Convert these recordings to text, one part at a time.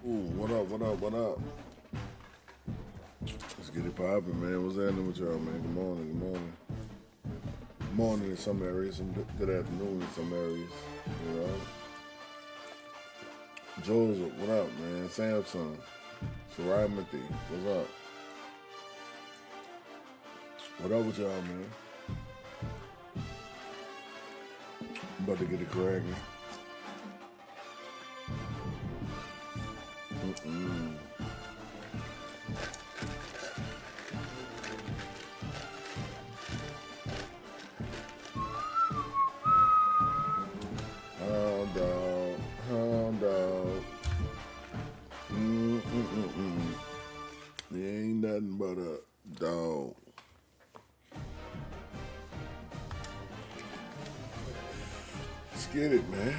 Ooh, what up, what up, what up? Let's get it poppin', man. What's happening with y'all, man? Good morning, good morning. Morning in some areas, some good afternoon in some areas, you know. Geaux, what up, man? Samsung, Saramati, what's up? What up with y'all, man? I'm about to get it cracking. Hound dog. There ain't nothing but a dog. Let's get it, man.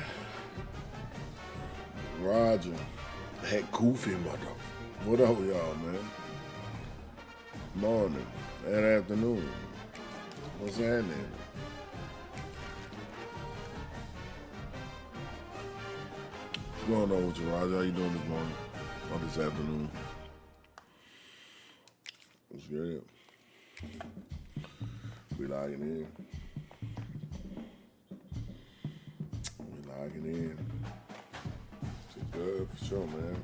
Roger. That goofy mother. What up with y'all, man? Morning and afternoon. What's happening? What's going on with you, Roger? How you doing this morning or this afternoon? What's good? We logging in. We logging in. It's good for sure, man.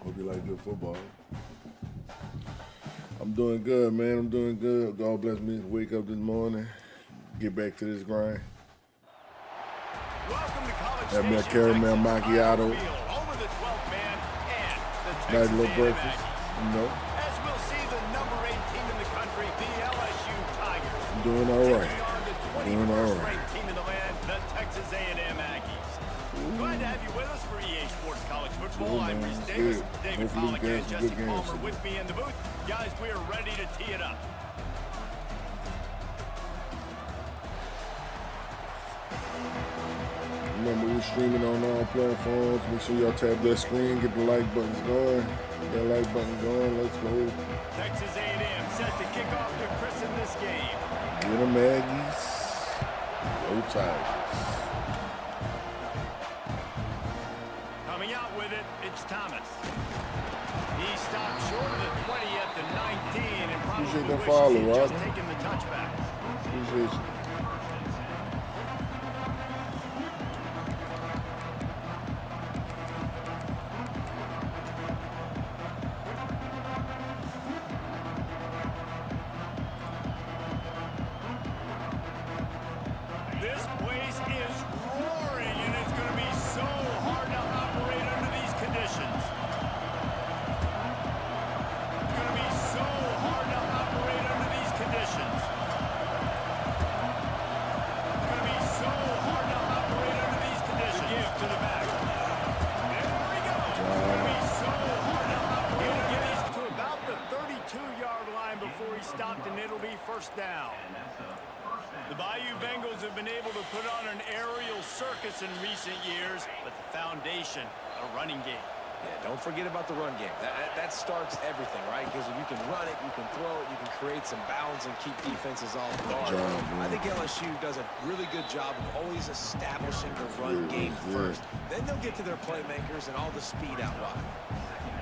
Hope you like good football. I'm doing good, man. I'm doing good. God bless me to wake up this morning, get back to this grind. Welcome to College Have me a Station, caramel Texas. macchiato. Home of the 12th man and the Nice Texas little A&M breakfast, Aggies. you know. As we'll see the number 8 team in the country, the LSU Tigers. I'm doing all right. Taking on the Doing all 21st right. ranked team in the land, the Texas A&M Aggies. Glad to have you with us for EA Sports College Football. Good, I'm man. Reese It's Davis, good. David Hopefully we Pollack, can and have some Jesse good games Palmer today. with me in the booth. Guys, we are ready to tee it up. Remember, we're streaming on all platforms. Make sure y'all tap that screen, get the like buttons going. Get that like button going. Let's go. Texas A&M set to kick off to christen this game. Get them Aggies. Go Tigers. Coming out with it, it's Thomas. He stopped short of the 20 at the 19 and probably Appreciate that wishes follow, he'd just Roger. taken the touchback. Appreciate you. This place is roaring, and it's going to be so hard to operate under these conditions. It's going to be so hard to operate under these conditions. It's going to be so hard to operate under these conditions. The give to the back. There we go. It's going to be so hard to operate. He'll get us to about the 32-yard line before he stopped, and it'll be first down. The Bayou Bengals have been able to put on an aerial circus in recent years, but the foundation, a running game. Yeah, don't forget about the run game. That starts everything, right? Because if you can run it, you can throw it, you can create some bounds and keep defenses off guard. I think LSU does a really good job of always establishing the run game first. Then they'll get to their playmakers and all the speed out wide.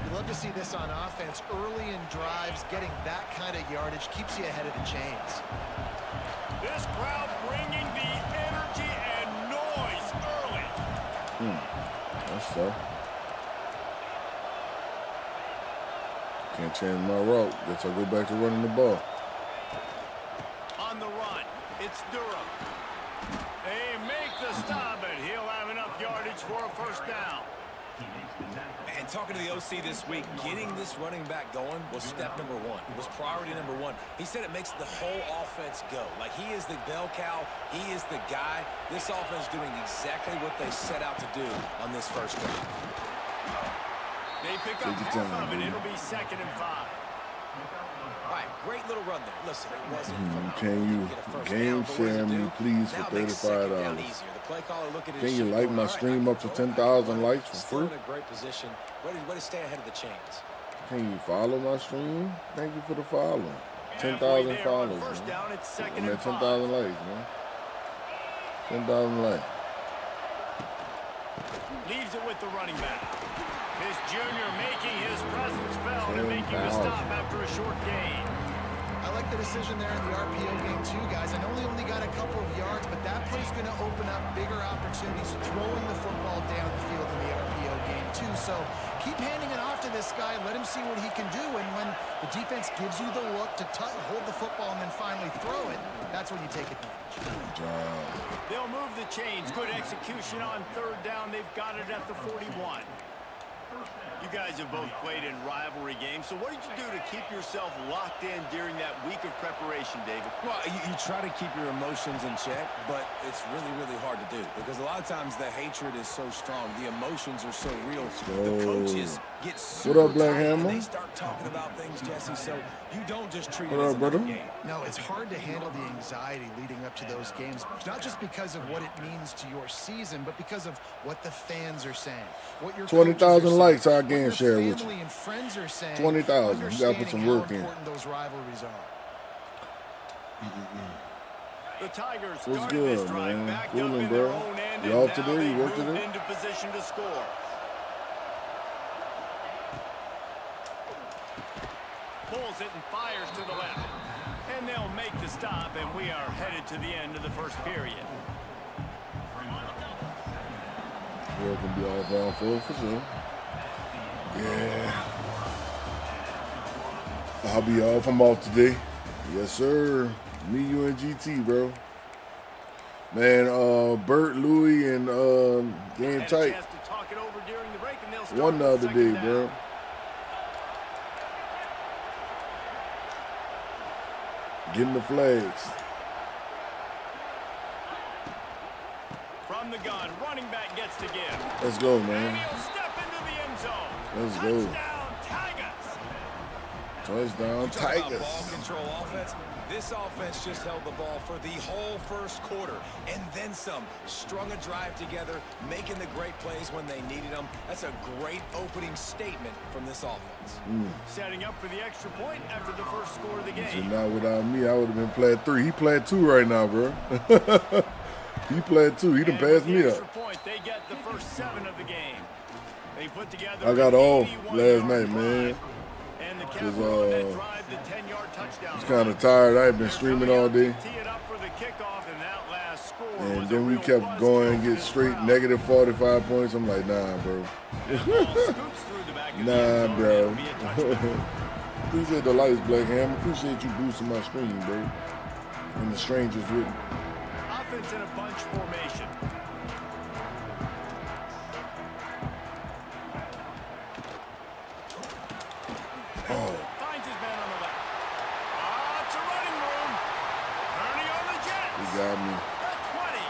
You love to see this on offense. Early in drives, getting that kind of yardage keeps you ahead of the chains. This crowd bringing the energy and noise early. That's tough. Can't change my route. Guess I'll go back to running the ball. On the run, it's Durham. They make the stop, and he'll have enough yardage for a first down. And talking to the OC this week, getting this running back going was step number one. It was priority number one. He said it makes the whole offense go. Like, he is the bell cow. He is the guy. This offense doing exactly what they set out to do on this first drive. They pick up half of it. It'll be 2nd and 5. All right, great little run there. Listen, it wasn't phenomenal. Can you get a first game down, but what does share it me, do? please, for Now it makes second down $35? easier. The play caller look at his Can you sheet like going, my all right, stream I up to can throw, 10,000 I can likes for still free? in a great position. Way to stay ahead of the chains. Can you follow my stream? Thank you for the follow. 10,000 followers, First man. down, it's 2nd I'm and at 5. 10,000 likes, man. 10,000 likes. Leaves it with the running back. This junior making his presence felt and making the stop after a short gain. I like the decision there in the RPO game too, guys. I know he only got a couple of yards, but that play's going to open up bigger opportunities throwing the football down the field in the RPO game too. So keep handing it off to this guy. Let him see what he can do. And when the defense gives you the look to hold the football and then finally throw it, that's when you take advantage. Good job. They'll move the chains. Good execution on third down. They've got it at the 41. You guys have both played in rivalry games, so what did you do to keep yourself locked in during that week of preparation, David? Well, you try to keep your emotions in check, but it's really, really hard to do because a lot of times the hatred is so strong. The emotions are so real. The coaches get super tired and they start talking about things, Jesse, so you don't just treat it as a game. No, it's hard to handle the anxiety leading up to those games, not just because of what it means to your season, but because of what the fans are saying. What your 20,000 likes, I can what share your with you. family and friends are saying. 20,000. You gotta put some work in. How important those rivalries are. The Tigers What's started good, this drive man? backed Coolin', up in bro. their own end, You and off now today? they You work move today? into position to score. Pulls it and fires to the left. And they'll make the stop, and we are headed to the end of the first period. Yeah, can be all down for sure. Yeah. I'll be off. I'm off today. Yes, sir. Me, you, and GT, bro. Man, Bert, Louie, and Game Had a Tight chance to talk it over during the break, and they'll start won the with other second day, down. bro. Getting the flags. From the gun, running back gets to give. Let's go, And man. he'll step into the end zone. Let's go. Touchdown, Tigers. Touchdown, Talk about Tigers. ball control offense. This offense just held the ball for the whole first quarter and then some. Strung a drive together, making the great plays when they needed them. That's a great opening statement from this offense. Setting up for the extra point after the first score of the So game. now without me, I would have been playing 3. He playing 2 right now, bro. He played 2. He done And passed with the me extra up. point, they get the first 7 of the game. They put together I got an off 81-yard last night, drive. man. And the Because Cavs on that drive, the 10-yard touchdown. I was kind of tired. I had been streaming all day. Tee it up for the kickoff, and that last score And was then a we real kept buzzkill going, for get this straight crowd. negative 45 points. I'm like, nah, bro. That ball scoots through the back of the Nah, end zone, bro. and it'll be a touchdown. Appreciate the lights, Black Ham. Appreciate you boosting my stream, bro. And the strangers with me. Offense in a bunch formation. Finds his man on the left. It's a running room. Ernie on the Jets. He got me. At 20.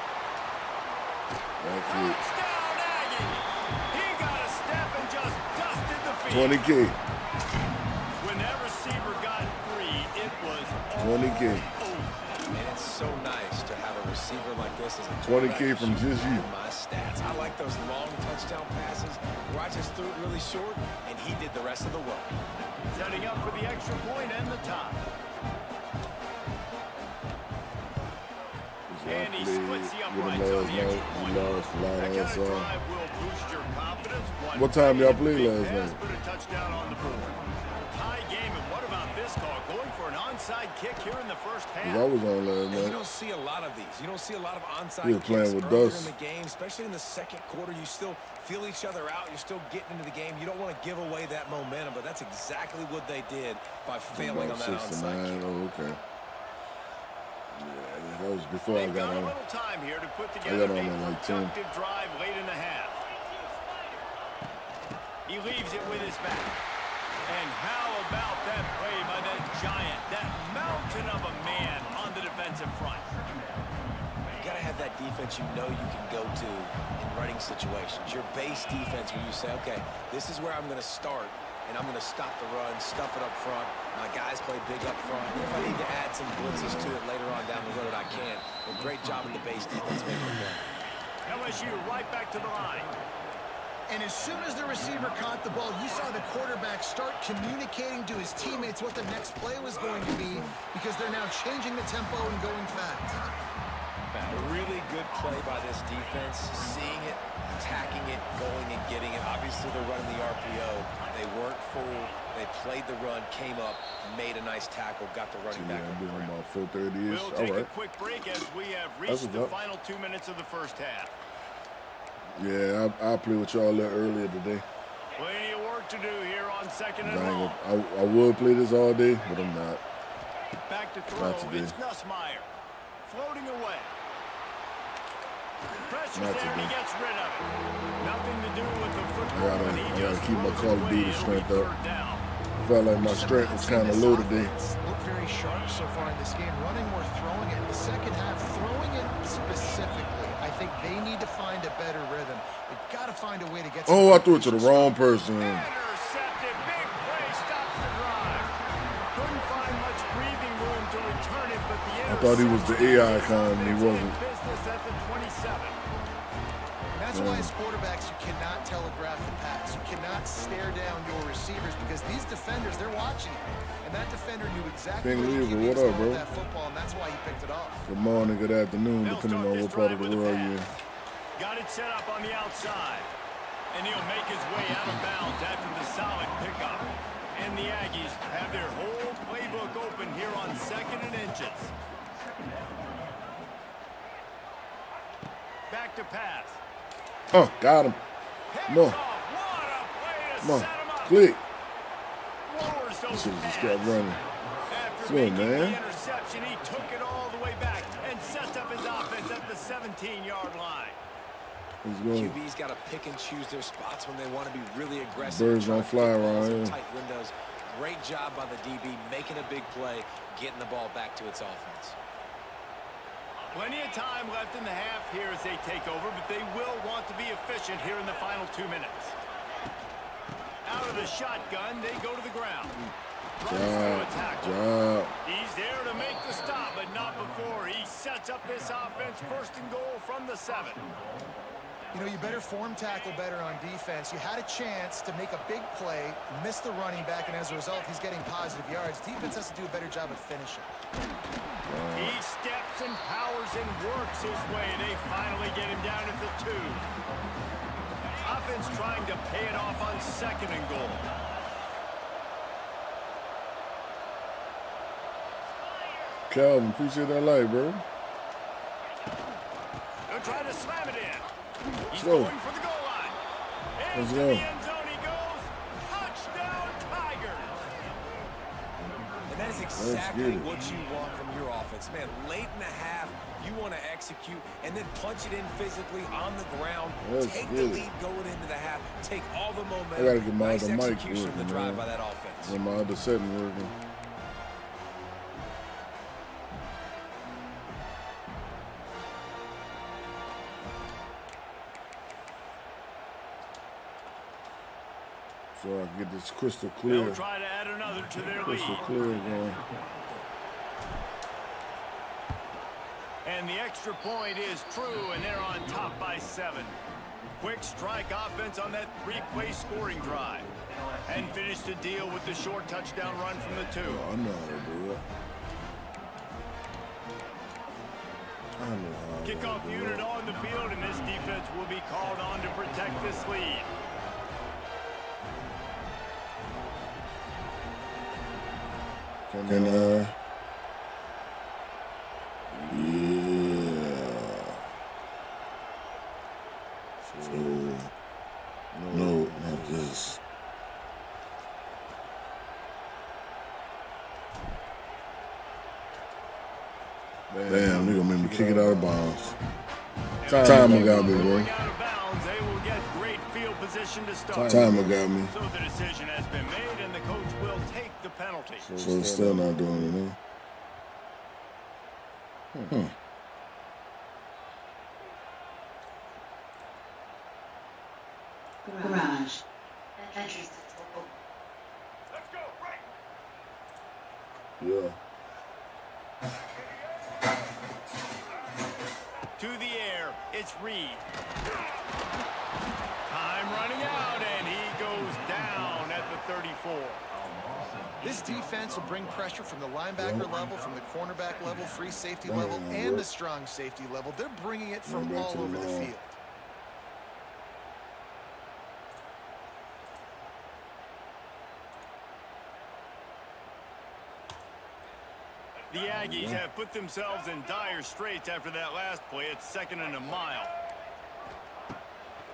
That's Touchdown, Aggies. He got a step and just dusted the it. field. 20K. When that receiver got free, it was 20K. over. And it's so nice to have a receiver like this as a 20K from just you. My stats. I like those long touchdown passes where I just threw it really short and he did the rest of the work. Setting up for the extra point and the top. And he splits the uprights on the extra point. That kind of drive will boost your confidence. What time y'all play Big last pass, night? put a touchdown on the board. High game, and what about this call? Going for an onside kick here in the first half. I was on last And you night. don't see a lot of these. You don't see a lot of onside We were playing kicks with earlier dust. in the game, especially in the second quarter. You still feel each other out. You're still getting into the game. You don't want to give away that momentum, but that's exactly what they did by failing on About that 6 to onside 9. kick. Oh, okay. Yeah, that was before I They've got got a on. little time here to put I together got on a at like 10. productive drive late in the half. He leaves it with his back. And how about that play by that giant, that mountain of a man on the defensive front? You got to have that defense you know you can go to in running situations. Your base defense where you say, okay, this is where I'm going to start, and I'm going to stop the run, stuff it up front. My guys play big up front. And if I need to add some blitzes to it later on down the road, I can. But great job in the base defense making it play. LSU right back to the line. And as soon as the receiver caught the ball, you saw the quarterback start communicating to his teammates what the next play was going to be because they're now changing the tempo and going fast. back. Really good play by this defense, seeing it, attacking it, going and getting it. Obviously, they're running the RPO. They weren't fooled. They played the run, came up, made a nice tackle, got the running back. I'm doing about 4:30-ish. We'll take a quick break as we have reached the final 2 minutes of the first half. Yeah, I'll play with y'all a little earlier today. Plenty of work to do here on second and long. I would play this all day, but I'm not. Back to throw. It's Nussmeier. Floating away. Pressure's there and he gets rid of it. Nothing to do with the football. I gotta keep my Call of Duty strength up. I felt like my strength was kind of low today. Looked very sharp so far in this game. Running more, throwing it. In the second half, throwing it specifically. I think they need to find a better rhythm. They've got to find a way to get. Oh, I threw it to the wrong person. Intercepted. Big play stops the drive. Couldn't find much breathing room to return it, but the I thought he was the AI kind, and he wasn't. Business at the 27. That's why as quarterbacks you cannot telegraph the pass. You cannot stare down your receivers because these defenders, they're watching you. And that defender knew exactly where he was going with that football, and that's why he picked it off. Good morning, good afternoon, depending on what part of the world you're in. Got it set up on the outside. And he'll make his way out of bounds after the solid pickup. And the Aggies have their whole playbook open here on 2nd and inches. Back to pass. Oh, got him. Come on. Come on. Click. He should have just kept running. After making the interception, he took it all the way back and sets up his offense at the 17-yard line. QB's got to pick and choose their spots when they want to be really aggressive. Birds don't fly around here. Tight windows. Great job by the DB, making a big play, getting the ball back to its offense. Plenty of time left in the half here as they take over, but they will want to be efficient here in the final 2 minutes. Out of the shotgun, they go to the ground. He's there to make the stop, but not before he sets up this offense. 1st and goal from the 7. You know, you better form tackle better on defense. You had a chance to make a big play, miss the running back, and as a result, he's getting positive yards. Defense has to do a better job of finishing. He steps and powers and works his way. They finally get him down at the 2. Offense trying to pay it off on 2nd and goal. Calvin, appreciate that light, bro. They're trying to slam it in. He's going for the goal line. Let's Into go. the end zone he goes. Touchdown, Tigers. And that is exactly what you want from your offense. Man, late in the half, you want to execute and then punch it in physically on the ground. Take the lead going into the half. Take all the momentum. I got to get my nice other mic execution working, of the drive man. by that offense. Get my other setting working. So I can get this crystal clear. They'll try to add another to their Crystal lead. clear going. And the extra point is true, and they're on top by 7. Quick strike offense on that 3-play scoring drive. And finish the deal with the short touchdown run from the 2. Oh, I know how to do it. I know how to Kickoff do unit it. on the field, and this defense will be called on to protect this lead. Can yeah. So, no, not this. Damn, they gonna make me kick it out of bounds. Timer got me, bro. They will get great field position to start. Timer got me. So the decision has been made, and the coach will take the penalty. So it's still not doing it, huh? Garage. Entries. Let's go, right. Yeah. To the air, it's Reed. Time running out, and he goes down at the 34. This defense will bring pressure from the linebacker level, from the cornerback level, free safety level, and the strong safety level. They're bringing it from all over the field. The Aggies have put themselves in dire straits after that last play. It's 2nd and a mile.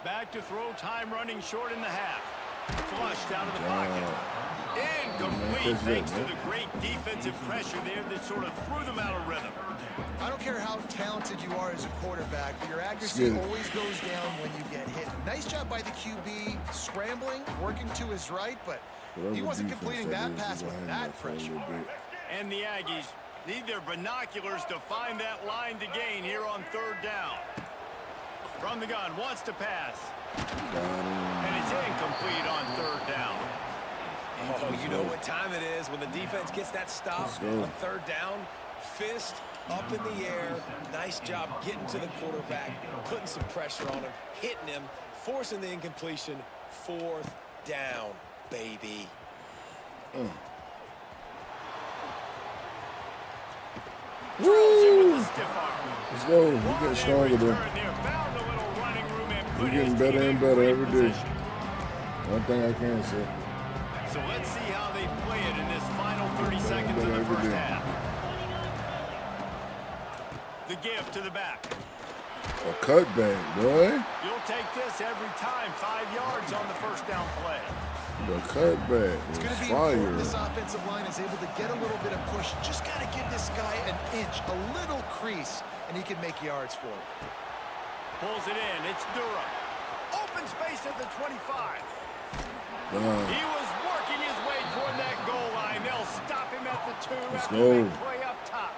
Back to throw, time running short in the half. Flushed out of the pocket. Incomplete thanks to the great defensive pressure there that sort of threw them out of rhythm. I don't care how talented you are as a quarterback, but your accuracy always goes down when you get hit. Nice job by the QB, scrambling, working to his right, but he wasn't completing that pass with that pressure. And the Aggies need their binoculars to find that line to gain here on 3rd down. From the gun, wants to pass. And it's incomplete on 3rd down. Oh, you know what time it is when the defense gets that stop on 3rd down. Fist up in the air. Nice job getting to the quarterback, putting some pressure on him, hitting him, forcing the incompletion. 4th down, baby. Woo! Let's go. We're getting stronger, though. We're getting better and better every day. One thing I can say. So let's see how they play it in this final 30 seconds of the first half. The give to the back. A cutback, boy. You'll take this every time. 5 yards on the 1st down play. The cutback It's going to is be fire. important this offensive line is able to get a little bit of push. Just got to give this guy an inch, a little crease, and he can make yards for it. Pulls it in. It's Durham. Open space at the 25. He was working his way toward that goal line. They'll stop him at the 2 after the big play up top.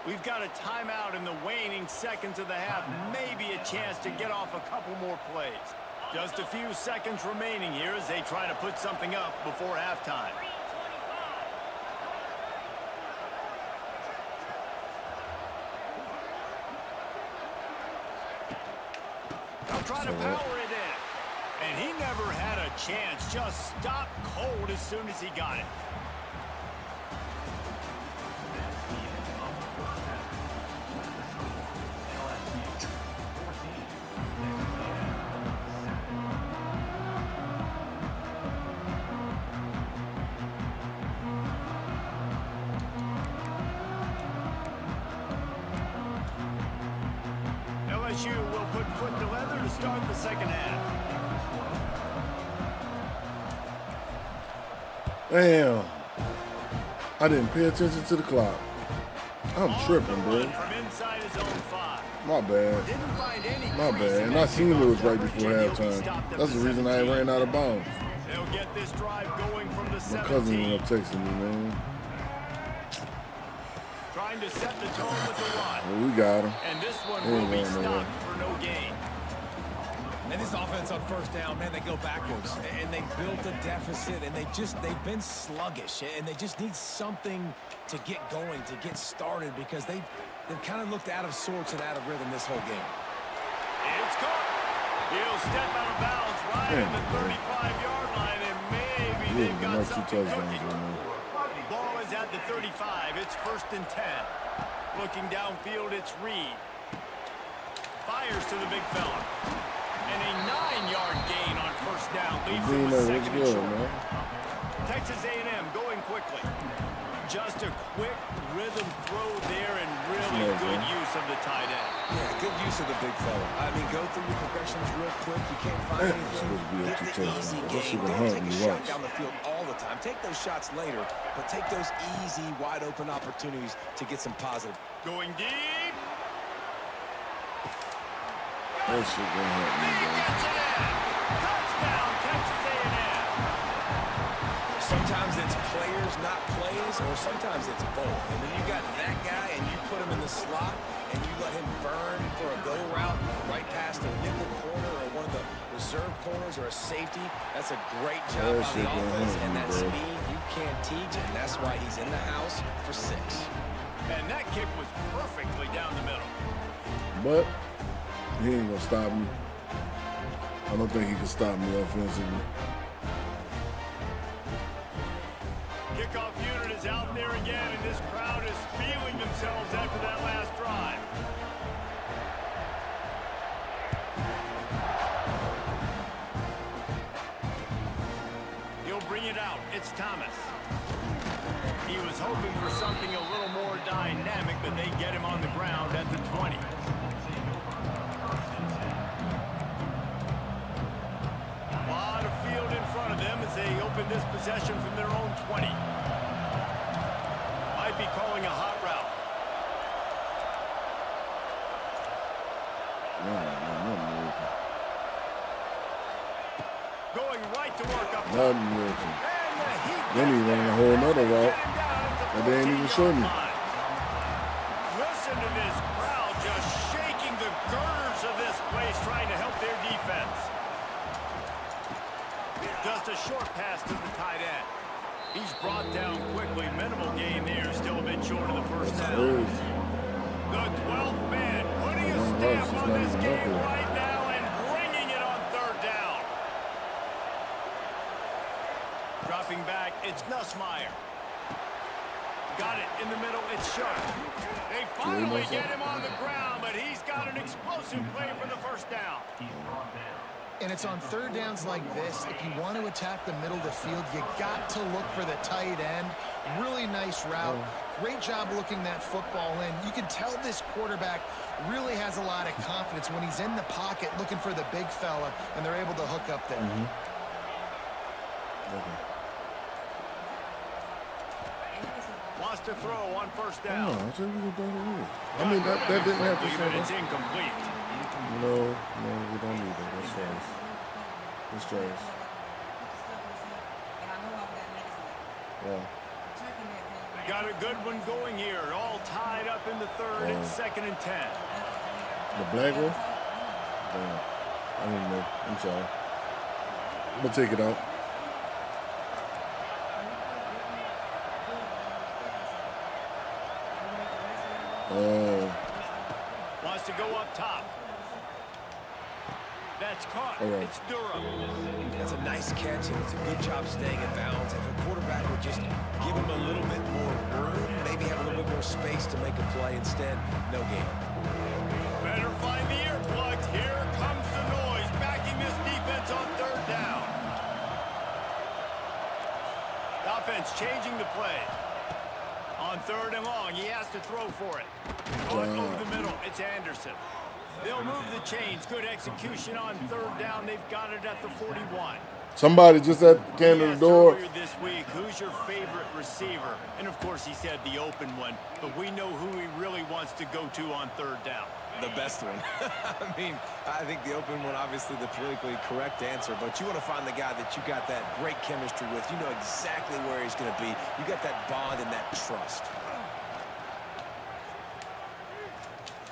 We've got a timeout in the waning seconds of the half. Maybe a chance to get off a couple more plays. Just a few seconds remaining here as they try to put something up before halftime. They'll try to power it in. And he never had a chance. Just stopped cold as soon as he got it. LSU will put foot to leather to start the 2nd half. Damn. I didn't pay attention to the clock. I'm tripping, bro. From inside his own 5. My bad. Didn't find any My crease bad. in And I that seen it was right coverage, before and he'll be halftime. stopped at That's the reason I 17. ran out of bounds. They'll get this drive going from the My cousin 17. ended up texting me, man. Trying to set the tone with the run. Well, we got him. And this one He will ain't be going nowhere. stopped for no gain. And this offense on 1st down, man, they go backwards. And they built a deficit, and they've been sluggish. And they just need something to get going, to get started, because they've kind of looked out of sorts and out of rhythm this whole game. It's caught. He'll step out of bounds right at the 35-yard line, and maybe they've got something cooking. Ball is at the 35. It's 1st and 10. Looking downfield, it's Reed. Fires to the big fella. And a 9-yard gain on 1st down. Leads them with 2nd and short. Texas A&M going quickly. Just a quick rhythm throw there and really good use of the tight end. Yeah, good use of the big fella. I mean, go through your progressions real quick. You can't find anything. Get the easy game. Don't take a shot down the field all the time. Take those shots later, but take those easy, wide-open opportunities to get some positive. Going deep. That shit gonna help me, bro. Gets it in. Touchdown, Texas A&M. Sometimes it's players, not plays, or sometimes it's both. And when you got that guy and you put him in the slot and you let him burn for a go route right past a nickel corner or one of the reserve corners or a safety, that's a great job by the offense. And that speed you can't teach, and that's why he's in the house for 6. And that kick was perfectly down the middle. But he ain't gonna stop me. I don't think he can stop me offensively. is out there again, and this crowd is feeling themselves after that last drive. He'll bring it out. It's Thomas. He was hoping for something a little more dynamic, but they get him on the ground at the 20. A lot of field in front of them as they open this possession from their own 20. Might be calling a hot route. Going right to work up. Nothing working. Then he ran a whole nother route, and they ain't even show me. Listen to this crowd just shaking the girders of this place, trying to help their defense. Just a short pass to the tight end. He's brought down quickly. Minimal gain there, still a bit short of the first down. The 12th man putting a stamp on this game right now and bringing it on third down. Dropping back, it's Nussmeier. Got it in the middle, it's Sharp. They finally get him on the ground, but he's got an explosive play for the first down. And it's on third downs like this. If you want to attack the middle of the field, you got to look for the tight end. Really nice route. Great job looking that football in. You can tell this quarterback really has a lot of confidence when he's in the pocket looking for the big fella, and they're able to hook up there. Wants to throw on first down. I mean, that didn't have to But it's incomplete. No, we don't need that. That's trash. It's trash. Yeah. Got a good one going here. All tied up in the third. It's 2nd and 10. The black one? Damn. I didn't know. I'm sorry. I'm going to take it out. Wants to go up top. That's caught. It's Durham. That's a nice catch, and it's a good job staying in bounds. If a quarterback would just give him a little bit more room, maybe have a little bit more space to make a play. Instead, no gain. Better find the earplugs. Here comes the noise, backing this defense on third down. The offense changing the play. On third and long, he has to throw for it. Going over the middle, it's Anderson. They'll move the chains. Good execution on third down. They've got it at the 41. Somebody just came to the door. Earlier this week, who's your favorite receiver? And of course, he said the open one, but we know who he really wants to go to on third down. The best one. I mean, I think the open one, obviously the politically correct answer, but you want to find the guy that you got that great chemistry with. You know exactly where he's going to be. You got that bond and that trust.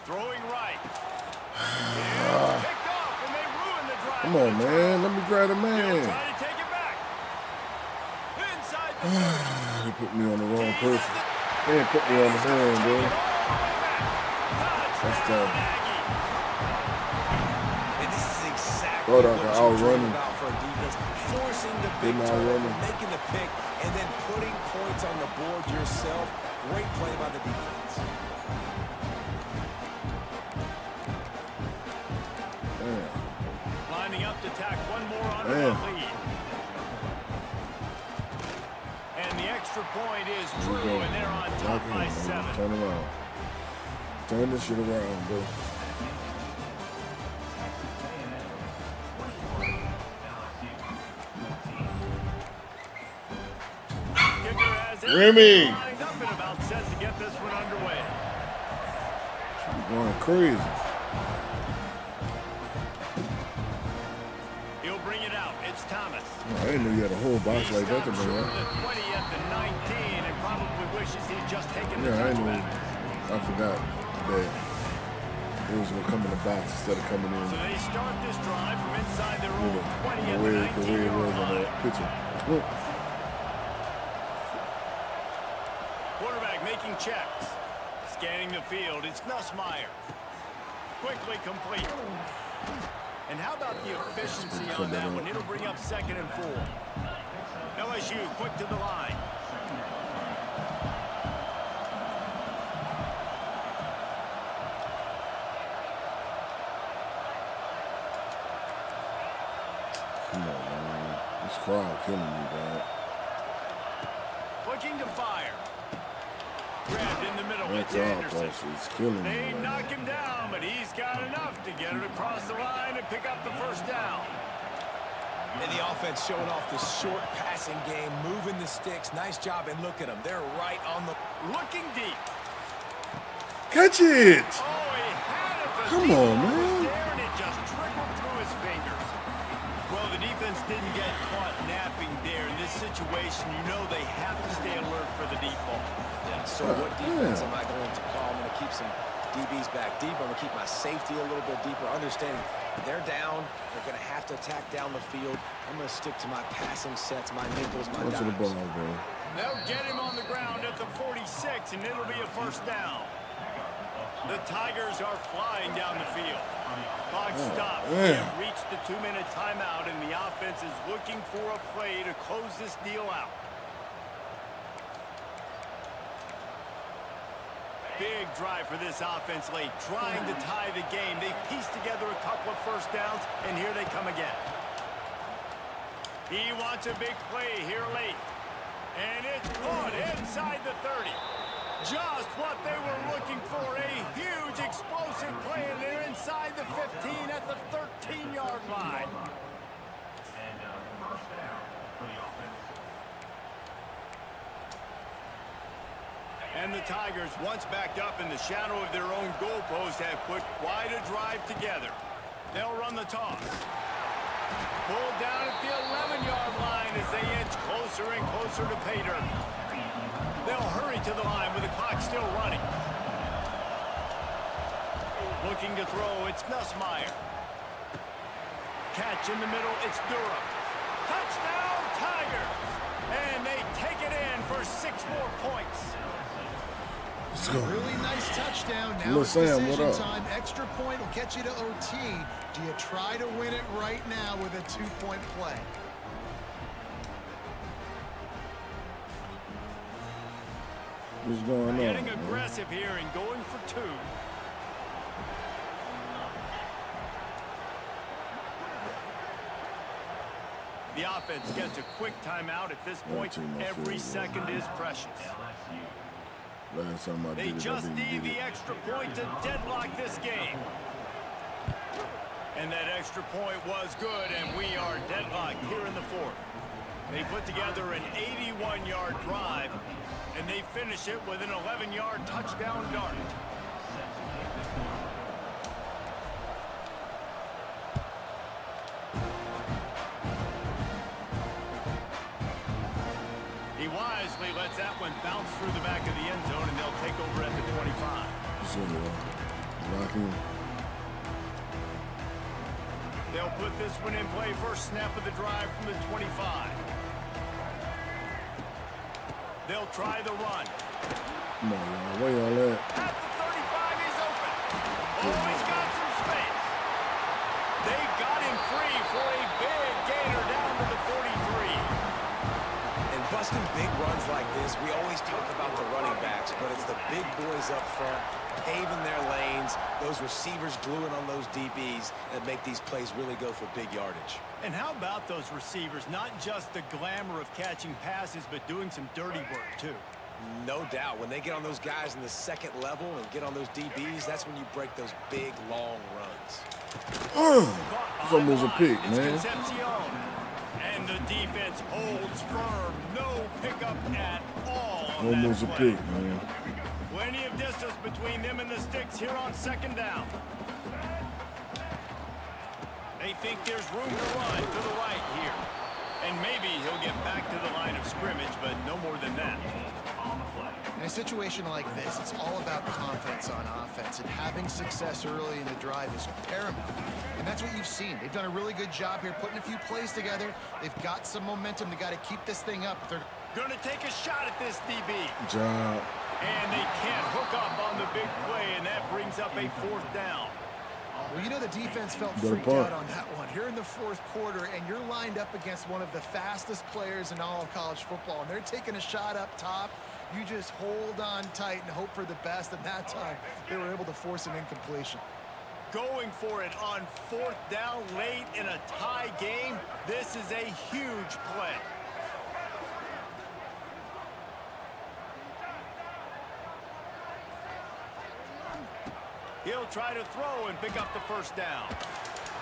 Throwing right. It's picked off, and they ruin the drive. Come on, man. Let me grab the man. Try to take it back. Inside the They put me on the wrong person. They didn't put me on the hand, bro. That's tough. And this is exactly Thought I what could you're outrun him. about for a defense. Forcing the big Didn't turnover, outrun him. making the pick, and then putting points on the board yourself. Great play by the defense. lining up to tack one more on the lead. And the extra point is true, and they're on top by 7. Turn around. Turn this shit around, bro. Remy! Lined up and about set to get this one underway. She's going crazy. He'll bring it out. It's Thomas. Oh, I didn't know you had a whole box like that to bring out. The 20 at the 19 and probably wishes he'd just taken the Yeah, I touchback. know. I forgot that it was going to come in the box instead of coming in. So they start this drive from inside their own 20 The at way the it 19 was yard on line. that picture. Look. Quarterback making checks. Scanning the field. It's Nussmeier. Quickly complete. And how about the efficiency on that one? It'll bring up 2nd and 4. LSU quick to the line. crowd killing me, dog. Looking to fire. Grabbed in the middle. That It's crowd Anderson. pulse is killing me. They Right knock now. him down, but he's got enough to get it across the line and pick up the first down. And the offense showing off the short passing game, moving the sticks. Nice job, and look at them. They're right on the... Looking deep. Catch it! Oh, he had it. The Come deep on, ball was man. there, and it just trickled through his fingers. Well, the defense didn't get caught napping there. In this situation, you know they have to stay alert for the deep ball. Yeah, so what defense am I going to call? I'm going to keep some DBs back deep. I'm going to keep my safety a little bit deeper, understanding they're down. They're going to have to attack down the field. I'm going to stick to my passing sets, my nickels, my Go to the dimes. ball, bro. They'll get him on the ground at the 46, and it'll be a first down. The Tigers are flying down the field. Clock stops. They have reached the 2-minute timeout, and the offense is looking for a play to close this deal out. Big drive for this offense late, trying to tie the game. They've pieced together a couple of first downs, and here they come again. He wants a big play here late. And it's caught inside the 30. Just what they were looking for, a huge explosive play, and they're inside the 15 at the 13-yard line. And the Tigers, once backed up in the shadow of their own goalpost, have put quite a drive together. They'll run the toss. Pulled down at the 11-yard line as they inch closer and closer to pay dirt. They'll hurry to the line with the clock still running. Looking to throw, it's Nussmeier. Catch in the middle, it's Durham. Touchdown, Tigers! And they take it in for 6 more points. Let's go. Really nice touchdown. Now Little it's Sam, decision what up? time. Extra point will get you to OT. Do you try to win it right now with a 2-point play? What's going on? Getting man? aggressive here and going for 2. The offense gets a quick timeout at this point. Every second is precious. Last time I They did it, I just didn't need get the it. extra point to deadlock this game. And that extra point was good, and we are deadlocked here in the 4th. They put together an 81-yard drive, and they finish it with an 11-yard touchdown dart. He wisely lets that one bounce through the back of the end zone, and they'll take over at the 25. So, locking. They'll put this one in play. First snap of the drive from the 25. They'll try the run. Come on, y'all. Where y'all at? At the 35, he's open. Oh, he's got some space. They got him free for a big gainer down to the 43. And busting big runs like this, we always talk about the running backs, but it's the big boys up front, paving their lanes, those receivers gluing on those DBs that make these plays really go for big yardage. And how about those receivers? Not just the glamour of catching passes, but doing some dirty work, too. No doubt. When they get on those guys in the second level and get on those DBs, that's when you break those big, long runs. It's almost a pick, It's man. Concepcion. And the defense holds firm. No pickup at all. on that Almost a play. pick, man. Plenty of distance between them and the sticks here on second down. They think there's room to run to the right here. And maybe he'll get back to the line of scrimmage, but no more than that. In a situation like this, it's all about confidence on offense, and having success early in the drive is paramount. And that's what you've seen. They've done a really good job here putting a few plays together. They've got some momentum. They got to keep this thing up. They're Going to take a shot at this DB. Good job. And they can't hook up on the big play, and that brings up a 4th down. Well, you know, the defense felt Got a freaked punt. out on that one. You're in the 4th quarter, and you're lined up against one of the fastest players in all of college football, and they're taking a shot up top. You just hold on tight and hope for the best, and that time they were able to force an incompletion. going for it on 4th down late in a tie game. This is a huge play. He'll try to throw and pick up the first down.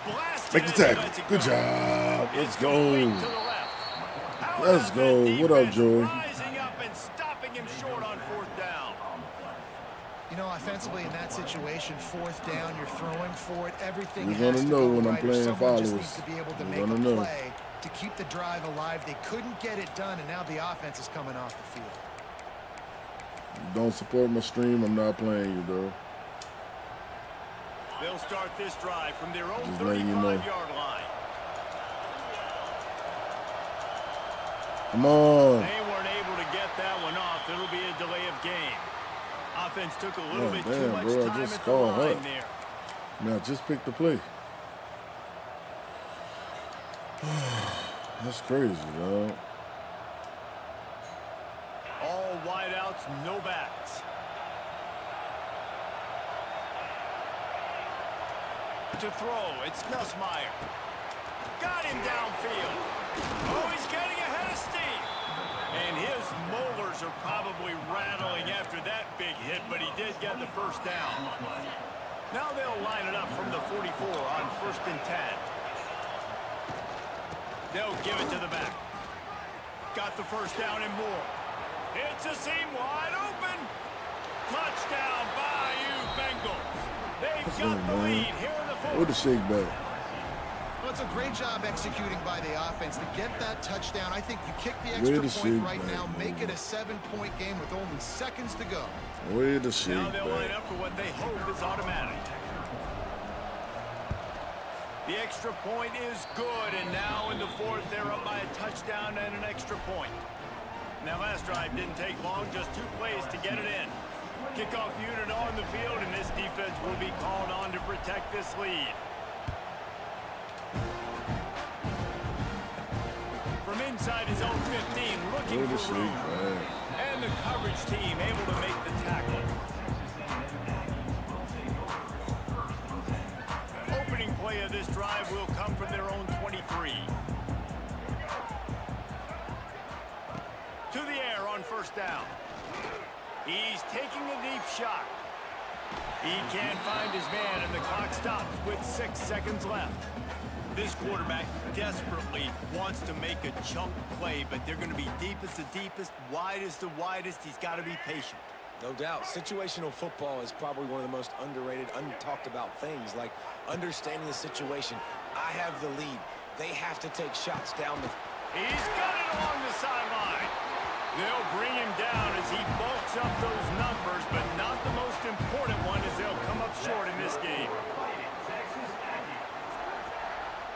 Blasted Make the tackle. Good job. Let's go. Let's go. What up, Joey? Rising up and stopping him short on 4th down. You know, offensively in that situation, 4th down, you're throwing for it. Everything You're has gonna to know go when I'm right, or playing someone followers. just needs to be able to You're make a gonna know. play to keep the drive alive. They couldn't get it done, and now the offense is coming off the field. You don't support my stream, I'm not playing you, though. They'll start this drive from their own Just letting you know. 35-yard line. Come on. They weren't able to get that one off. It'll be a delay of game. Offense took a little Oh, bit too damn, much bro, I time just at the called line her. there. Now, just pick the play. That's crazy, dog. All wideouts, no backs. To throw, it's Nussmeier. Got him downfield. Oh, he's getting ahead of steam. And his molars are probably rattling after that big hit, but he did get the first down. Now they'll line it up from the 44 on 1st and 10. They'll give it to the back. Got the first down and more. It's a seam wide open. Touchdown, Bayou Bengals. They've got the lead here in the Where the 4th. shake back? Well, it's a great job executing by the offense to get that touchdown. I think you kick the Way extra to point shake right back, now, make man. it a 7-point game with only seconds to go. Where the shake Now they'll line back? up for what they hope is automatic. The extra point is good, and now in the 4th, they're up by a touchdown and an extra point. Now, last drive didn't take long, just 2 plays to get it in. Kickoff unit on the field, and this defense will be called on to protect this lead. From inside his own 15, looking Where the for shake room. back? And the coverage team able to make the tackle. Opening play of this drive will come from their own 23. To the air on 1st down. He's taking a deep shot. He can't find his man, and the clock stops with 6 seconds left. This quarterback desperately wants to make a chunk play, but they're going to be deepest the deepest, widest the widest. He's got to be patient. No doubt. Situational football is probably one of the most underrated, untalked about things, like understanding the situation. I have the lead. They have to take shots down the... He's got it along the sideline. They'll bring him down as he bulks up those numbers, but not the most important one as they'll come up short in this game.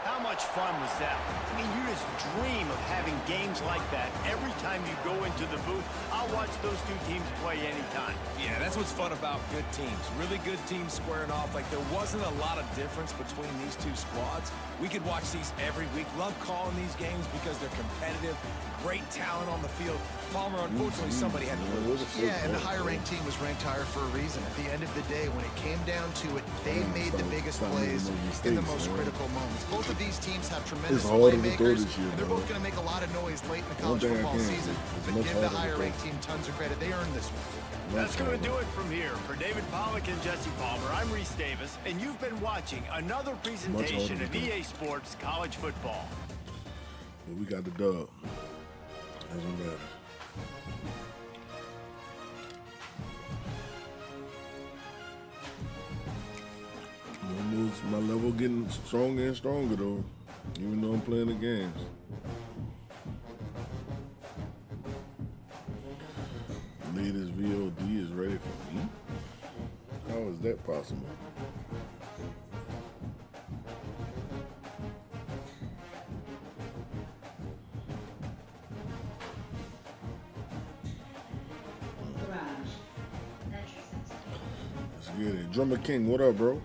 How much fun was that? I mean, you just dream of having games like that every time you go into the booth. I'll watch those 2 teams play anytime. Yeah, that's what's fun about good teams. Really good teams squaring off. Like, there wasn't a lot of difference between these 2 squads. We could watch these every week. Love calling these games because they're competitive. Great talent on the field. Palmer, unfortunately, somebody had to lose. Yeah, and the higher-ranked team was ranked higher for a reason. At the end of the day, when it came down to it, they made the biggest plays in the most critical moments. Both of these teams have tremendous It's harder to throw playmakers, this year, and they're bro. both going to make a lot of noise late in the One college thing I football can say, season. it's But much give the harder to higher-ranked throw. team tons of credit. They earned this one. That's going to do it from here. For David Pollack and Jesse Palmer, I'm Reese Davis, and you've been watching another presentation harder of to do. EA Sports College Football. But we got the dub. Doesn't matter. Almost my level getting stronger and stronger though, even though I'm playing the games. Latest VOD is ready for me. How is that possible? Let's get it. Drummer King, what up, bro?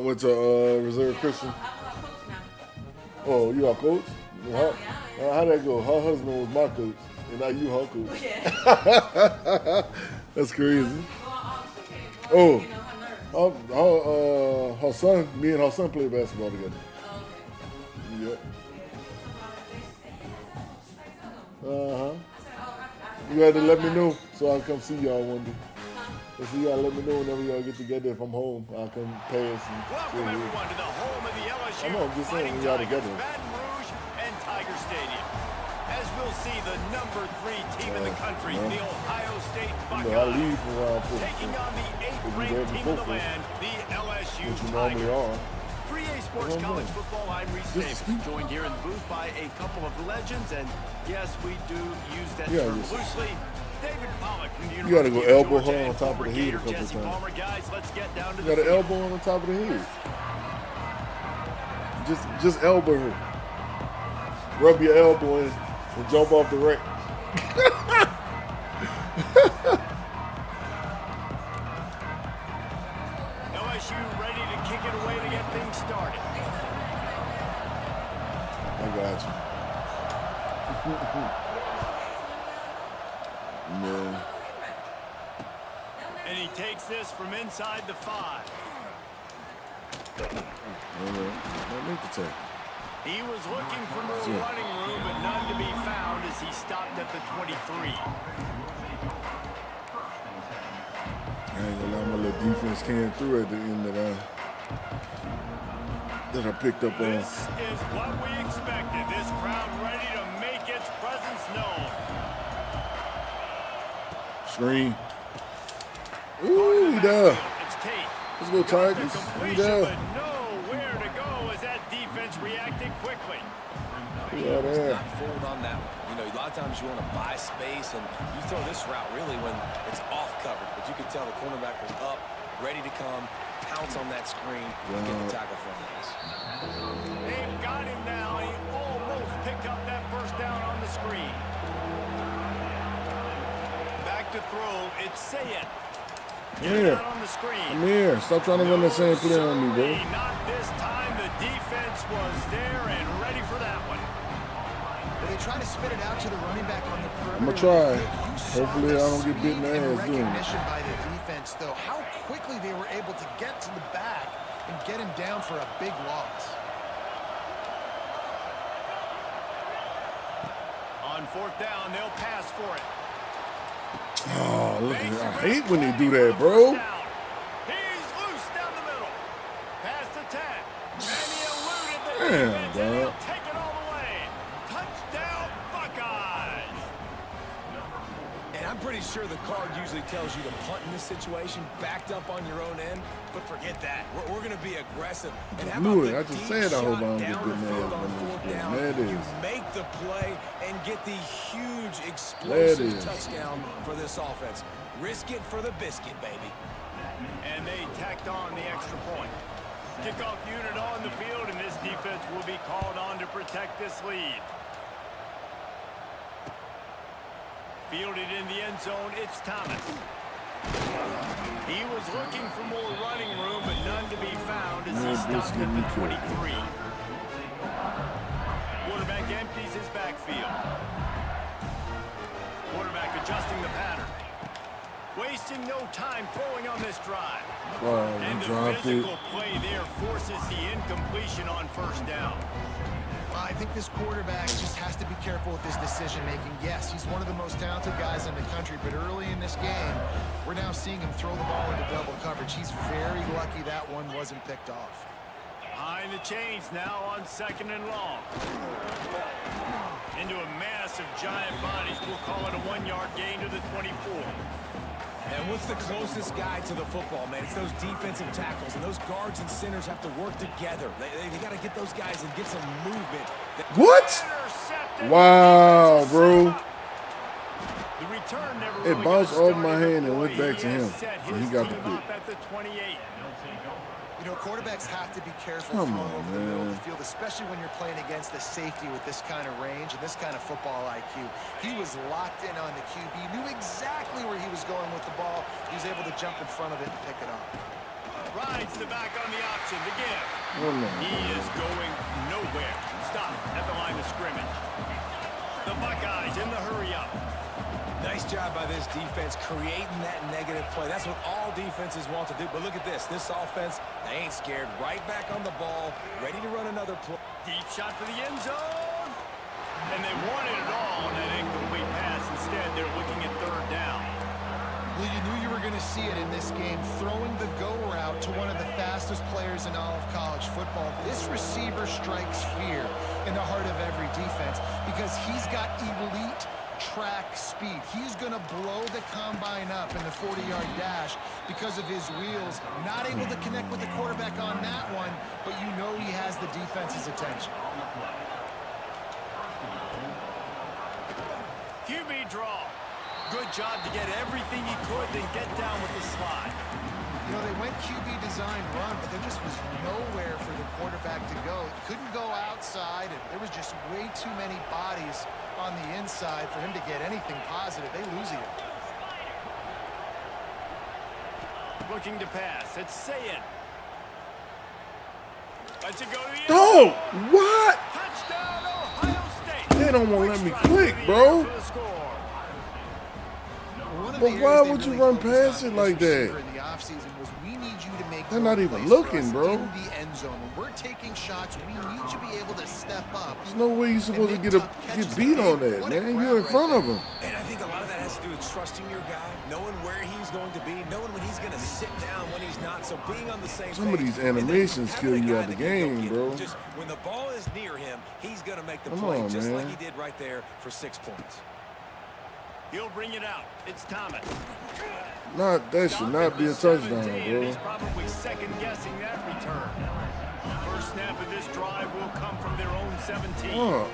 went to Reserve Christian. I'm a coach now. Oh, you are coach? How, yeah. how'd that go? Her husband was my coach, and now you her coach. Yeah. That's crazy. Oh. Her son, me and her son played basketball together. Okay. Yeah. You had to let me know so I'll come see y'all one day. So y'all let me know whenever y'all get together. If I'm home, I'll come pass and Welcome everyone to the home of the LSU I know, I'm just saying, Fighting we all Tigers, together. Baton Rouge and Tiger Stadium. As we'll see, the number 3 team in the country, the Ohio State I Buckeyes, leave for around 4. taking on the 8th there ranked team in the before land, the LSU Which you normally Tigers. are. 3A Sports That's what I'm College saying. Football, I'm Reese Just Davis, speak. joined here in the booth by a couple of legends, and yes, we do use that Yeah, term just- loosely. David Pollock from the You gotta University go of elbow Georgia her on and top of former the head a Gator couple Jesse times. Palmer. Guys, let's get down to You the got an field. elbow on the top of the head. Just elbow her. Rub your elbow in and jump off the rack. LSU ready to kick it away to get things started. I got you. Man. And he takes this from inside the 5. All right. I'll make the tackle. He was looking for more Yeah. running room, but none to be found as he stopped at the 23. I ain't gonna lie, my little defense came through at the end that I picked up on. This is what we expected. This crowd ready to make its presence known. Screen. Ooh, he down. It's Tate. Let's go, Tigers. He Completion, down. but nowhere to go as that defense reacted quickly. Yeah, there. Not fooled on that one. You know, a lot of times you want to buy space, and you throw this route really when it's off coverage. But you could tell the cornerback was up, ready to come, pounce on that screen, and get the tackle from us. They've got him now. He almost picked up that first down on the screen. Back to throw. It's Sayed. Here. Out on the screen. I'm here. Stop trying to run that same play on me, bro. Certainly not this time. The defense was there and ready for that one. They try to spit it out to the running back on the perimeter. I'ma try. You saw Hopefully the I don't get bit in the speed and ass doing it. recognition by the defense, though. How quickly they were able to get to the back and get him down for a big loss. On 4th down, they'll pass for it. Oh, look at that. I hate when they do that, bro. He's loose down the middle. Past the 10. And he eluded the Damn, defense, and he'll dog. take it all the way. Touchdown, Buckeyes. And I'm pretty sure the card usually tells you to punt in this situation, backed up on your own end. But forget that. We're going to be aggressive. And how Knew about it. I the just deep said I hope I shot don't get down bit in the the field ass on when this 4th play. down? There it You is. make the play and get the huge There it explosive is. touchdown for this offense. Risk it for the biscuit, baby. And they tacked on the extra point. Kickoff unit on the field, and this defense will be called on to protect this lead. Fielded in the end zone, it's Thomas. He was looking for more running room, but none to be found as he stopped at the 23. Quarterback empties his backfield. Quarterback adjusting the pattern. Wasting no time throwing on this drive. Oh, And he the dropped it. physical play there forces the incompletion on 1st down. I think this quarterback just has to be careful with his decision-making. Yes, he's one of the most talented guys in the country, but early in this game, we're now seeing him throw the ball into double coverage. He's very lucky that one wasn't picked off. Behind the chains now on 2nd and long. Into a mass of giant bodies. We'll call it a 1-yard gain to the 24. And what's the closest guy to the football, man? It's those defensive tackles, and those guards and centers have to work together. They got to get those guys and get some movement. What? Intercepted. Wow, bro. The return never It really bounced got off my started, hand and but went boy, back to he has him. set So he his got the team pick. up at the 28. You know, quarterbacks have to be careful Come throwing on, over the middle of man. the field, especially when you're playing against a safety with this kind of range and this kind of football IQ. He was locked in on the QB, knew exactly where he was going with the ball. He was able to jump in front of it and pick it up. Rides the back on the option to give. Oh, no. He is going nowhere. Stop at the line of scrimmage. The Buckeyes in the hurry up. Nice job by this defense creating that negative play. That's what all defenses want to do. But look at this. This offense, they ain't scared. Right back on the ball, ready to run another play. Deep shot for the end zone. And they wanted it all on that incomplete pass. Instead, they're looking at third down. Well, you knew you were going to see it in this game, throwing the go route to one of the fastest players in all of college football. This receiver strikes fear in the heart of every defense because he's got elite track speed. He's going to blow the combine up in the 40-yard dash because of his wheels. Not able to connect with the quarterback on that one, but you know he has the defense's attention. QB draw. Good job to get everything he could, then get down with the slide. You know, they went QB designed run, but there just was nowhere for the quarterback to go. He couldn't go outside, and there was just way too many bodies on the inside for him to get anything positive. They lose it. Looking to pass. It's Sayin. Lets it go to the end Oh, zone. what? Touchdown, Ohio State. They don't want to let me Quick strike click, for the bro. air for the score. One of But the why areas they would you really run focused past on it this like that? receiver in the offseason was we need you to make They're not more even plays looking, for us bro. in the end zone. When we're taking shots, we need you to be able to step up. There's no way you're supposed to get beat on that, man. You're in front of him. And I think a lot of that has to do with trusting your guy, knowing where he's going to be, knowing when he's going to sit down, when he's not. So being on the same Some of page, these and then animations having kill a you guy out the that can go game, get it. bro. Just when the ball is near him, he's going to make the Come play, on, just like man. he did right there for 6 points. He'll bring it out. It's Thomas. That should not be a touchdown, He's bro. probably second-guessing that return. First snap of this drive will come from their own 17. Oh,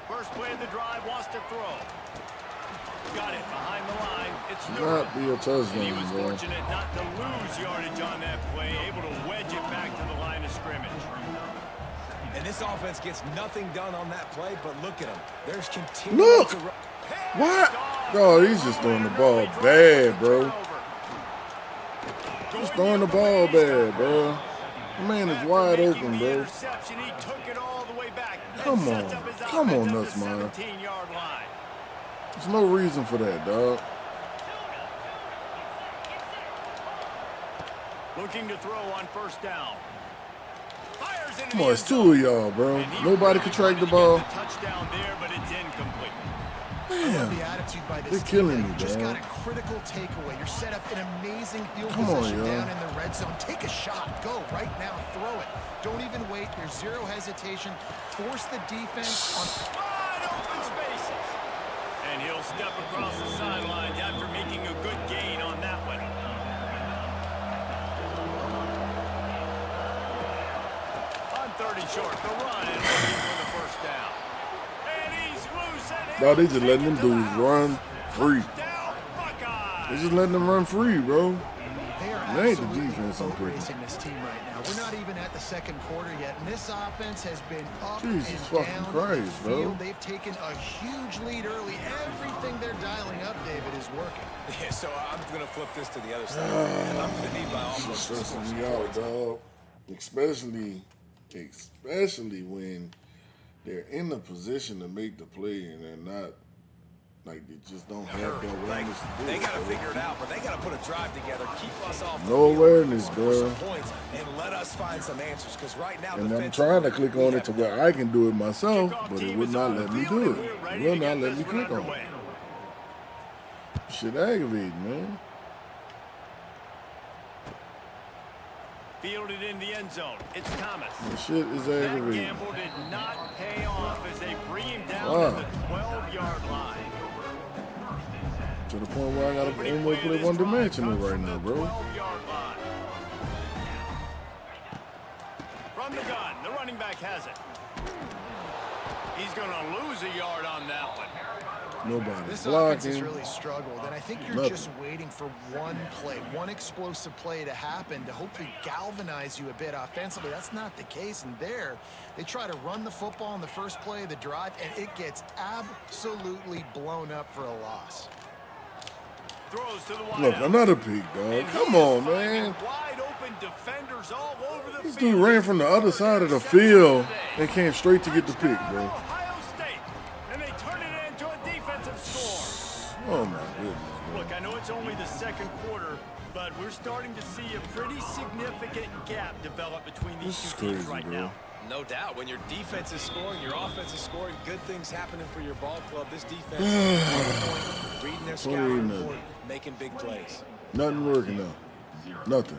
First play of the drive, wants to throw. Got it behind the line. It's not Newell. be a And he touchdown, was bro. fortunate not to lose yardage on that play, able to wedge it back to the line of scrimmage. And this offense gets nothing done on that play, but look at him. There's continuing Look! to run. What? Oh, he's just throwing the ball bad, bro. He's throwing the ball bad, bro. The man is wide open, bro. Interception, he took it all the way back. Come Sets on. up his Come on, offense at the Nutsmeyer. 17-yard line. There's no reason for that, dog. Looking to throw on first down. Fires into Come the on, end it's two of y'all, bro. And he Nobody really can track the wanted to ball. get the touchdown there, but it's incomplete. Damn. The attitude by this They're team, killing you me, just dog. got a critical takeaway. You're set up an amazing field Come on, position yo. down in the red zone. Take a shot. Go right now. Throw it. Don't even wait. There's zero hesitation. Force the defense on. Wide open spaces. And he'll step across the sidelines after making a good gain on that one. On 30 short, the run and looking for the first down. And he's loose and Dog, they he'll just take letting it them to dudes the run house. free. Touchdown, Buckeyes. They're just letting them run free, bro. They are They ain't the absolutely defense I'm boat picking. racing this team right now. We're not even at the second quarter yet, and this offense has been up Jesus and fucking down Christ, the bro. field. They've taken a huge lead early. Everything they're dialing up, David, is working. Yeah, so I'm going to flip this to the other side. I'm going to need my It's offense to score stressing some me out, points. dog. Especially when they're in the position to make the play and they're not, like, they just don't have the awareness to do They it, got to bro. figure it out, but they got to put a drive together, keep us off the No field, awareness, score bro. some points, and let us find some answers. Because right now, And I'm defensively, trying to click we on it have to where I can do it myself, Kickoff but it team would is not on the let me field, do and it. we're ready It will to not get let this me one click on underway. it. Shit aggravating, man. Fielded in the end zone. It's Thomas. This shit is That aggravating. gamble did not pay off as they bring him down Wow. at the 12-yard line. To the point where I gotta Opening almost play play of this one drive dimensional comes right from now, the bro. 12-yard line. From the gun, the running back has it. He's going to lose a yard on that one. Nobody's This offense has blocking. really struggled, and I think you're Nothing. just waiting for one play, one explosive play to happen to hopefully galvanize you a bit offensively. That's not the case, and there, they try to run the football in the first play of the drive, and it gets absolutely blown up for a loss. Throws to the wide Look, out. another pick, dog. And Come he is on, finding man. Wide open defenders all over the This field. dude ran from the other side of the field and came straight to get the pick, Touchdown, bro. Ohio State. And they turn it into a defensive score. Oh, my goodness, bro. Look, I know it's only the second quarter, but we're starting to see a pretty significant gap develop between these This is two teams crazy, right bro. now. No doubt. When your defense is scoring, your offense is scoring, good things happening for your ball club. This defense is reading their scouting report, making big plays. Nothing working now. Nothing.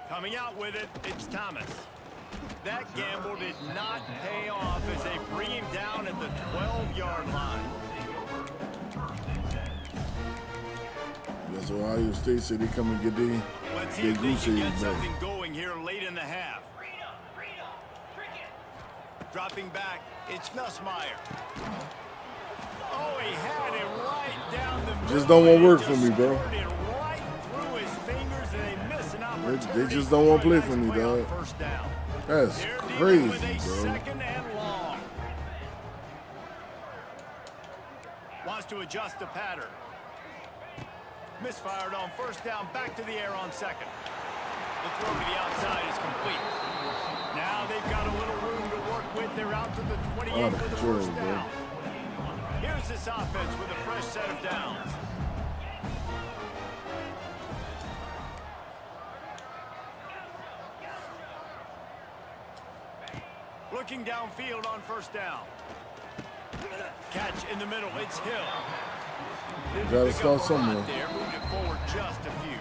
Coming out with it, it's Thomas. That gamble did not pay off as they bring him down at the 12-yard line. That's Ohio State said they come and get their Let's see if they goose can eggs get back. something going here late in the half. Dropping back, it's Nussmeier. Oh, he had it right down the middle. Just don't want work He for me, bro. scored it right through his fingers, and they miss an opportunity. They just don't want to play a for me, nice play on dog. first down. That's They're dealing crazy, with a bro. second and long. Wants to adjust the pattern. Misfired on first down, back to the air on second. The throw to the outside is complete. Now they've got a little room to work with. They're out to the 28 Out of for the control, first bro. down. Here's this offense with a fresh set of downs. Looking downfield on first down. Catch in the middle, it's Hill. Didn't Gotta pick start up a lot somewhere. there, moved it forward just a few.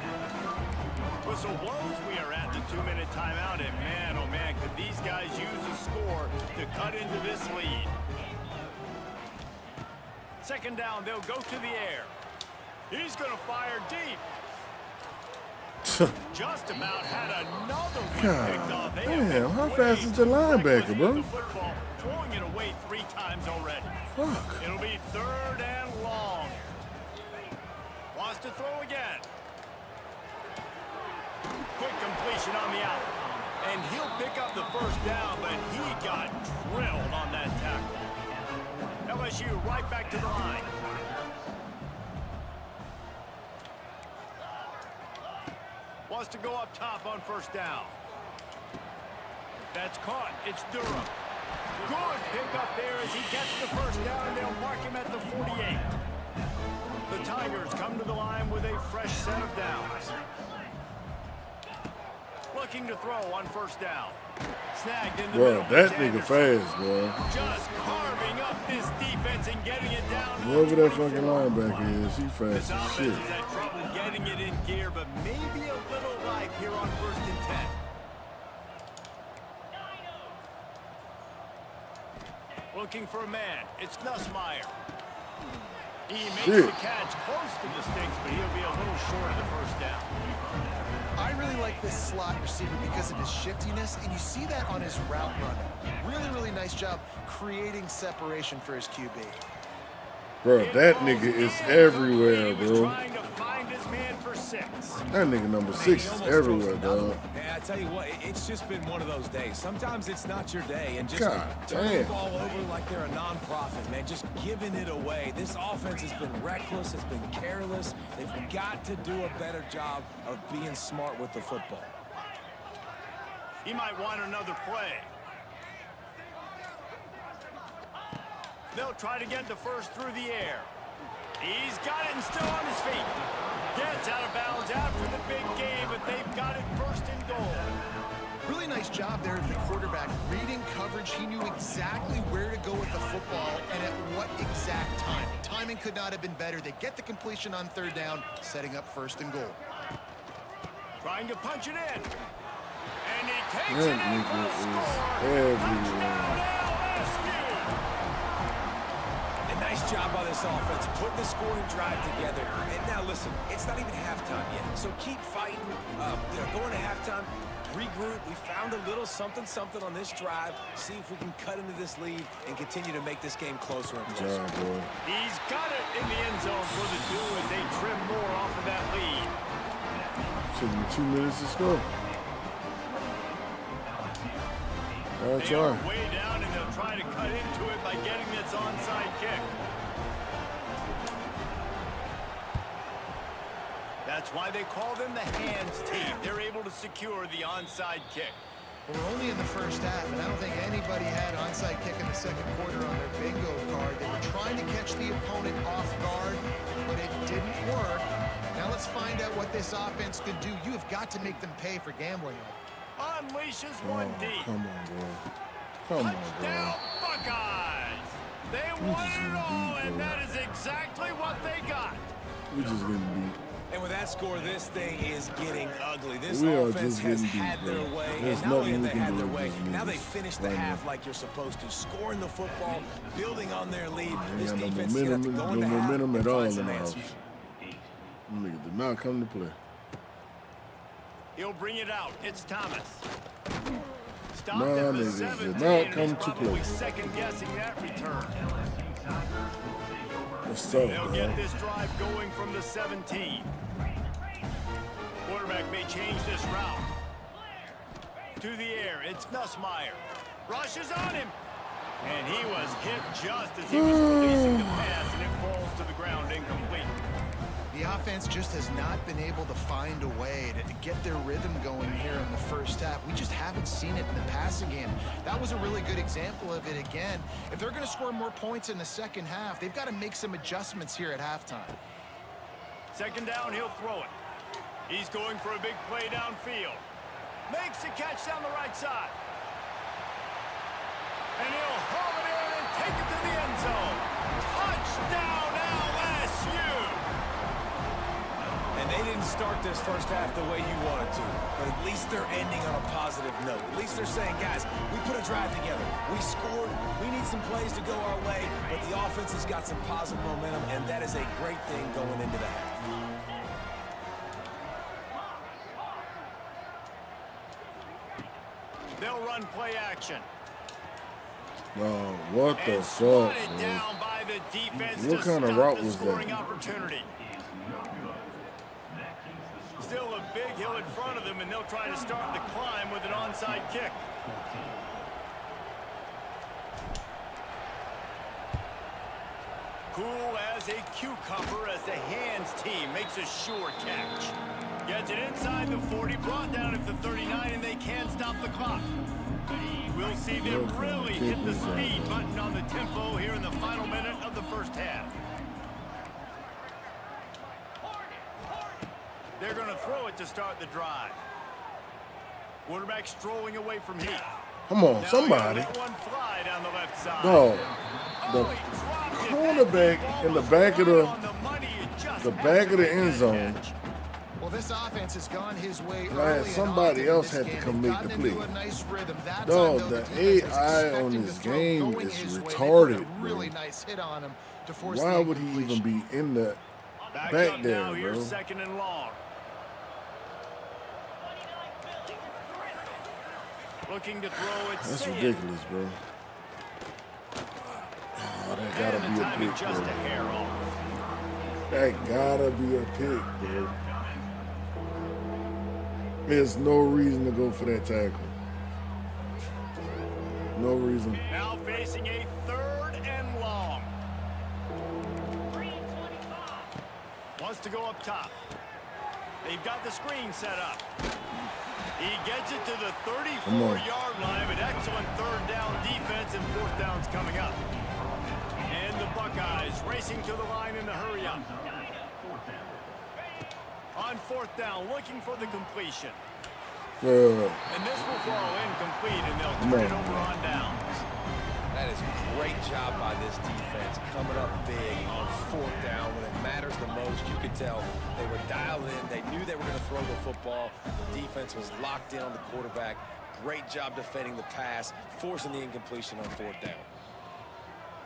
Whistle blows, we are at the 2-minute timeout, and man, oh man, could these guys use a score to cut into this lead. Second down, they'll go to the air. He's going to fire deep. Just about had another one picked off. They have damn, been how way fast is the linebacker, reckless bro? with the football, throwing it away 3 times already. Fuck. It'll be third and long. Wants to throw again. Quick completion on the out. And he'll pick up the first down, but he got drilled on that tackle. LSU right back to the line. Wants to go up top on first down. That's caught. It's Durham. Good pick up there as he gets the first down. They'll mark him at the 48. The Tigers come to the line with a fresh set of downs. Looking to throw on first down. Snagged in the Bro, middle. that It's nigga Anderson. fast, bro. Just carving up this defense and getting it down. to the Whoever that 24. fucking linebacker is, he This fast as offense shit. has had trouble getting it in gear, but maybe a little life here on 1st and 10. Looking for a man. It's Nussmeier. He makes Shit. the catch close to the sticks, but he'll be a little short of the first down. I really like this slot receiver because of his shiftiness, and you see that on his route run. Really, really nice job creating separation for his QB. Bro, that nigga is everywhere, He was bro. trying to find his man for 6. That nigga number 6 is everywhere, dog. Yeah, I tell you what, it's just been one of those days. Sometimes it's not your day, and just God turn the damn. ball over like they're a non-profit, man. Just giving it away. This offense has been reckless, has been careless. They've got to do a better job of being smart with the football. He might want another play. They'll try to get the first through the air. He's got it and still on his feet. Gets out of bounds after the big game, but they've got it first and goal. Really nice job there of the quarterback. Reading coverage, he knew exactly where to go with the football and at what exact time. Timing could not have been better. They get the completion on third down, setting up first and goal. Trying to punch it in. And he takes That it in for nigga the is score. everywhere. Touchdown, A nice job by this offense, putting the scoring drive together. And now listen, it's not even halftime yet, so keep fighting. Going to halftime, regroup. We found a little something on this drive. See if we can cut into this lead and continue to make this game closer and Good closer. job, boy. He's got it in the end zone for the 2 as they trim more off of that lead. Took me 2 minutes to score. I'll They are try. way down, and they'll try to cut into it by getting this onside kick. That's why they call them the hands team. They're able to secure the onside kick. We're only in the first half, and I don't think anybody had onside kick in the second quarter on their bingo card. They were trying to catch the opponent off guard, but it didn't work. Now let's find out what this offense could do. You have got to make them pay for gambling. Unleashes one deep. Come on, bro. Come on, bro. Touchdown, Buckeyes. They won it all, and that is exactly what they got. We're just getting beat. And with that score, this thing is getting ugly. This We are offense just has getting beat, had bro. their way, There's and not only nothing have we they can had do their with way, these now they niggas finished the right half now. like you're supposed to, scoring the football, building on their lead. They This got no defense is going to have to go into half momentum and at all find in some the house. answers. Nigga did not come to play. He'll bring it out. It's Thomas. Stopped My at the niggas 17, did not and come he's to probably play. second-guessing that return. What's up, They'll bro? get this drive going from the 17. Quarterback may change this route. To the air, it's Nussmeier. Rushes on him. And he was hit just as he was releasing the pass, and it falls to the ground incomplete. The offense just has not been able to find a way to get their rhythm going here in the first half. We just haven't seen it in the passing game. That was a really good example of it again. If they're going to score more points in the second half, they've got to make some adjustments here at halftime. Second down, he'll throw it. He's going for a big play downfield. Makes the catch down the right side. And he'll haul it in and take it to the end zone. Touchdown, LSU! And they didn't start this first half the way you wanted to, but at least they're ending on a positive note. At least they're saying, guys, we put a drive together. We scored. We need some plays to go our way, but the offense has got some positive momentum, and that is a great thing going into the half. They'll run play action. Bro, what the And fuck, swatted bro? down by the defense What to kind of stop route the was that? scoring opportunity. Still a big hill in front of them, and they'll try to start the climb with an onside kick. Cool as a cucumber as the hands team makes a sure catch. Gets it inside the 40, brought down at the 39, and they can stop the clock. We'll see them really hit the speed button on the tempo here in the final minute of the first half. They're going to throw it to start the drive. Quarterback strolling away from heat. Come on, Now somebody. he'll let one fly down the left side. Bro, the Oh, he dropped it. cornerback That in the ball back of was the right on the money. It just the had back to of the make end that zone. catch. Well, this offense has gone his way Man, early and somebody often in else this had to game. come They've make the gotten into play. a nice rhythm. That Dog, time, though, the defense was AI on expecting this the throw game going is his way. They retarded, put a really bro. nice hit on him to force Why the would he even incompletion. be in the Back back up there, now, here's bro? second and long. Looking to throw it. That's ridiculous, bro. Oh, that gotta And the be a timing pick, just a bro. hair off. That gotta be a pick, bro. There's no reason to go for that tackle. No reason. Now facing a third and long. Wants to go up top. They've got the screen set up. He gets it to the 34-yard line, but excellent third down defense, and fourth down's coming up. And the Buckeyes racing to the line in the hurry-up. On fourth down, looking for the completion. And this will fall incomplete, and they'll turn it over on downs. That is a great job by this defense, coming up big on fourth down when it matters the most. You could tell they were dialed in. They knew they were going to throw the football. The defense was locked in on the quarterback. Great job defending the pass, forcing the incompletion on fourth down.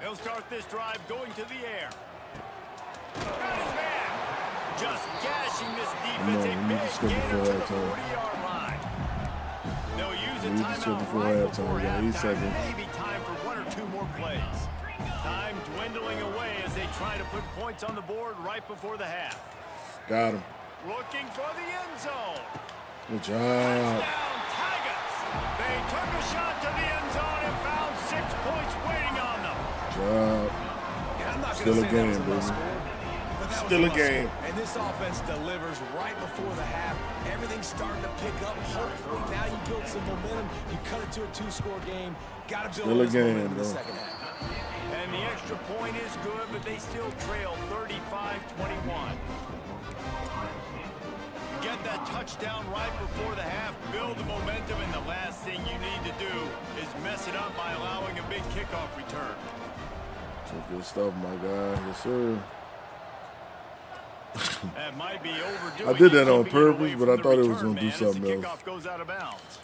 They'll start this drive going to the air. Got his man. Just gashing this defense. A big gainer to the 40-yard line. They'll use a timeout right before halftime. Maybe time for one or two more plays. Time dwindling away as they try to put points on the board right before the half. Got him. Looking for the end zone. Good job. Touchdown, Tigers. They took a shot to the end zone and found 6 points waiting on them. Job. And I'm not Still going a to say that game, was a baby. must score, but that Still a game. And this offense delivers right before the half. Everything's starting to pick up. Hopefully now you build some momentum. You cut it to a 2-score game. Got to build this momentum in the second half. And the extra point is good, but they still trail 35-21. Get that touchdown right before the half, build the momentum, and the last thing you need to do is mess it up by allowing a big kickoff return. Good stuff, my guy. Yes, sir. That might be overdue. I did that on purpose, but I thought it was going to do something else. Kickoff goes out of bounds.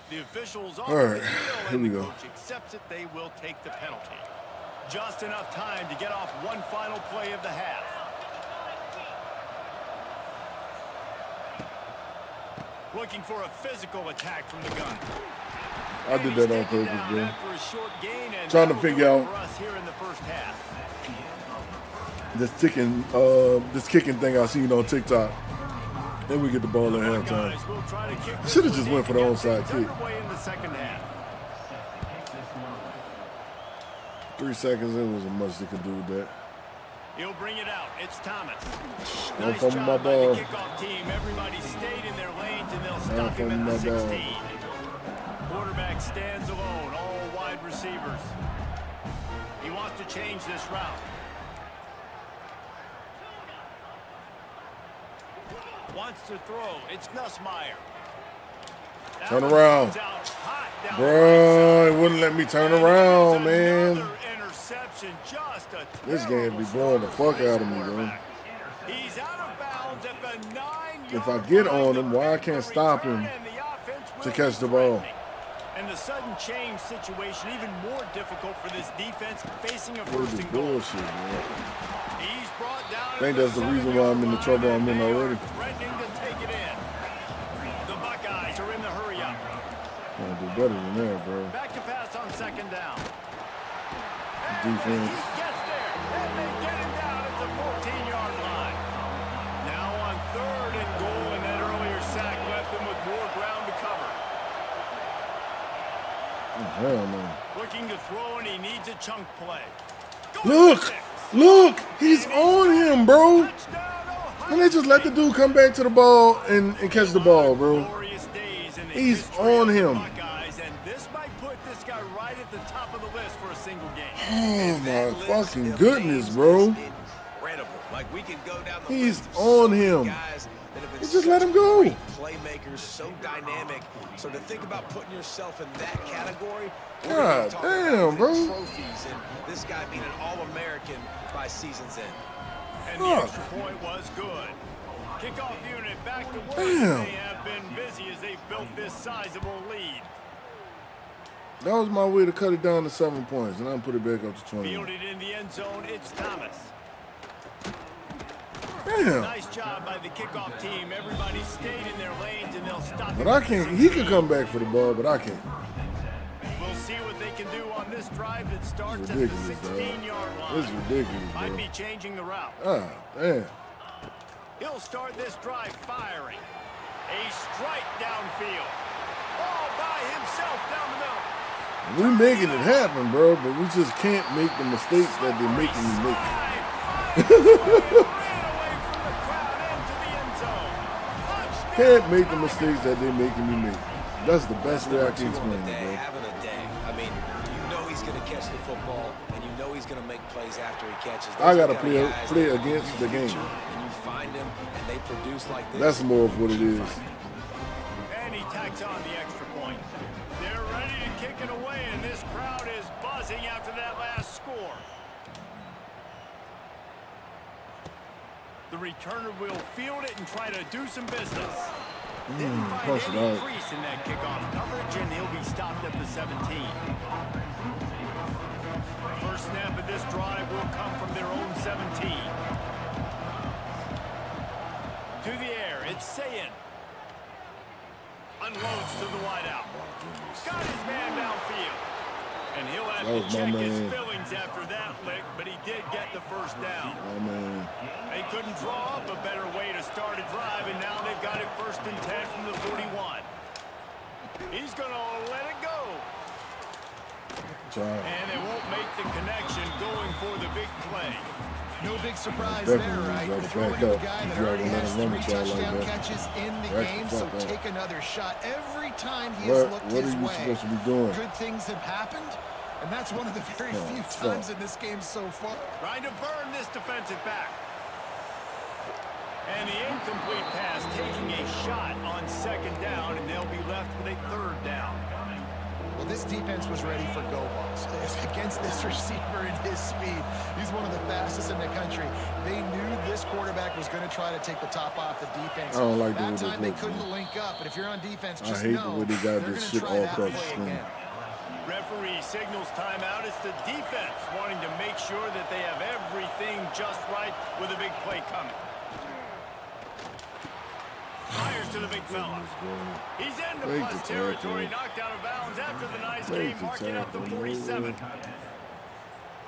The officials All right, and here we the go. coach accepts it. They will take the penalty. Just enough time to get off one final play of the half. Looking for a physical attack from the gun. I did that on purpose, bro. After a short gain, and Trying to that'll figure do it out for us here in the first half. this kicking thing I seen on TikTok. Then we get the ball at halftime. Guys, we'll try to kick I this should have one just in went for to the get onside things kick. underway in the second half. 3 seconds, it wasn't much they could do with that. He'll bring it out. It's Thomas. Don't Nice fumble my job by the ball. kickoff team. Everybody stayed in their lanes, and they'll Don't stop him fumble at the my ball. 16. Quarterback stands alone, all wide receivers. He wants to change this route. Wants to throw. It's Nussmeier. That Turn one around. comes out hot down the right Bro, it wouldn't let me turn side. around, And man. another interception. Just a This game terrible be blowing the start fuck for out of this me, bro. quarterback. He's out of bounds at the 9-yard If I get line. on him, why I can't The stop him return and the offense to will catch be the ball? threatening. And the sudden change situation even more difficult for this defense facing a What first is and goal. bullshit, man? He's brought down. I think that's the reason why I'm in the trouble I'm in already. Threatening to take it in. The Buckeyes are in the hurry up. Gotta do better than that, bro. Back to pass on second down. Defense. He gets there, and they get him down at the 14-yard line. Now on third and goal, and that earlier sack left them with more ground to cover. Oh, hell no. Looking to throw, and he needs a chunk play. Look! Look! He's on him, bro! Touchdown, And they just let the dude come back to the ball and catch the ball, bro. Glorious days in the He's history on of the him. Buckeyes, and this might put this guy right at the top of the list for a single game. Oh, my fucking goodness, bro. Incredible. Like we can go down the He's list. on him. Guys that have been He just let him go. great playmakers, so dynamic. So to think about putting yourself in that category, we're gonna God be talking damn, about bro. trophies and this guy being an All-American by season's end. And the Fuck. extra point was good. Kickoff unit back to work. Damn. They have been busy as they've built this sizable lead. That was my way to cut it down to 7 points, and I'm put it back up to 20. Fielded in the end zone, it's Thomas. Damn. Nice job by the kickoff team. Everybody stayed in their lanes, and they'll stop But him I at the can't. He could 16. come back for the ball, but I can't. We'll see what they can do on this drive that starts It's at the ridiculous, dog. 16-yard line. It's ridiculous, Might bro. be changing the route. Ah, damn. He'll start this drive firing. A strike downfield. All by himself down the middle. We making it happen, bro, but we just can't make the mistakes that they're making me make. Can't make the mistakes that they're making me make. That's the best way I can explain it, bro. Having a day. I mean, you know he's going to catch the football, and you know he's going to make plays after he catches. I Those are gotta the kind of play guys that against the game. And you find them, and they produce like this. That's more of what it is. And he tacks on the extra point. They're ready to kick it away, and this crowd is buzzing after that last score. The returner will field it and try to do some business. Didn't find punch it any out. crease in that kickoff coverage, and he'll be stopped at the 17. First snap of this drive will come from their own 17. To the air, it's Sayin. Unloads to the wideout. Got his man downfield. And he'll have That to was my check his man. fillings after that lick, but he did get the first down. Oh, man. They couldn't draw up a better way to start a drive, and now they've got it 1st and 10 from the 41. He's going to let it go. Try. And they won't make the connection going for the big play. No big surprise Definitely there, right? got You're to throwing back to a up. guy You that gotta already let has him run 3 with y'all like touchdown that. catches in the Back game, the so fuck up. take another shot. Every time he has looked What his are you way, supposed to be doing? good things have happened, and that's one of the very few times in this game so far. Trying to burn this defensive back. And the incomplete pass taking a shot on 2nd down, and they'll be left with a 3rd down. Well, this defense was ready for go balls. Against this receiver and his speed, he's one of the fastest in the country. They knew this quarterback was going to try to take the top off the defense. I don't like the way that this time they looks, couldn't man. link up, but if you're on defense, I just hate the know way they got they're this going to shit try all that across the play screen. again. Referee signals timeout. It's the defense wanting to make sure that they have everything just right with a big play coming. Fires to the big fella. He's into Make plus the territory, tackle. knocked out of bounds after the nice Make game, the marking up the tackle, 47.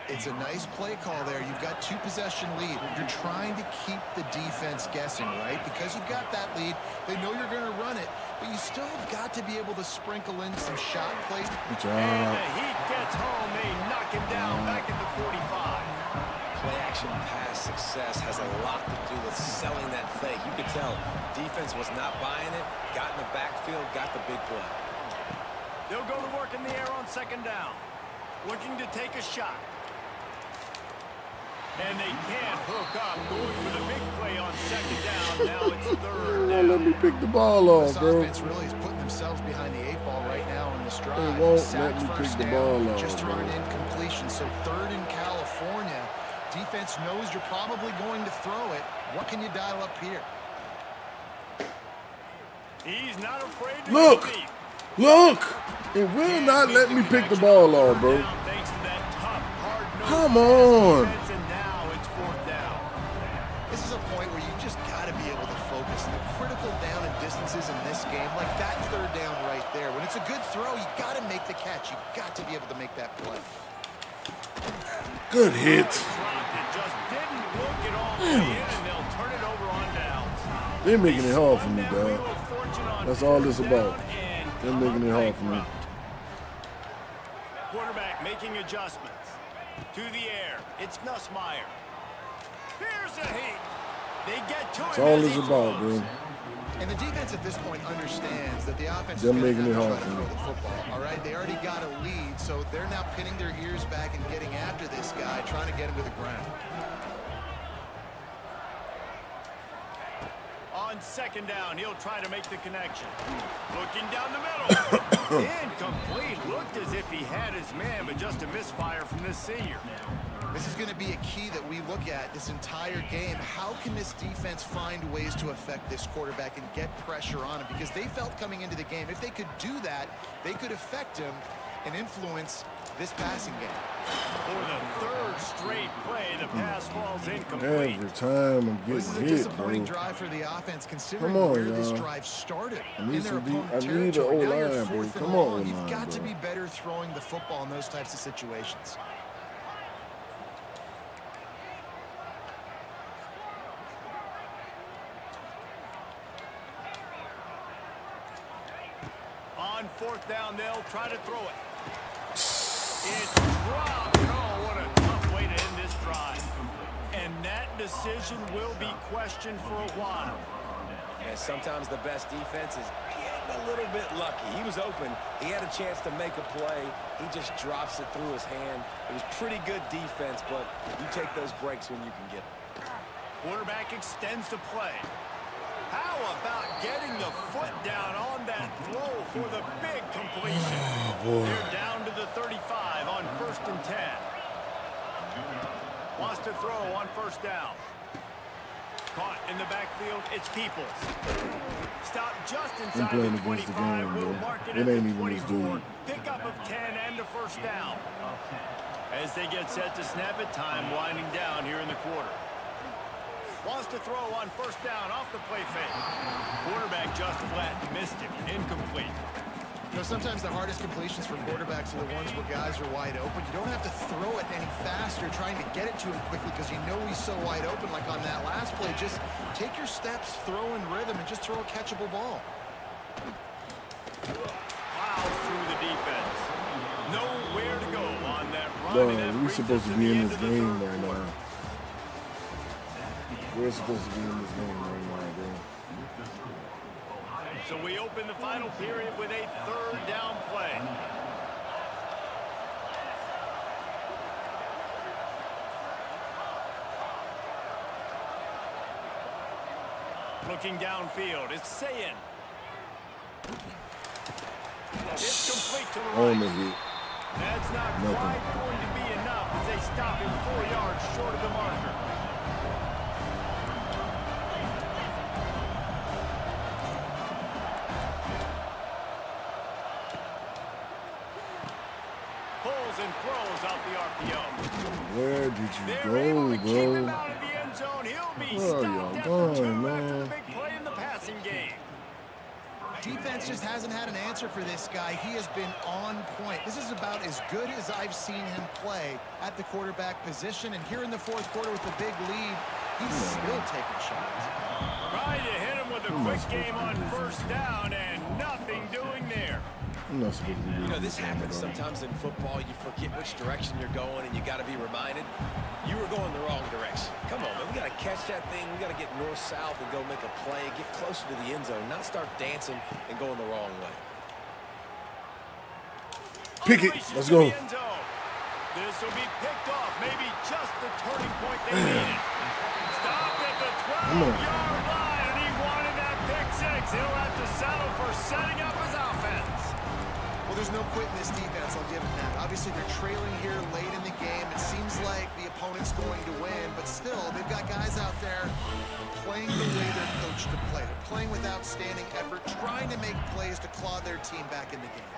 It's a nice play call there. You've got 2-possession lead. You're trying to keep the defense guessing, right? Because you've got that lead, they know you're going to run it, but you still have got to be able to sprinkle in some shot plays. Good And job. the Heat gets home. They knock him down back at the 45. Play-action pass success has a lot to do with selling that fake. You could tell defense was not buying it, got in the backfield, got the big play. They'll go to work in the air on 2nd down. Looking to take a shot. And they can't hook up. Going for the big play on 2nd down. Now it's 3rd Don't let down. me pick the ball off, This bro. offense really is putting themselves behind the 8-ball right now on this drive. They won't Sack let me first pick the down, ball off, just bro. run an incompletion. So 3rd in California. Defense knows you're probably going to throw it. What can you dial up here? He's not afraid to Look. go deep. Look! It will not let me pick the ball off, bro. Down thanks to that tough, hard-nosed Come pass on. defense, and now it's 4th down. This is a point where you just got to be able to focus. And the critical down and distances in this game, like that 3rd down right there. When it's a good throw, you got to make the catch. You got to be able to make that play. Good hit. Dropped it, just didn't look it all the way in, and they'll turn it over on downs. They're making it hard for me, Spun that wheel dog. of fortune on That's all this 4th about. down and They're making it hard for me. bankrupt. Quarterback making adjustments. To the air. It's Nussmeier. Here's a Heat. They get to That's him all as it's he about, throws. bro. And the defense at this point understands that the offense They're is going to making have it to hard try to for throw me. the football. All right, they already got a lead, so they're now pinning their ears back and getting after this guy, trying to get him to the ground. On 2nd down, he'll try to make the connection. Looking down the middle. Incomplete. Looked as if he had his man, but just a misfire from this senior. This is going to be a key that we look at this entire game. How can this defense find ways to affect this quarterback and get pressure on him? Because they felt coming into the game, if they could do that, they could affect him and influence this passing game. For the 3rd straight play, the pass falls incomplete. Every time I'm This is a getting hit, disappointing bro. drive for the offense, considering Come on, where this y'all. drive started I need in their some deep- opponent I need an territory. Now O-line, you're bro. 4th and Come on, long. You've O-line, got to bro. be better throwing the football in those types of situations. On 4th down, they'll try to throw it. It's dropped. Oh, what a tough way to end this drive. And that decision will be questioned for a while. And sometimes the best defense is getting a little bit lucky. He was open. He had a chance to make a play. He just drops it through his hand. It was pretty good defense, but you take those breaks when you can get them. Quarterback extends the play. How about getting the foot down on that throw for the big completion? They're down to the 35 on 1st and 10. Wants to throw on 1st down. Caught in the backfield, it's Peoples. Stop just inside playing the against the 25. game, We'll bro. mark it It at the ain't even this 24. dude. Pickup of 10 and a 1st down. As they get set to snap it, time winding down here in the quarter. Wants to throw on 1st down off the play fake. Quarterback just flat, missed him, incomplete. You know, sometimes the hardest completions for quarterbacks are the ones where guys are wide open. You don't have to throw it any faster trying to get it to him quickly because you know he's so wide open. Like on that last play, just take your steps, throw in rhythm, and just throw a catchable ball. Plow through the defense. Nowhere to go on that run. Bro, and that we brings supposed us to be the in end this of the game third right quarter. now. We're supposed to be in this game right now, bro. So we open the final period with a third down play. Looking downfield, it's Sayin. It's complete to the On right. the hit. That's not quite going to be enough as they stop him 4 yards short of the marker. Pulls and throws out the RPO. Where did you They're able to go, keep him bro? out of the end zone. He'll be Where are stopped y'all after going, 2 after man? the big play in the passing game. Defense just hasn't had an answer for this guy. He has been on point. This is about as good as I've seen him play at the quarterback position. And here in the fourth quarter with the big lead, he's still taking shots. Trying to hit him with a quick game on first down and nothing doing there. I'm not supposed to be doing You know, this happens sometimes in football. You forget which direction you're going, and you got to be reminded you were going the wrong direction. Come on, man. We got to catch that thing. We got to get north-south and go make a play, get closer to the end zone, not start dancing and going the wrong way. Pick it. Let's go. This will be picked off. Maybe just the turning point they needed. Stopped at the 12-yard line, and he wanted that pick six. He'll have to settle for setting up his offense. Well, there's no quit in this defense, I'll give them that. Obviously, they're trailing here late in the game. It seems like the opponent's going to win, but still, they've got guys out there playing the way they're coached to play. They're playing with outstanding effort, trying to make plays to claw their team back in the game.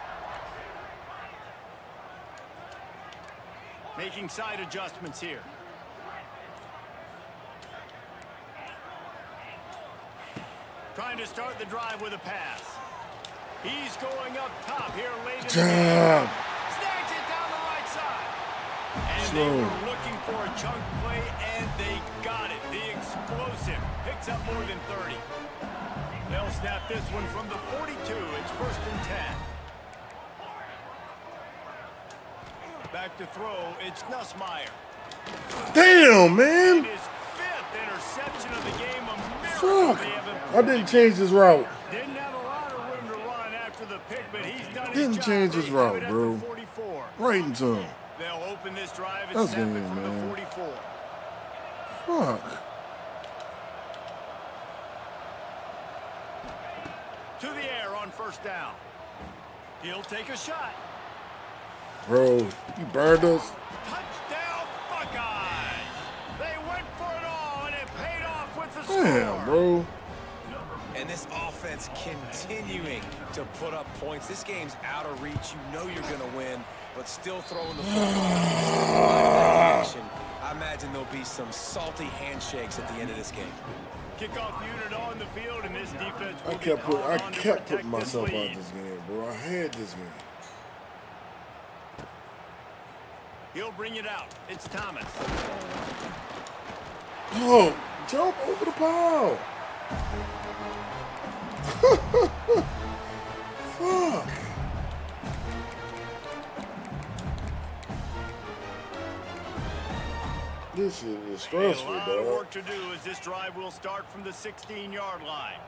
Making side adjustments here. Trying to start the drive with a pass. He's going up top here late in the game. Snags it down the right side. And they were looking for a chunk play, and they got it. The explosive picks up more than 30. They'll snap this one from the 42. It's 1st and 10. Back to throw. It's Nussmeier. Damn, man. His 5th interception of the game. A miracle Fuck. they haven't I didn't change his route. Didn't have a lot of room to run after the pick, but he's done his Didn't job. change his They route, have it at bro. the 44. Right into him. They'll open this drive and That's snap good, it from man. the 44. Fuck. To the air on first down. He'll take a shot. Bro, you burned us. Touchdown, Buckeyes! They went for it all, and it paid off with the score. Damn, bro. And this offense continuing to put up points. This game's out of reach. You know you're going to win, but still throwing the football. I imagine there'll be some salty handshakes at the end of this game. Kickoff unit on the field, and this defense will I kept protect putting myself this out lead. this game, bro. I had this game. He'll bring it out. It's Thomas. Oh, jump over the pile. Fuck. This shit is stressful, A lot of dog. work to do as this drive will start from the 16-yard line.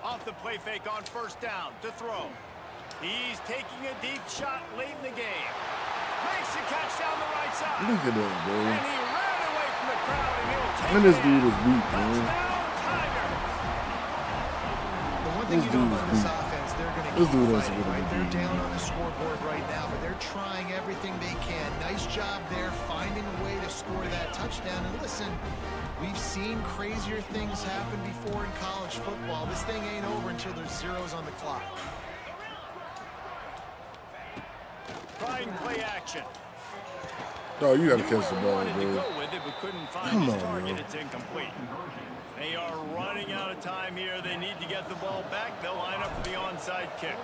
Off the play fake on first down to throw. He's taking a deep shot late in the game. Makes the catch down the right side. Look at that, bro. And he ran away from the crowd, and he'll take And this it dude in. is weak, man. Touchdown, Tigers. The one thing This you know dude about is this deep. offense, they're going to This keep dude has fighting, to right? be They're deep, down man. on the scoreboard right now, but they're trying everything they can. Nice job there, finding a way to score that touchdown. And listen, we've seen crazier things happen before in college football. This thing ain't over until there's zeros on the clock. Trying play action. Oh, you gotta catch the ball, Wanted to bro. go with it, but couldn't find Come his on, target. bro. It's incomplete. They are running out of time here. They need to get the ball back. They'll line up for the onside kick.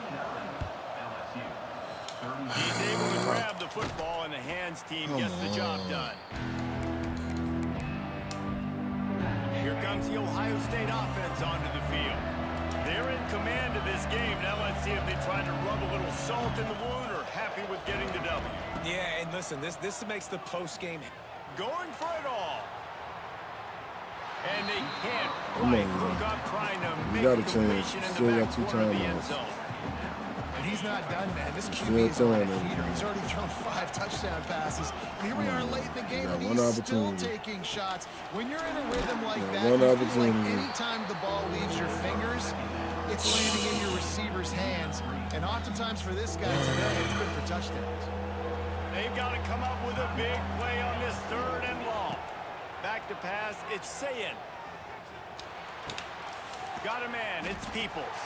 He's able to grab the football, and the hands team gets the job done. Here comes the Ohio State offense onto the field. They're in command of this game. Now let's see if they try to rub a little salt in the wound or happy with getting the W. Yeah, and listen, this makes the post game. Going for it all. And they can't Come on, quite hook man. up trying to You make got a the chance. completion in Still the got back 2 corner of the end timeouts. zone. And he's not done, man. This Still QB is on a throwing it. heater. He's already thrown 5 touchdown passes. And here we are late in the game, Got and one he's still opportunity. taking shots. When you're in a rhythm like Got that, one you feel like opportunity. anytime the ball leaves your fingers, it's landing in your receiver's hands. And oftentimes for this guy today, it's been for touchdowns. They've got to come up with a big play on this 3rd and long. Back to pass, it's Sayin. Got a man, it's Peoples.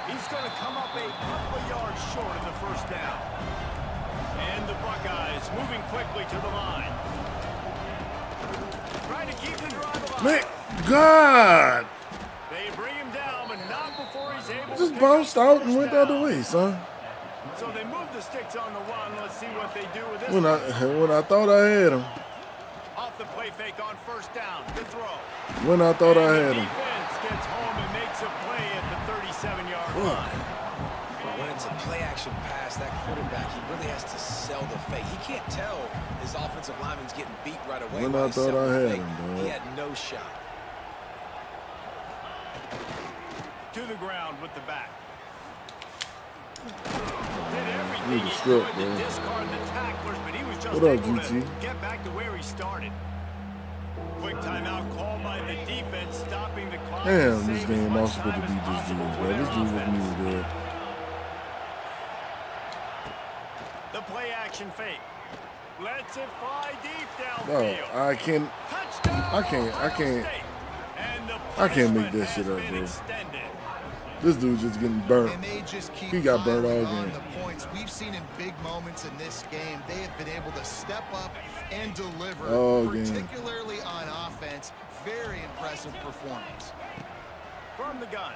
He's going to come up a couple of yards short of the 1st down. And the Buckeyes moving quickly to the line. Trying to keep the drive alive. Man, God! They bring him down, but not before he's able to Just pick bounced up out and first went the other down. way, son. So they move the sticks on the run. Let's see what they do with this. When I thought I had him. Off the play fake on 1st down. Good throw. When I thought I And had the him. defense gets home and makes a play at the 37-yard line. But when it's a play-action pass, that quarterback, he really has to sell the fake. He can't tell his offensive lineman's getting beat right away. When while I he's thought selling I the had fake. him, dog. He had no shot. To the ground with the back. Did everything Need to he strip, could to man. discard the tacklers, but he was just What up, able GT? to get back to where he started. Quick timeout called by the defense, stopping the clock. Damn, to this save game as I'm much supposed to time beat as this possible dude, for bro. their This dude was offense. me, bro. The play action fake. Lets it fly deep No, downfield. I can't. Touchdown, I can't Ohio State. And the I can't make punishment that has shit up, been bro. extended. This dude's just getting burnt. And they just keep He got burnt piling all on game. the points. We've seen in big moments in this game, they have been able to step up and deliver, All game. particularly on offense. Very impressive performance. From the gun.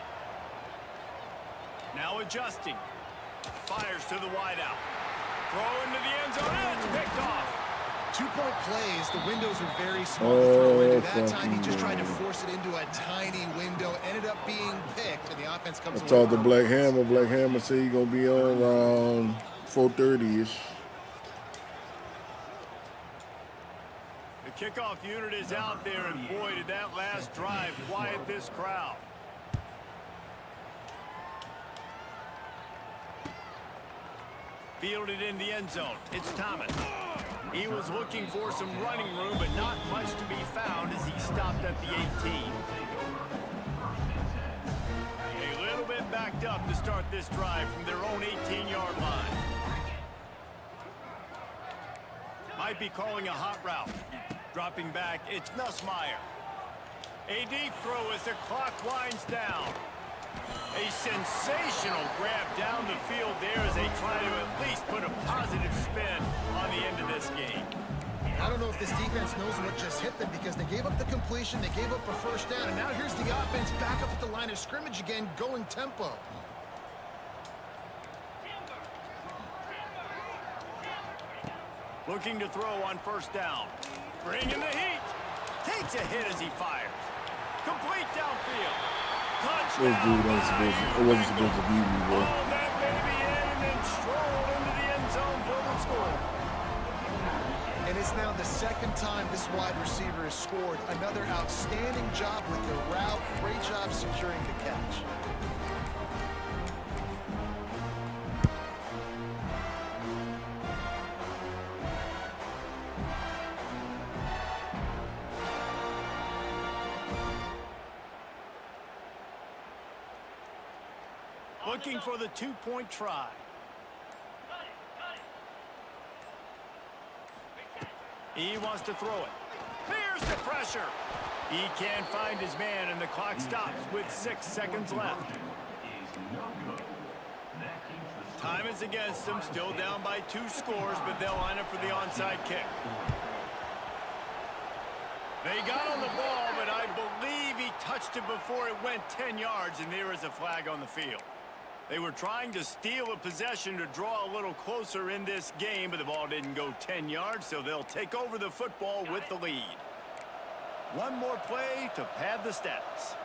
Now adjusting. Fires to the wideout. Throw into the end zone. And it's picked off. 2-point plays, the windows are very small to throw into. That time he fucking just tried to God. force it into a tiny window, ended up being picked, and the offense I comes away talked to with Black points. Hammer. Black Hammer said he's gonna be on around 4:30ish. The kickoff unit is out there, and boy, did that last drive quiet this crowd. Fielded in the end zone. It's Thomas. He was looking for some running room, but not much to be found as he stopped at the 18. A little bit backed up to start this drive from their own 18-yard line. Might be calling a hot route. Dropping back, it's Nussmeier. A deep throw as the clock winds down. A sensational grab down the field there as they try to at least put a positive spin on the end of this game. I don't know if this defense knows what just hit them because they gave up the completion, they gave up a 1st down, and now here's the offense back up at the line of scrimmage again, going tempo. Looking to throw on 1st down. Bringing the heat. Takes a hit as he fires. Complete downfield. This dude ain't supposed to, it wasn't supposed to be me, bro. Ball that baby in and then strolled into the end zone for the score. And it's now the 2nd time this wide receiver has scored. Another outstanding job with the route. Great job securing the catch. Looking for the 2-point try. He wants to throw it. Here's the pressure. He can't find his man, and the clock stops with 6 seconds left. Time is against them, still down by 2 scores, but they'll line up for the onside kick. They got on the ball, but I believe he touched it before it went 10 yards, and there is a flag on the field. They were trying to steal a possession to draw a little closer in this game, but the ball didn't go 10 yards, so they'll take over the football with the lead. One more play to pad the stats.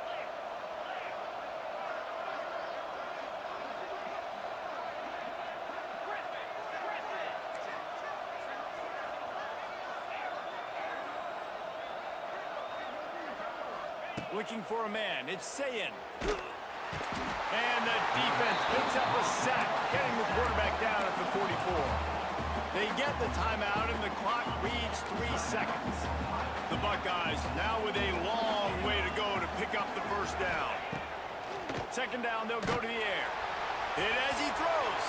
Looking for a man. It's Sayin. And the defense picks up a sack, getting the quarterback down at the 44. They get the timeout, and the clock reads 3 seconds. The Buckeyes now with a long way to go to pick up the first down. Second down, they'll go to the air. Hit as he throws.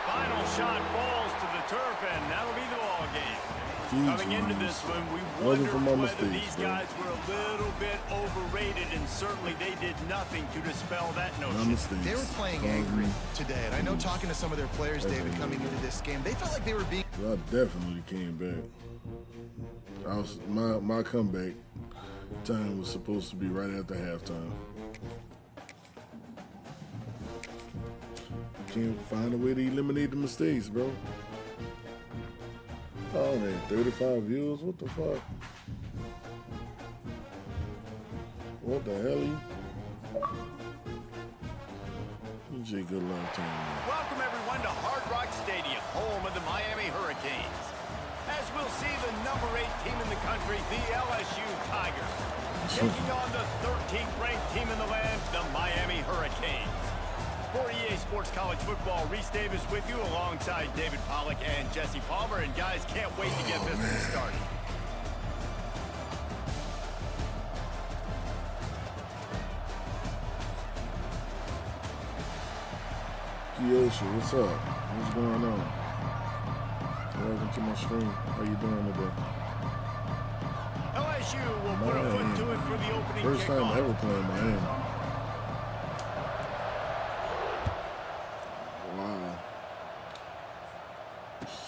Final shot falls to the turf, and that'll be the ball game. Coming into this one, we wondered whether these guys were a little bit overrated, and certainly they did nothing to dispel that notion. They were playing angry today, and I know talking to some of their players, David, coming into this game, they felt like they were being... I definitely came back. My comeback time was supposed to be right after halftime. Can't find a way to eliminate the mistakes, bro. Oh man, 35 views? What the fuck? What the hell? DJ, good luck to you. Welcome everyone to Hard Rock Stadium, home of the Miami Hurricanes. As we'll see the number 8 team in the country, the LSU Tigers, taking on the 13th ranked team in the land, the Miami Hurricanes. For EA Sports College Football, Reese Davis with you alongside David Pollack and Jesse Palmer. And guys, can't wait to get this one started. Geaux, what's up? What's going on? Welcome to my stream. How you doing today? LSU will put a foot to it for the opening First kickoff. time ever playing Miami. Wow.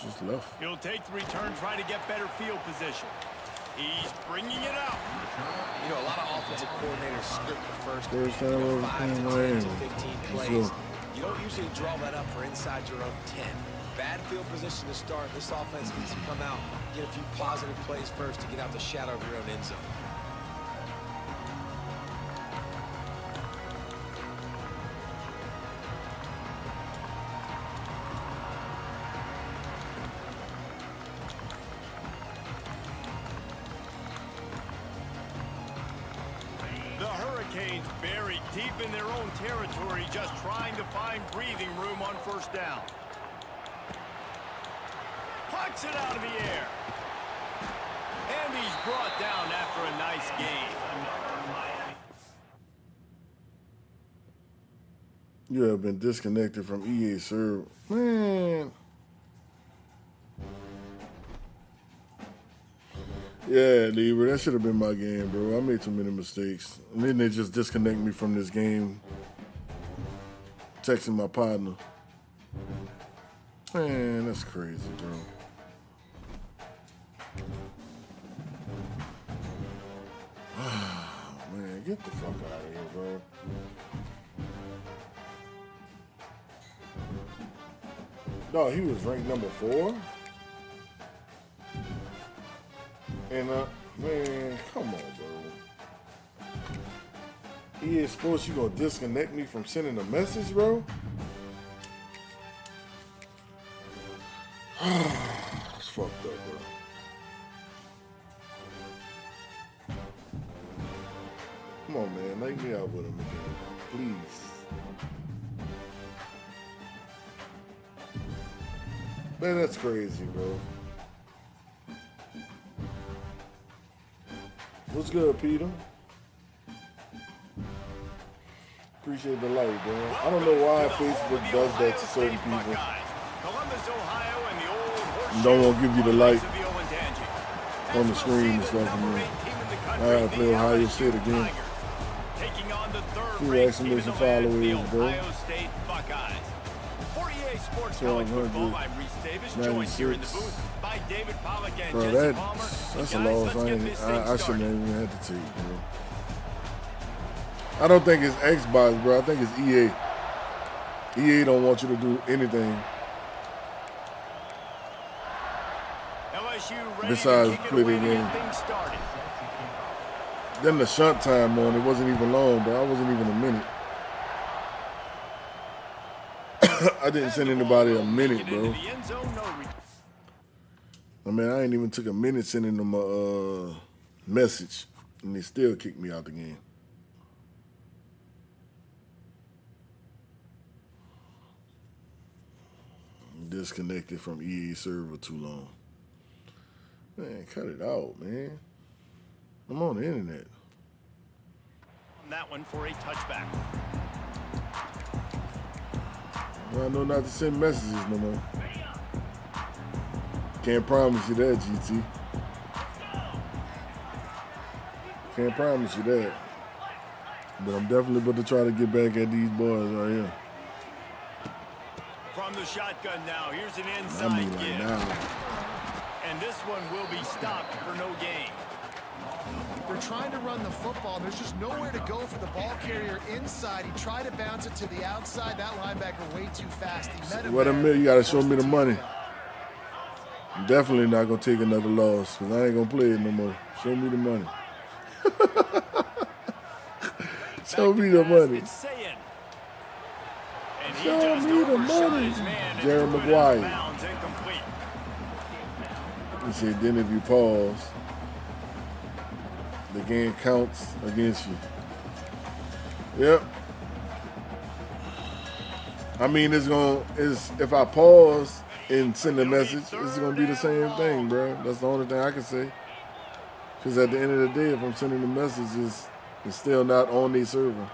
Just left. He'll take the return, trying to get better field position. He's bringing it out. You know, a lot of offensive coordinators script the first time ever 5 playing to 10 Miami. to 15 plays. You don't usually draw that up for inside your own 10. Bad field position to start. This offense needs to come out, get a few positive plays first to get out the shadow of your own end zone. The Hurricanes buried deep in their own territory, just trying to find breathing room on first down. Pucks it out of the air. And he's brought down after a nice gain. You have been disconnected from EA Serve. Man. Yeah, Lieber, that should have been my game, bro. I made too many mistakes. And then they just disconnect me from this game. Texting my partner. Man, that's crazy, bro. Man, get the fuck out of here, bro. No, he was ranked number 4. And, man, come on, bro. EA Sports, you gonna disconnect me from sending a message, bro? It's fucked up, bro. Come on, man. Make me out with him again. Please. Man, that's crazy, bro. What's good, Peter? Appreciate the light, bro. I don't know why Facebook does that to certain people. Don't want to give you the light on the screen and stuff. I gotta play Ohio State again. Few exclamation followers, bro. 1296. Bro, that's a loss. I shouldn't have even had to take, bro. I don't think it's Xbox, bro. I think it's EA. EA don't want you to do anything besides play the game. Then the shunt time on it wasn't even long, bro. I wasn't even a minute. I didn't send anybody a minute, bro. I mean, I ain't even took a minute sending them a message, and they still kicked me out the game. disconnected from EA server too long. Man, cut it out, man. I'm on the internet. That one for a touchback. I know not to send messages no more. Can't promise you that, GT. Can't promise you that. But I'm definitely about to try to get back at these boys right here. From the shotgun now, here's an I inside mean, like give. now. And this one will be stopped for no gain. They're trying to run the football. There's just nowhere to go for the ball carrier inside. He tried to bounce it to the outside. That linebacker way too fast. He met him Wait a there. minute, you gotta show me the money. I'm definitely not gonna take another loss because I ain't gonna play it no more. Show me the money. Show me the money. It's saying. And he Show just me the overshot money. his man and Jerry threw it out of Maguire. bounds, incomplete. He said, then if you pause, the game counts against you. Yep. I mean, if I pause and send a message, it's gonna be the same thing, bro. That's the only thing I can say. Because at the end of the day, if I'm sending a message, it's still not on their server.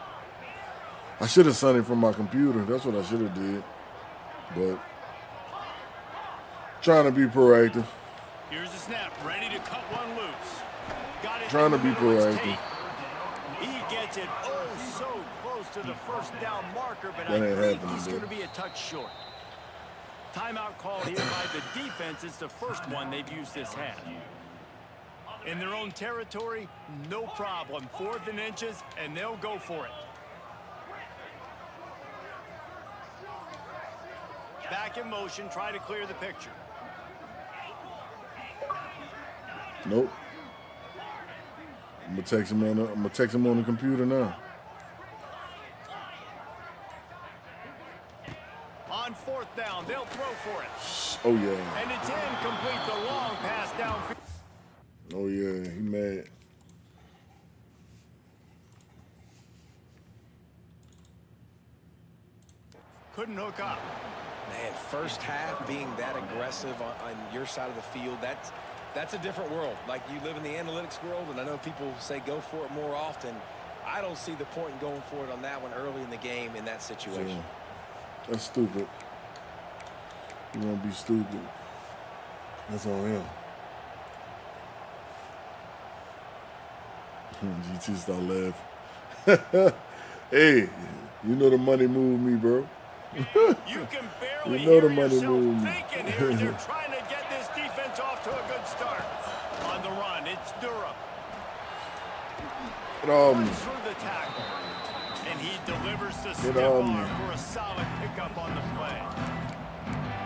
I should have sent it from my computer. That's what I should have did. But trying to be proactive. Here's the snap, ready to cut one loose. Got it Trying to in the be middle of his proactive. tape. He gets it so close to the first down marker, but That I ain't think happening, he's dude. going to be a touch short. Timeout called here by the defense. It's the first one they've used this half. In their own territory, no problem. 4th and inches, and they'll go for it. Back in motion, try to clear the picture. Nope. I'm gonna text him on the computer now. On 4th down, they'll throw for it. Oh yeah. And it's incomplete, the long pass downfield. Oh yeah. He mad. Couldn't hook up. Man, first half being that aggressive on your side of the field, that's a different world. Like, you live in the analytics world, and I know people say go for it more often. I don't see the point in going for it on that one early in the game in that situation. Yeah. That's stupid. You won't be stupid. That's on him. GT start laughing. Hey, you know the money moved me, bro. You can barely You know the hear money yourself moved. thinking here. They're trying to get this defense off to a good start. On the run, it's Durham. Runs through the tackle. And he delivers the stiff arm for a solid pickup on the play.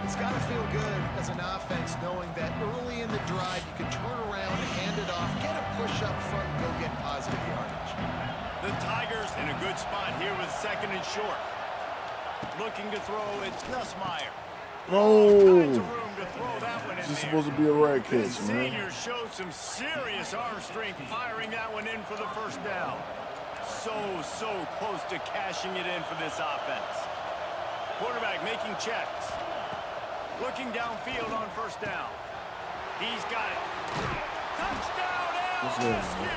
It's got to feel good as an offense knowing that early in the drive you can turn around, hand it off, get a push up front, and go get positive yardage. The Tigers in a good spot here with 2nd and short. Looking to throw, it's Nussmeier. No. Finds a room to throw that one in It's there. supposed to be a rat The catch, man. senior showed some serious arm strength firing that one in for the first down. So close to cashing it in for this offense. Quarterback making checks. Looking downfield on 1st down. He's got it. Touchdown, LSU!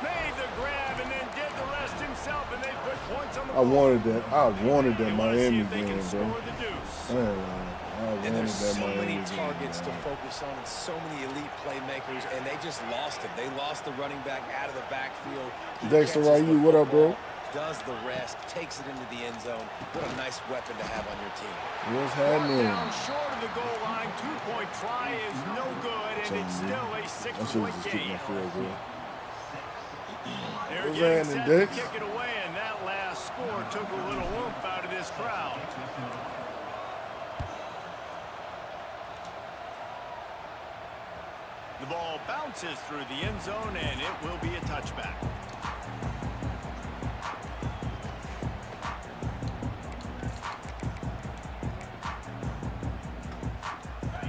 Made the grab and then did the rest himself, and they put points on the I wanted that. I wanted that They want to see Miami if they game, can bro. score the deuce. I ain't lying. I And wanted there's that so Miami many game, targets to man. focus on and so many elite playmakers, and they just lost it. They lost the running back out of the backfield. He Dexter catches Ryu, the what up, bro? football, does the rest, takes it into the end zone. What a nice weapon to have on your team. What's Brought happening? down short of the goal line. 2-point try is no good, and it's still a I should 6-point have just kicked my game. field goal. They're What's getting happening, set to Dex? kick it away, and that last score took a little oomph out of this crowd. The ball bounces through the end zone, and it will be a touchback.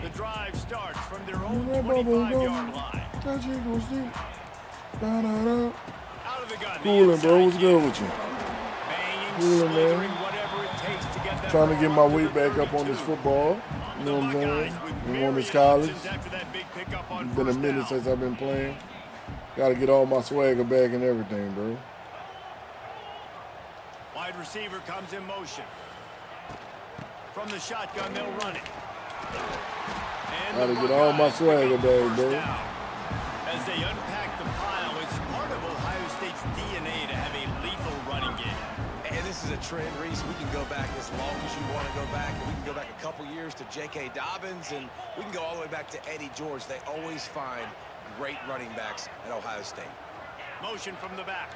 The drive starts from their own 25-yard line. Out of the gun. Coolin', bro. What's good with you? Banging, Coolin', man. slithering, whatever it takes to get that trying to get my weight back up on this football. You know what I'm saying? And on this college. It's been a minute since I've been playing. Got to get all my swagger back and everything, bro. Wide receiver comes in motion. From the shotgun, they'll run it. Got to get all my swagger back, bro. As they unpack the pile, it's part of Ohio State's DNA to have a lethal running game. And this is a trend, Reese. We can go back as long as you want to go back. And we can go back a couple years to J.K. Dobbins, and we can go all the way back to Eddie George. They always find great running backs at Ohio State. Motion from the back.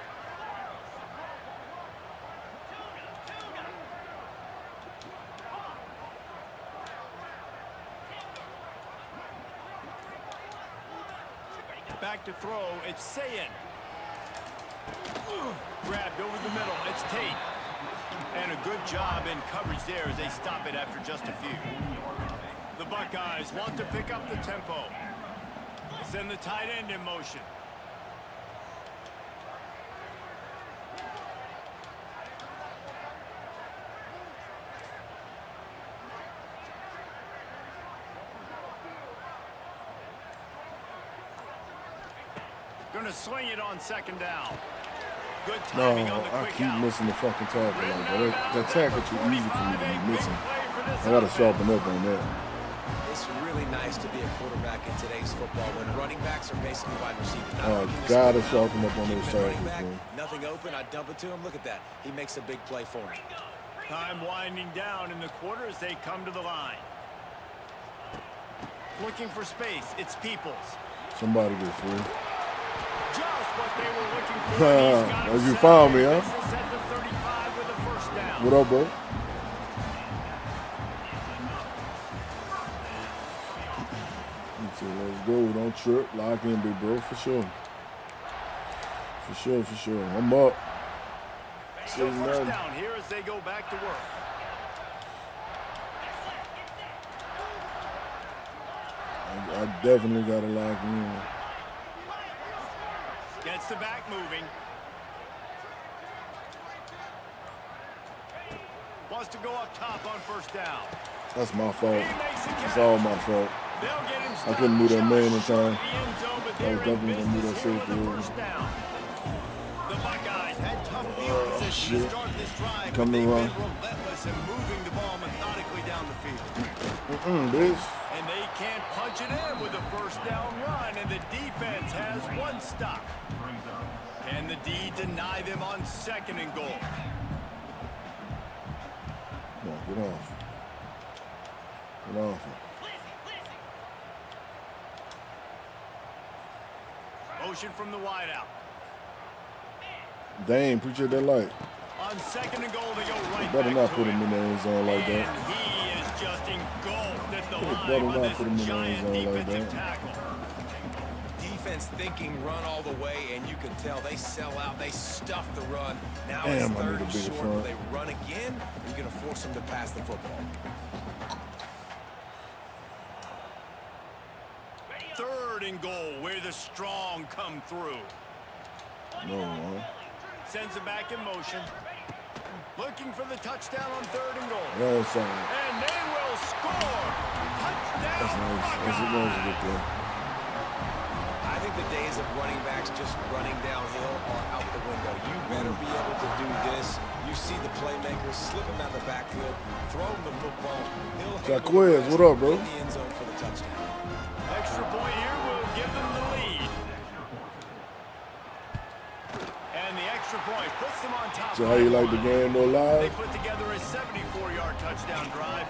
Back to throw, it's Sayin. Grabbed over the middle, it's Tate. And a good job in coverage there as they stop it after just a few. The Buckeyes want to pick up the tempo. Send the tight end in motion. Going to swing it on second down. Good timing on the I quick keep out. missing the fucking tackle. Like that tackle too easy for me to be missing. I got to sharpen up on that. It's really nice to be a quarterback in today's football when running backs are basically wide receivers. Got to sharpen up on those tackles, bro. Nothing open, I dump it to him. Look at that. He makes a big play for me. Time winding down in the quarter as they come to the line. Looking for space, it's Peoples. Somebody get free. Just what they were looking for. As you found me, huh? Set to 35 with a first down. What up, bro? Let's go. Don't trip. Lock in, big bro. For sure. For sure, for sure. I'm up. So first down here as they go back to work. I definitely got to lock in. Gets the back moving. Wants to go up top on first down. That's my fault. It's all my fault. I couldn't move that man in time. I was definitely going to move that safety over. The Buckeyes had tough field position to start this drive. Come to run. Relentless in moving the ball methodically down the field. Bitch. And they can't punch it in with a first down run, and the defense has one stop. Can the D deny them on second and goal? No, get off. Get off. Motion from the wideout. Dang, appreciate that light. On second and goal, they go right Better back not to put it. him in the end zone like that. And he is just engulfed at the Better line not with put him in this the end giant zone like defensive that. tackle. Defense thinking run all the way, and you can tell they sell out. They stuff the run. Now Damn, it's I need third a and bigger short. front. Will they run again? Or are you going to force them to pass the football? Third and goal, where the strong come through. No, man. Sends it back in motion. Looking for the touchdown on third and goal. That was something. And they will score. Touchdown. That's nice. That's a good play. I think the days of running backs just running downhill are out the window. You better be able to do this. You see the playmakers slip him out of the backfield, throw him the football. Jaquez, what up, bro? In the end zone for the touchdown. Extra point here will give them the lead. And the extra point puts them on top. So how you like the game, no They live? put together a 74-yard touchdown drive.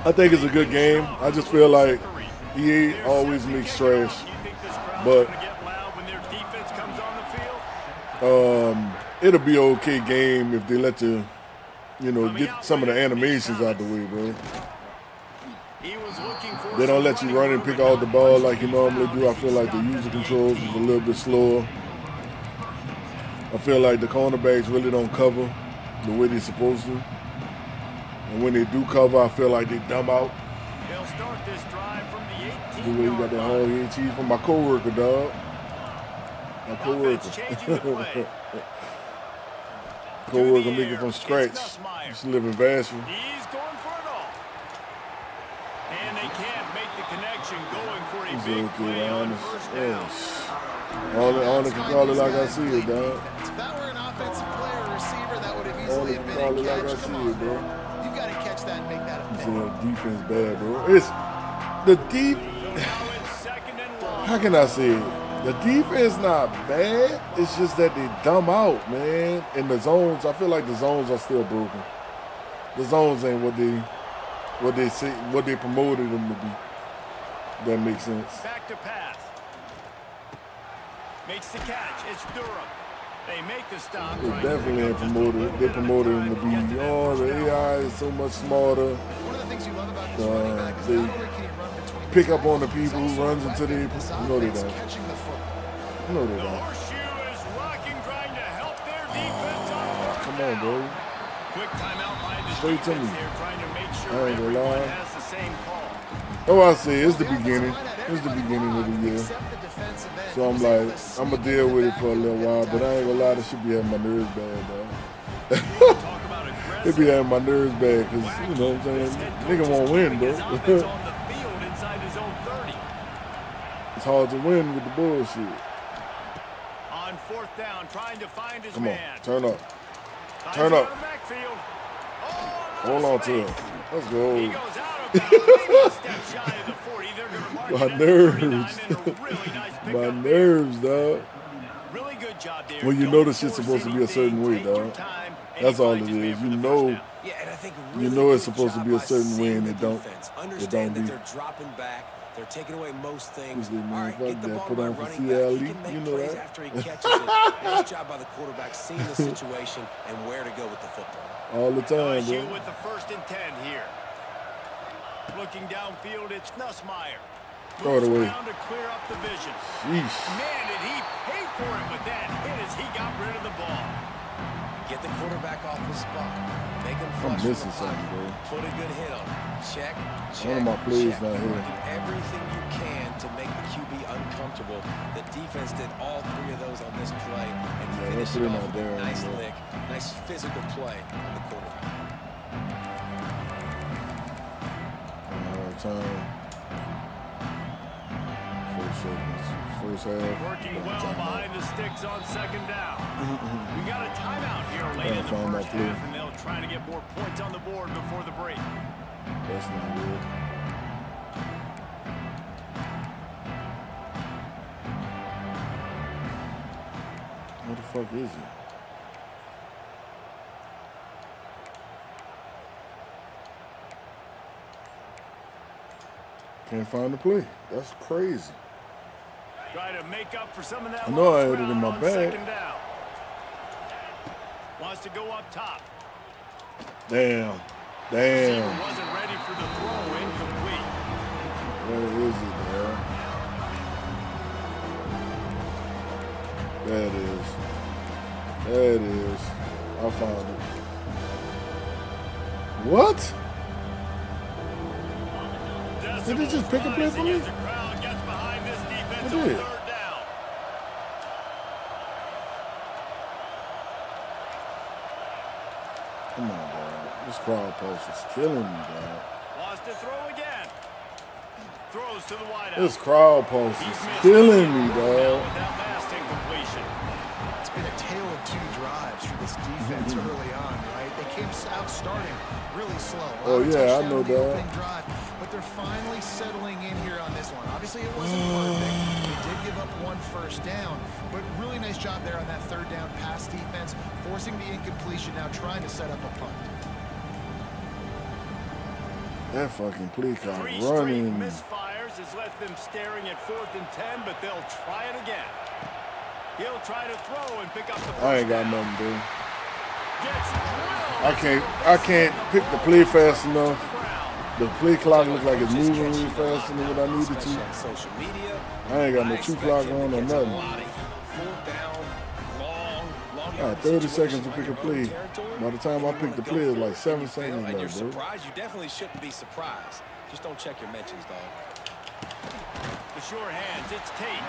I think it's a good game. I just feel like EA always makes trash. But it'll be an okay game if they let you, get some of the animations out the way, bro. They don't let you run and pick out the ball like you normally do. I feel like the user controls is a little bit slower. I feel like the cornerbacks really don't cover the way they're supposed to. And when they do cover, I feel like they dumb out. They'll start this drive from the 18-yard The way you got that hard head cheese from my coworker, dog. My coworker. Coworker making from scratch. Just living Vassar. He's going And they can't make the connection going for a He's big okay, play on honest. first down. All they can call it like I see it, dog. If that were an offensive player or receiver, that would have All easily they can been call a it like I catch. see Come it, on, bro. you got to catch that and make that a You pick. see that defense bad, bro. It's the deep. So now it's second and long. How can I say it? The defense not bad. It's just that they dumb out, man. In the zones, I feel like the zones are still broken. The zones ain't what they say, what they promoted them to be. That makes sense. Back to pass. Makes the catch. It's Durham. They make the stop. They trying to definitely pick ain't up just a promoted. little They bit of promoted time them to to be, get to that oh, first the down. AI is so much smarter. One of the things you love about this running back is They not only can he run between pick the up on the tackles, people he's who also runs a into the weapon in people. this You know they offense, don't. catching the football. You know they The don't. horseshoe is rocking, trying to help their defense on fourth Come on, down. bro. Quick timeout by the Straight to defense me. there, trying to make sure I ain't gonna everyone lie. has the same call. Oh, I see. It's the The offensive beginning. line had It's the everybody beginning of the blocked year. except the defensive end. So He I'm was able like, to I'm sneak gonna deal in with the it for a little backfield while, and but get I ain't the gonna lie, this should be having my nerves bad, dog. Talk about It aggressive. be having my nerves bad, cause you know what I'm saying. Nigga won't win, bro. His offense on the field inside his own 30. It's hard to win with the bullshit. On fourth down, trying to find his Come on, man. turn up, Finds turn it up. out of the backfield. Hold on to it. Let's He go. goes out of bounds, maybe a step shy of the 40. They're going to mark My it at the 39 nerves. and a really nice My pickup. nerves, dog. Really good job there. Well, you Don't know the shit's force supposed to be a certain anything. way, Take your dog. time, and That's he all finds it his man is. for You the know, first down. Yeah, and I think you really know it's good supposed to job be a by certain way, seeing and the it don't. defense. It don't Understand that be. they're dropping back. They're taking away most things. Usually, man, All right, fuck get the that. ball Put to my on for running back. CLE. He can make You know plays that. after he catches it. Nice job by the quarterback seeing the situation and where to go with the football. All the time, LSU bro. with the 1st and 10 here. Looking downfield, it's Nussmeier. Throw it Moves away. around to clear up the vision. Sheesh. Man, did he pay for it with that hit as he got rid of the ball. Get the quarterback off his spot. Make him I'm flush from missing the something, pocket. bro. Put a good hit on him. Check, check, One of my plays check. not You here. do everything you can to make the QB uncomfortable. The defense did all 3 of those on this play and Yeah, finished they're it not off with there a nice anymore. lick. Nice physical play on the quarterback. Time. 4 seconds. First half. Working well Timeout. behind the sticks on 2nd down. We got a timeout here late in the found my first play. half, and they'll try to get more points on the board before the break. That's not good. What the fuck is it? Can't find the play. That's crazy. Try to make up for some of that I know I lost had it in ground my on bag. 2nd down. Wants to go up top. Damn. Receiver Damn. wasn't ready for the throw, incomplete. Where is it, man? There it is. There it is. I found it. What? Did they just pick a play for me? As the crowd gets behind this defense They on did. 3rd down. Come on, dog. This crowd post is killing me, dog. Wants to throw again. Throws to the wideout. This crowd post He's is missed killing me, now dog. with that last incompletion. It's been a tale of 2 drives for this defense early on, right? They came out starting really slow. Oh, yeah, I Touchdown know in the that. opening drive, but they're finally settling in here on this one. Obviously, it wasn't perfect. They did give up 1 first down, but really nice job there on that 3rd down pass defense, forcing the incompletion, now trying to set up a punt. That fucking play clock 3 straight running. misfires has left them staring at 4th and 10, but they'll try it again. He'll try to throw and pick up the first I ain't got down. nothing, dude. Gets drilled. I can't pick the play fast enough. Ground. The play clock looks like it's moving really faster than what I needed Especially to. on social media. I ain't got no I 2 expect clock him to on or catch a nothing. lot of 4th down, long Got yardage 30 situations seconds to on pick a your own play. territory, By the time and I you pick the wanna play, go it's for like it, 7 and you fail, seconds and you're left, bro. surprised. You definitely shouldn't be surprised. Just don't check your mentions, dog. The sure hands, it's Tate.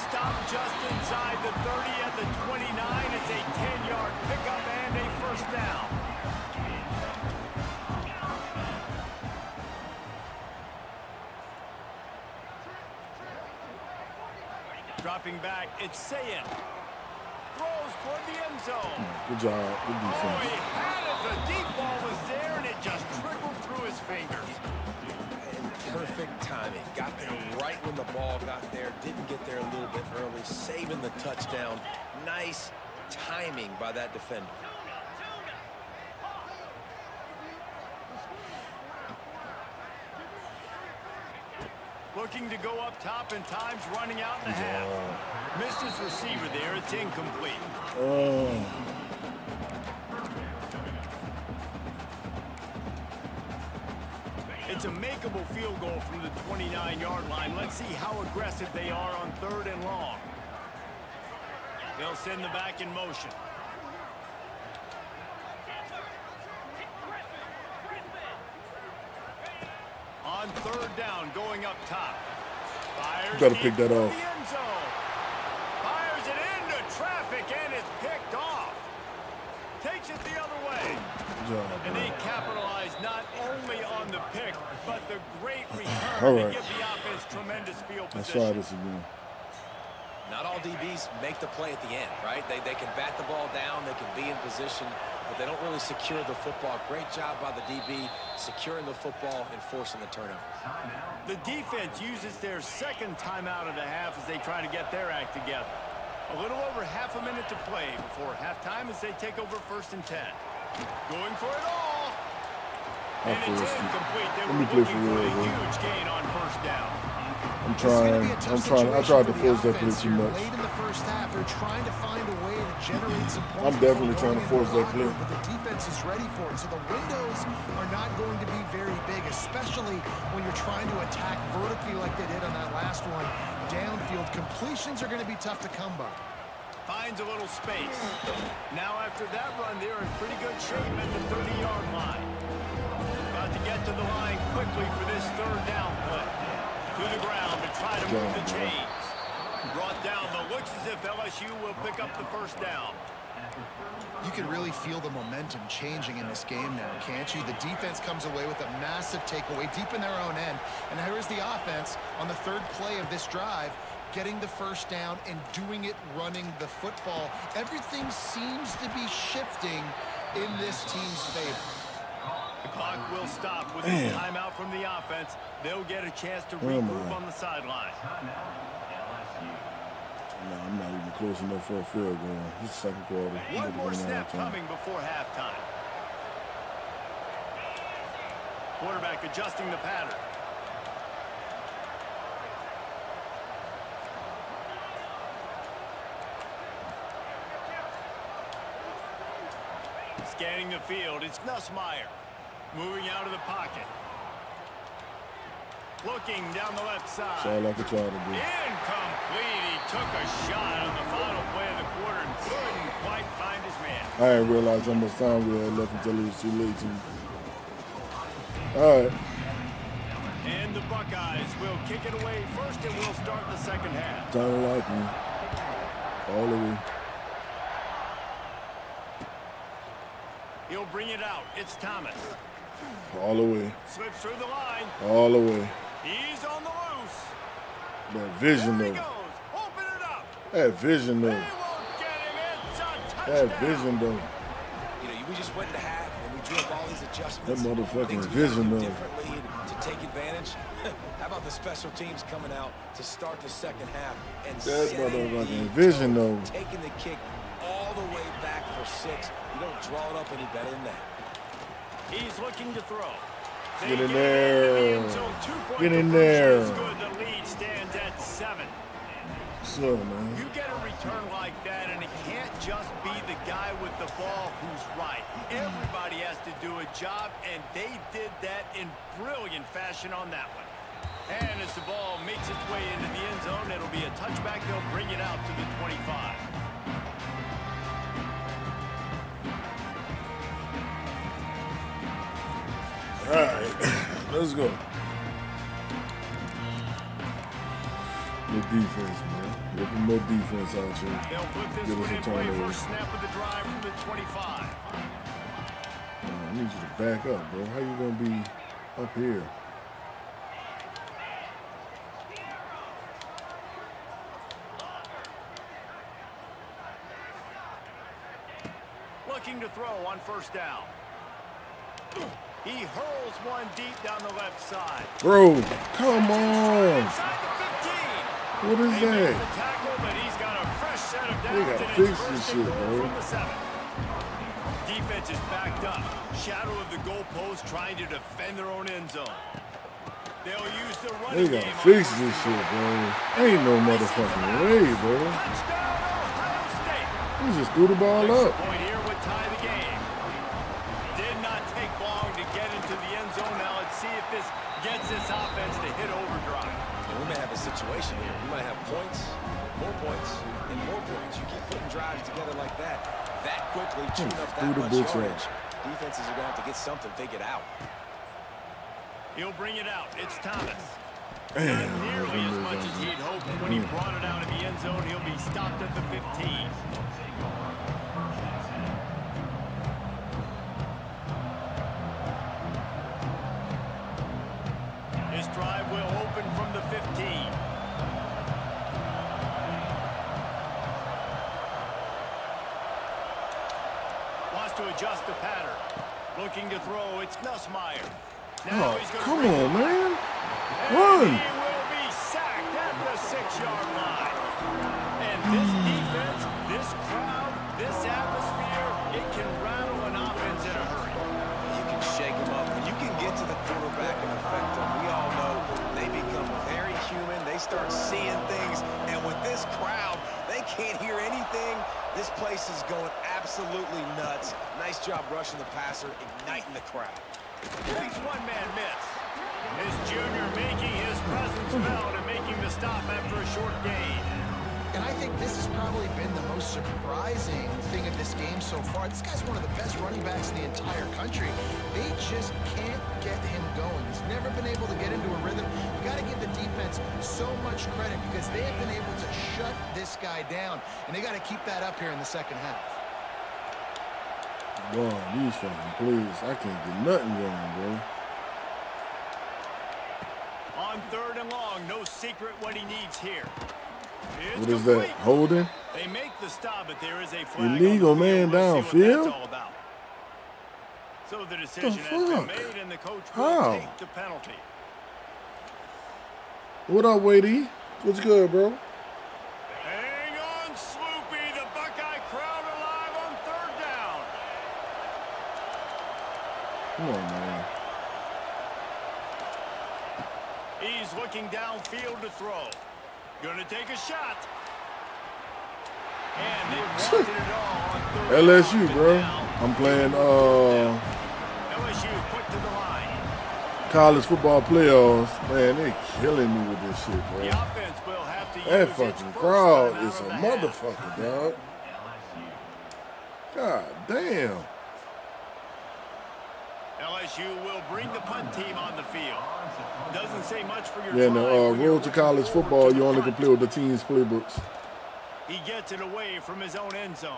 Stop just inside the 30 at the 29. It's a 10-yard pickup and a first down. Dropping back, it's Sayin. Throws toward the end zone. Good job. Good Oh, defense. he had it. The deep ball was there, and it just trickled through his fingers. And perfect timing. Got there right when the ball got there. Didn't get there a little bit early. Saving the touchdown. Nice timing by that defender. Looking to go up top, and time's running out in the half. Missed his receiver there. It's incomplete. Oh. It's a makeable field goal from the 29-yard line. Let's see how aggressive they are on 3rd and long. They'll send the back in motion. On 3rd down, going up top. Fires You gotta pick that deep off. for the end zone. Fires it into traffic, and it's picked off. Takes it the other way. Good job, And bro. they capitalize not only on the pick, but the great return All to right. give the offense tremendous field Let's position. try this again. Not all DBs make the play at the end, right? They can bat the ball down, they can be in position, but they don't really secure the football. Great job by the DB securing the football and forcing the turnover. The defense uses their 2nd timeout of the half as they try to get their act together. A little over half a minute to play before halftime as they take over 1st and 10. Going for it all. And it's incomplete. They Let me were play looking for for a real, bro. huge gain on 1st down. I'm This is gonna trying. be a tough I situation tried to for the force that play offense too here. much. Late in the first half, they're trying to find a way to generate some points. I'm definitely before trying to going force into that the play. locker room, but the defense is ready for it. So the windows are not going to be very big, especially when you're trying to attack vertically like they did on that last one. Downfield completions are going to be tough to come by. Finds a little space. Now after that run, they're in pretty good shape at the 30-yard line. About to get to the line quickly for this 3rd down play. To the ground to try to move the chains. Brought down, but looks as if LSU will pick up the 1st down. You can really feel the momentum changing in this game now, can't you? The defense comes away with a massive takeaway deep in their own end. And here is the offense on the 3rd play of this drive, getting the 1st down and doing it running the football. Everything seems to be shifting in this team's favor. The clock will stop with this timeout from the offense. They'll get a chance to regroup on the sideline. No, I'm not even close enough for a field goal. This is 2nd quarter. One more snap coming before halftime. Quarterback adjusting the pattern. Scanning the field, it's Nussmeier. Moving out of the pocket. Looking down the left side. That's all I could try to do. Incomplete. He took a shot on the final play of the quarter and couldn't quite find his man. I didn't realize how much time we had left until it was too late. All right. And the Buckeyes will kick it away first, and we'll start the 2nd half. Don't like me. All the way. He'll bring it out. It's Thomas. All the way. Slips through the line. All the way. He's on the loose. That vision, There he though. goes. Open it up. That vision, They though. won't get him. It's a touchdown. That vision, though. You know, we just went to half and we drew up all these adjustments. That motherfucking Things we vision, gotta do though. differently to take advantage. How about the special teams coming out to start the 2nd half and That setting motherfucking the vision, tone, though. taking the kick all the way back for 6. You don't draw it up any better than that. He's looking to throw. They Get in it there. into the end zone. 2-point Get in conversion there. is good. The lead stands at 7. Slow, man. You get a return like that, and it can't just be the guy with the ball who's right. Everybody has to do a job, and they did that in brilliant fashion on that one. And as the ball makes its way into the end zone, it'll be a touchback. They'll bring it out to the 25. All right. Let's go. More defense, man. Looking more defense out here. They'll flip this Give us one a in play turnover. first snap of the drive from the 25. I need you to back up, bro. How you gonna be up here? looking to throw on first down. He hurls one deep down the left side. Bro, come on. Inside the 15. What is They make that? the tackle, but he's got a fresh set of They downs, gotta and fix it's this first shit, and goal bro. from the 7. Defense is backed up. Shadow of the goalpost trying to defend their own end zone. They'll use the They running gotta game. fix this shit, bro. Ain't no motherfucking way, bro. Touchdown, Ohio State. He just threw the ball Extra up. point here would tie the game. Did not take long to get into the end zone. Now let's see if this gets this offense to hit overdrive. And we may have a situation here. We might have points, and more points. You keep putting drives together like that quickly, tune up that Threw the much bitch yardage. up. Defenses are going to have to get something figured out. He'll bring it out. It's Thomas. Damn. Not nearly as much as he'd hoped. When he brought it out of the end zone, he'll be stopped at the 15. His drive will open from the 15. Wants to adjust the pattern. Looking to throw. It's Nussmeier. Now Oh, he's gonna come bring it on, back. man. And Run. he will be sacked at the 6-yard line. And this defense, this crowd, this atmosphere, it can rattle an offense in a hurry. You can shake them up, and you can get to the quarterback and affect them. We all know they become very human. They start seeing things, and with this crowd, they can't hear anything. This place is going absolutely nuts. Nice job rushing the passer, igniting the crowd. Big one-man miss. This junior making his presence felt and making the stop after a short gain. And I think this has probably been the most surprising thing of this game so far. This guy's one of the best running backs in the entire country. They just can't get him going. He's never been able to get into a rhythm. You got to give the defense so much credit because they have been able to shut this guy down. And they got to keep that up here in the second half. Boy, these fucking plays. I can't get nothing going, bro. On 3rd and long, no secret what he needs here. It's What is complete. that? Holding? They make the stop, but there is a flag. Illegal on the field. man We'll see what downfield? that's all about. So the decision has been fuck? made, and the coach will How? take the penalty. What up, Wadey? What's good, bro? Hang on, Sloopy. The Buckeye crowd alive on 3rd down. Come on, man. He's looking downfield to throw. Gonna take a shot. And they wanted it all on 3rd LSU, down, bro. but now I'm playing LSU quick to the line. college football playoffs. Man, they killing me with this shit, The bro. offense will have to That use its fucking first crowd time out is a of the half. motherfucker, dog. God damn. LSU will bring the punt team on the field. Doesn't say much for your Yeah, in the drive when you're road to college looking forward football, to you the only can punt. play with the team's playbooks. He gets it away from his own end zone.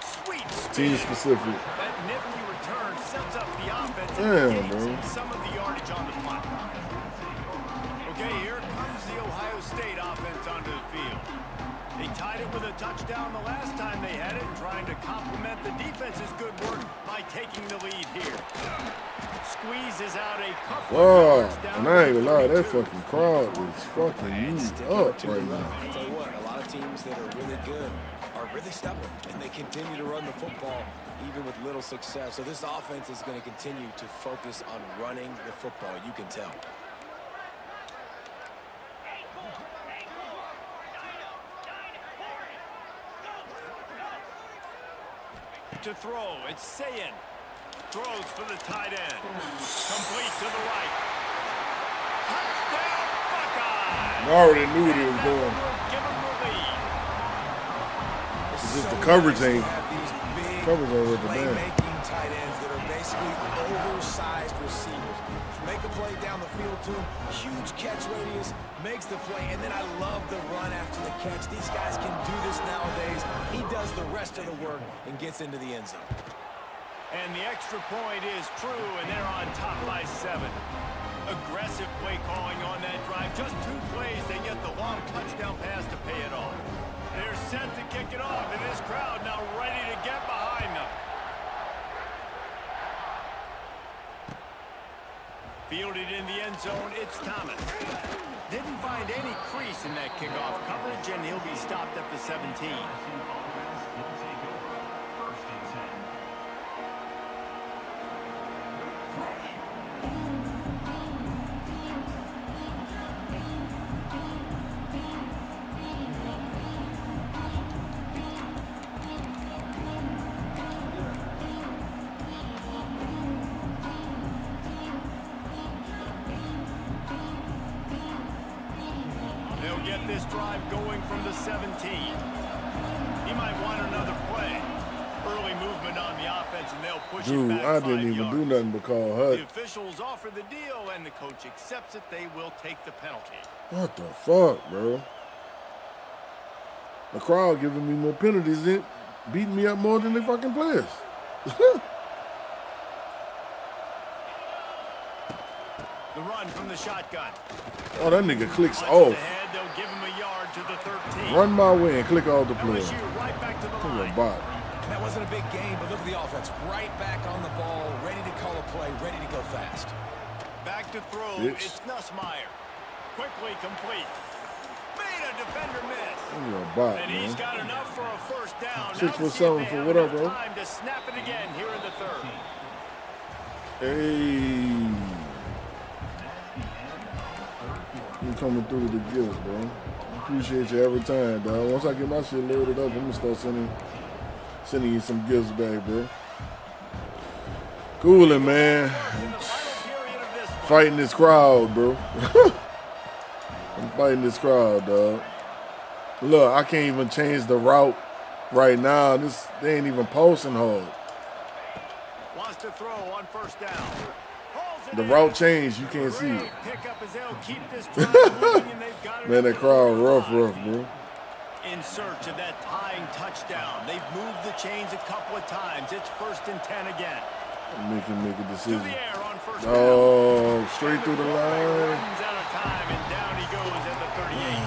Sweet Team spin. specific. That nifty return sets up the offense Damn, and bro. gains some of the yardage on the punt. Okay, here comes the Ohio State offense onto the field. They tied it with a touchdown the last time they had it, trying to complement the defense's good work by taking the lead here. Squeezes out a couple of Wow. yards down And to I ain't the gonna lie, that 32. fucking crowd is fucking used up right now. I'll tell you what, a lot of teams that are really good are really stubborn, and they continue to run the football even with little success. So this offense is going to continue to focus on running the football, you can tell. To throw, it's Sayin. Throws for the tight end. Complete to the right. Touchdown, Buckeye! I already knew what he was doing. Give him the lead. It's just the coverage ain't Big coverage ain't with the band. playmaking tight ends that are basically oversized receivers. Make a play down the field to him, huge catch radius, makes the play, and then I love the run after the catch. These guys can do this nowadays. He does the rest of the work and gets into the end zone. And the extra point is true, and they're on top by 7. Aggressive play calling on that drive. Just 2 plays, they get the long touchdown pass to pay it off. set to kick it off, and this crowd now ready to get behind them. Fielded in the end zone, it's Thomas. Didn't find any crease in that kickoff coverage, and he'll be stopped at the 17. Get this drive going from the 17. He might want another play. Early movement on the offense, and they'll push it back. I didn't even do nothing but call HUD. The officials offer the deal, and the coach accepts it. They will take the penalty. What the fuck, bro? The crowd giving me more penalties than beating me up more than the fucking players. The run from the shotgun. Oh, that nigga clicks off. Ahead, they'll give him a yard to the 13. Run my way and click off the play. LSU right back to the Come line. on, bot. That wasn't a big game, but look at the offense. Right back on the ball, ready to call a play, ready to go fast. Back to throw. Bitch. It's Nussmeier. Quickly complete. Made a defender miss. You're a bot, And he's man. got enough for a first down. 6 for 7 for what up, bro? Time to snap it again here in the third. Hey. You coming through with the gifts, bro. Appreciate you every time, dog. Once I get my shit loaded up, I'm gonna start sending you some gifts back, bro. Coolin', man. In the final period of this one. Fighting this crowd, bro. I'm fighting this crowd, dog. Look, I can't even change the route right now. They ain't even posting hard. Wants to throw on first down. Hauls it The in. route changed. You can't see Great it. pickup as they'll keep this drive moving, and they've got it Man, up that to crowd the rough, 35. bro. In search of that tying touchdown. They've moved the chains a couple of times. It's 1st and 10 again. Make a To decision. the air on first down. Oh, straight through the line. Runs out of time, and down he goes at the 38.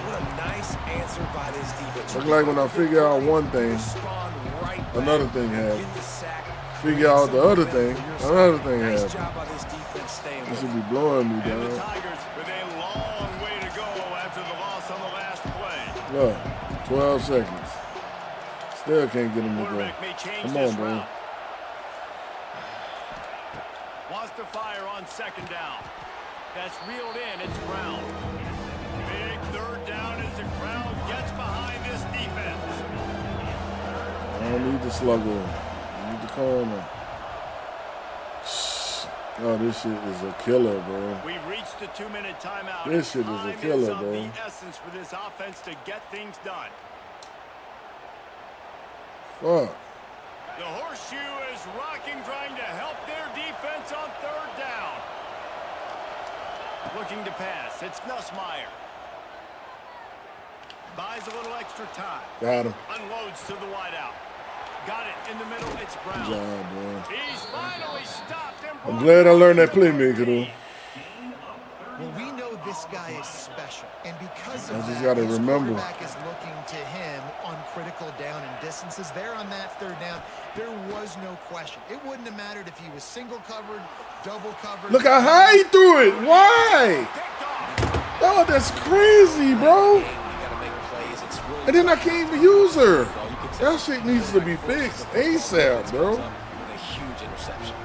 What a nice answer by this defense. Look like when I figure out one thing, Respond right back. another thing happens. Get the sack. Figure out the other thing, another thing Nice happens. job by this defense staying You with should be blowing me, And the dog. Tigers with a long way to go after the loss on the last play. Look, 12 seconds. Still can't get him to go. Quarterback may change Come this on, bro. route. Wants to fire on 2nd down. That's reeled in. It's Brown. Big 3rd down as the crowd gets behind this defense. I don't need the slugger. I need the corner. Oh, this shit is a killer, bro. We've reached the 2-minute timeout. This shit is a Time killer, of bro. the essence for this offense to get things done. Fuck. The horseshoe is rocking, trying to help their defense on 3rd down. Looking to pass. It's Nussmeier. Buys a little extra time. Got him. Unloads to the wideout. Got it in the middle. It's Brown. Good job, bro. He's finally stopped him. I'm glad I learned that playmaker, though. Well, we know this guy is special, and because of I just that, gotta his remember. quarterback is looking to him on critical down and distances. There on that 3rd down, there was no question. It wouldn't have mattered if he was single covered, double covered. Look how high he threw it. Why? Picked off. Oh, that's crazy, bro. You gotta make plays. It's really And then I can't even use her. Well, you can tell That shit needs to be fixed ASAP, bro. with a huge interception.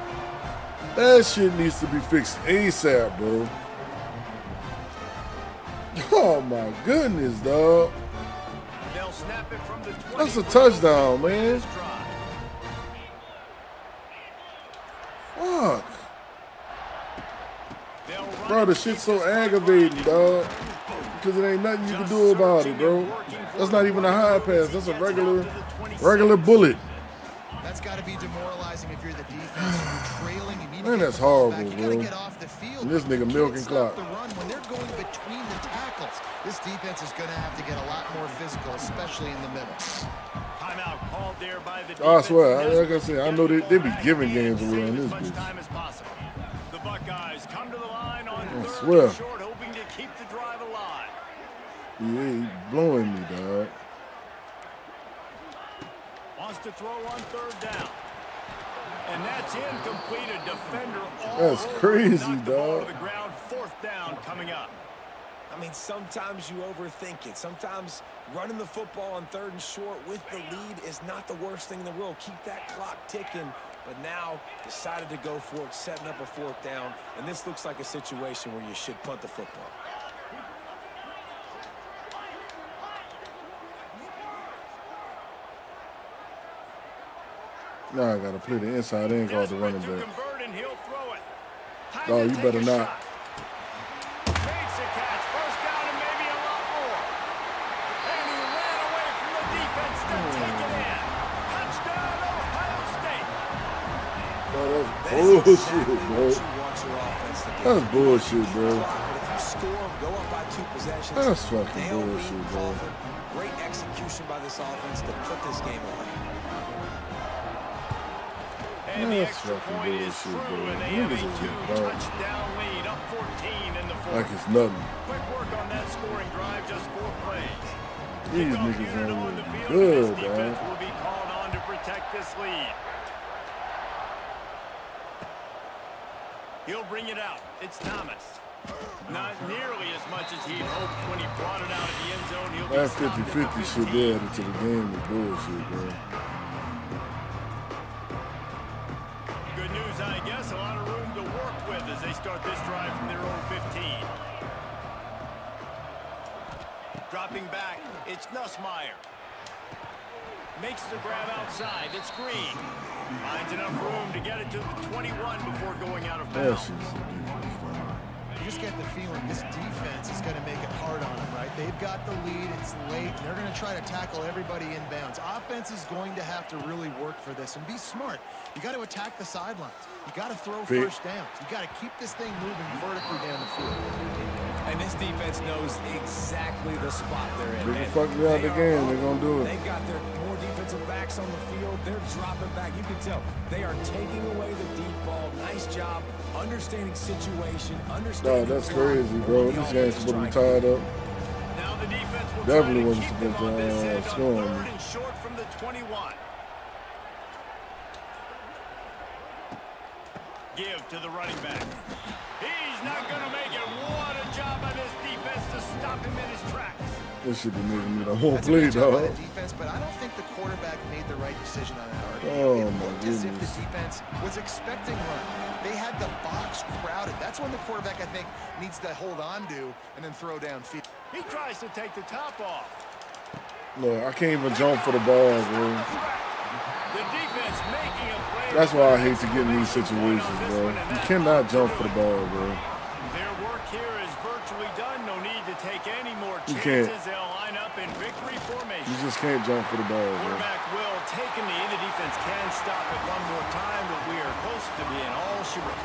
That shit needs to be fixed ASAP, bro. Oh my goodness, dog. They'll snap it from the 20. That's a touchdown, man. This drive. Fuck. They'll run Bro, it, the keep shit's so this clock aggravating, running. dog. Because it ain't nothing you can do about it, bro. That's not even a high pass. That's a regular bullet. That's got to be demoralizing if you're the defense. You're trailing. You need to Man, get that's the ball horrible, back. You gotta bro. get off the field. And this nigga You can't milking stop clock. the run when they're going between the tackles. This defense is going to have to get a lot more physical, especially in the middle. Timeout called there by the Oh, I defense. swear, like I said, I know they be giving games away on Save this as much bitch. time as possible. The Buckeyes come to the line on I 3rd swear. and short, hoping to keep the drive alive. Yeah, he blowing me, dog. Wants to throw on third down. And that's incomplete. A defender all That's over. crazy, Knocked the ball dog. to the ground. Fourth down coming up. I mean, sometimes you overthink it. Sometimes running the football on third and short with the lead is not the worst thing in the world. Keep that clock ticking. But now decided to go for it, setting up a fourth down. And this looks like a situation where you should punt the football. Now I gotta play the inside in called the running Desperate to back. convert, and he'll throw it. Time No, to you take better a not. shot. Makes a catch. First down and maybe a lot more. And he ran away from the defense to take it in. Touchdown, Ohio State. Oh, that's That is bullshit, exactly bro. what you want your offense to do. That's bullshit, Eat bro. clock, but if you score, go up by 2 possessions. That's fucking nail the bullshit, lead, bro. Coffin. Great execution by this offense to put this game away. And the That's extra fucking point is bullshit, through, bro. and they have a Niggas is dumb. two-touchdown lead, up 14 in the fourth. Like it's nothing. Quick work on that scoring drive, just 4 plays. These Kickoff niggas unit ain't on the really field, good, and this defense dog. will be called on to protect this lead. He'll bring it out. It's Thomas. Not nearly as much as he'd hoped when he brought it out of the end zone. He'll be That stopped at the 50-50 shit 15. they added to the game is bullshit, bro. Good news, I guess. A lot of room to work with as they start this drive from their own 15. Dropping back, it's Nussmeier. Makes the grab outside. It's Green. Finds enough room to get it to the 21 before going out of That bounds. shit's ridiculous, dog. You just get the feeling this defense is going to make it hard on them, right? They've got the lead. It's late. They're going to try to tackle everybody inbounds. Offense is going to have to really work for this and be smart. You got to attack the sidelines. You got to throw Big. first downs. You got to keep this thing moving vertically down the field. And this defense knows exactly the spot they're in. They can And fuck me out they the are game, up. they gonna do it. They've got their more defensive backs on the field. They're dropping back. You can tell they are taking away the deep ball. Nice job understanding situation, understanding. Dog, that's the flow. crazy, bro. The This offense game's is supposed to be trying tied up. Now the defense will Definitely try to wasn't keep them supposed to, on this end score on on third me. and short from the 21. Give to the running back. He's not going to make it. What a job by this defense to stop him in his tracks. This shit be making me the whole That's a play, good job by dog. the defense, but I don't think the quarterback made the right decision on that RPO. Oh, It my looked as if the goodness. defense was expecting run. They had the box crowded. That's when the quarterback, I think, needs to hold on to and then throw downfield. He tries to take the top off. Look, I can't even jump for the ball, bro. The defense making a play. That's why I hate to get in these situations, bro. You cannot jump for the ball, bro. Their work here is virtually done. No need to take any more You chances. can't. They'll line up in victory formation. You just can't jump for the ball, bro. Quarterback will take a knee. The defense can stop it one more time, but we are close to being all shebang.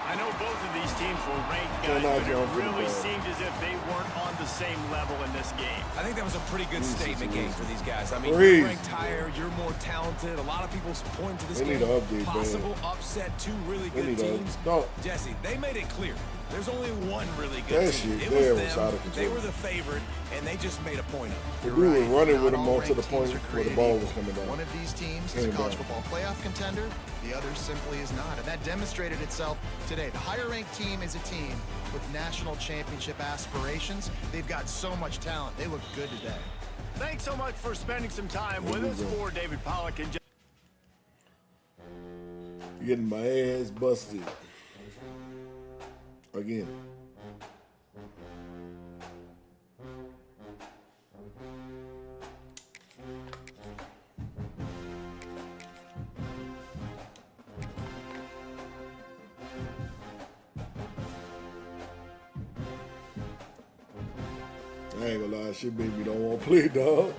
I know both of these teams were ranked, guys, Cannot but jump it for the really ball. seemed as if they weren't on the same level in this game. I think that was a pretty good statement game for these guys. I mean, Crazy. you're ranked higher, you're more talented. A lot of people point to this They game. need an update, man. Possible upset, 2 really They good need a- teams. no. Jesse, they made it clear. There's only one really good That team. shit It there was was them. out of control. They were the favorite, and they just made a point of it. The dude was running with Not him all on to the ranked point teams are where the created ball equal. was coming down. One of these teams is a Came college down. football playoff contender. The other simply is not. And that demonstrated itself today. The higher-ranked team is a team with national championship aspirations. They've got so much talent. They look good today. Thanks so much for spending some time with us. For David Pollack and Getting my ass busted. Again. I ain't gonna lie, shit make me don't want to play, dog.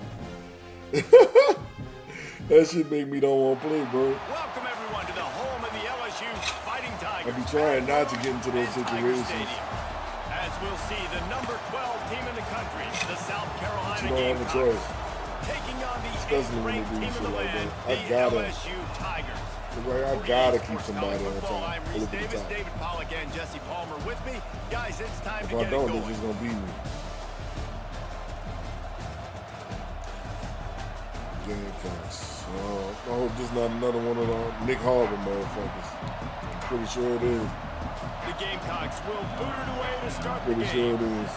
That shit make me don't want to play, bro. welcome everyone to the home of the LSU Fighting Tigers. I be trying not to get into those in Tiger situations. Stadium. As we'll see, the number 12 team in the country, the South Carolina You don't have a Gamecocks, choice. taking on the Especially when they 8th-ranked do team in shit the like land, that. I the gotta- LSU Tigers. Like, I gotta keep somebody on Football, top. I'm Pull Reese up at the Davis, top. David Pollack, and Jesse Palmer with me. Guys, it's time If to I get it don't, going. they're just gonna beat me. Gamecocks. I hope this is not another one of the Nick Harvey motherfuckers. Pretty sure it is. The Gamecocks will boot it away to start the Pretty game. sure it is.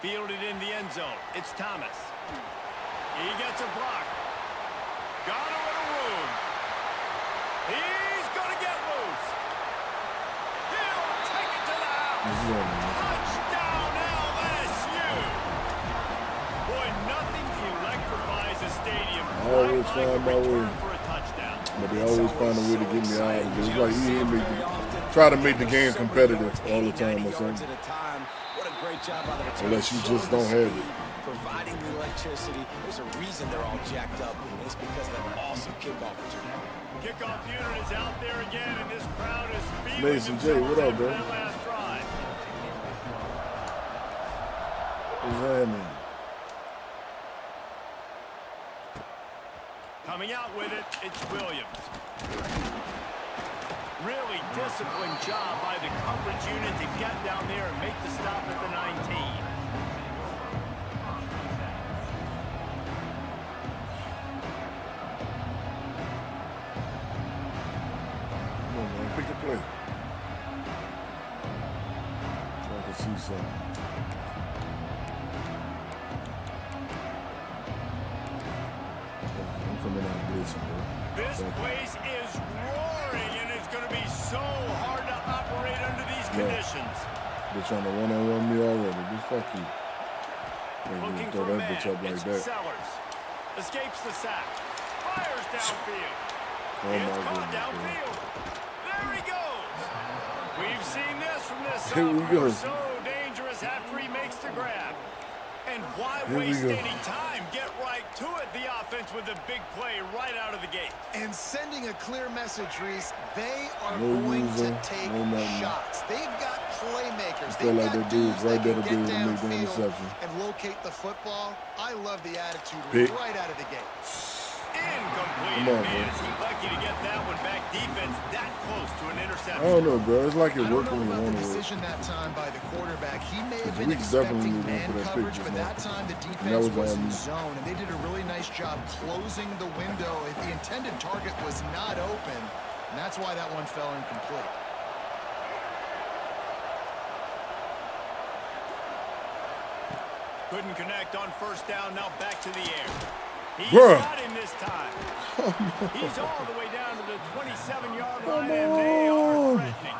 Fielded in the end zone. It's Thomas. He gets a block. Got a little room. He's going to get loose. He'll take it to the house. Touchdown LSU. Boy, nothing electrifies a stadium I always quite like a find my way. return for a touchdown. But they always find a way to get me out of it. It's like he try to make the game competitive all the time or something. What a great job by the return. Unless you just don't have it. Providing the electricity. There's a reason they're all jacked up, and it's because of that awesome kickoff return. Kickoff unit is out there again, and this crowd is feeling Mason J, what up, bro? that last drive. What's happening? Coming out with it, it's Williams. Really disciplined job by the coverage unit to get down there and make the stop at the 19. Come on, man. Pick the play. So I can see something. I'm coming out blitzing, bro. This place is roaring, and it's going to be so hard to operate under these conditions. They're trying to one-on-one me already. Just fuck you. Looking Throw for that bitch man. up like It's that. Sellers. Escapes the sack. Fires downfield. Oh It's my caught goodness, bro. downfield. There he goes. We've seen this from this Here we go. sophomore. So dangerous after he makes the grab. And why Here we waste go. any time? Get right to it. The offense with a big play right out of the gate. And sending a clear message, Reese, they are No going loser, to take no nothing. shots. They've got playmakers. I feel They've like got that dude's dudes right that there can to get do to make the downfield interception. and locate the football. I love the attitude Pick. right out of the gate. Incomplete. Come on, Man, bro. is he lucky to get that one back. Defense that close to an I interception. don't know, bro. It's like it I don't worked know when you about the wanted it. decision that time by the quarterback. He may have We been definitely expecting moved in man for that coverage, pick but just that now. time the And that defense was was on in me. zone, and they did a really nice job closing the window. The intended target was not open, and that's why that one fell incomplete. Couldn't connect on first down. Now back to the air. He's Bruh. got him this time. He's all the way down to the 27-yard line, and they are threatening.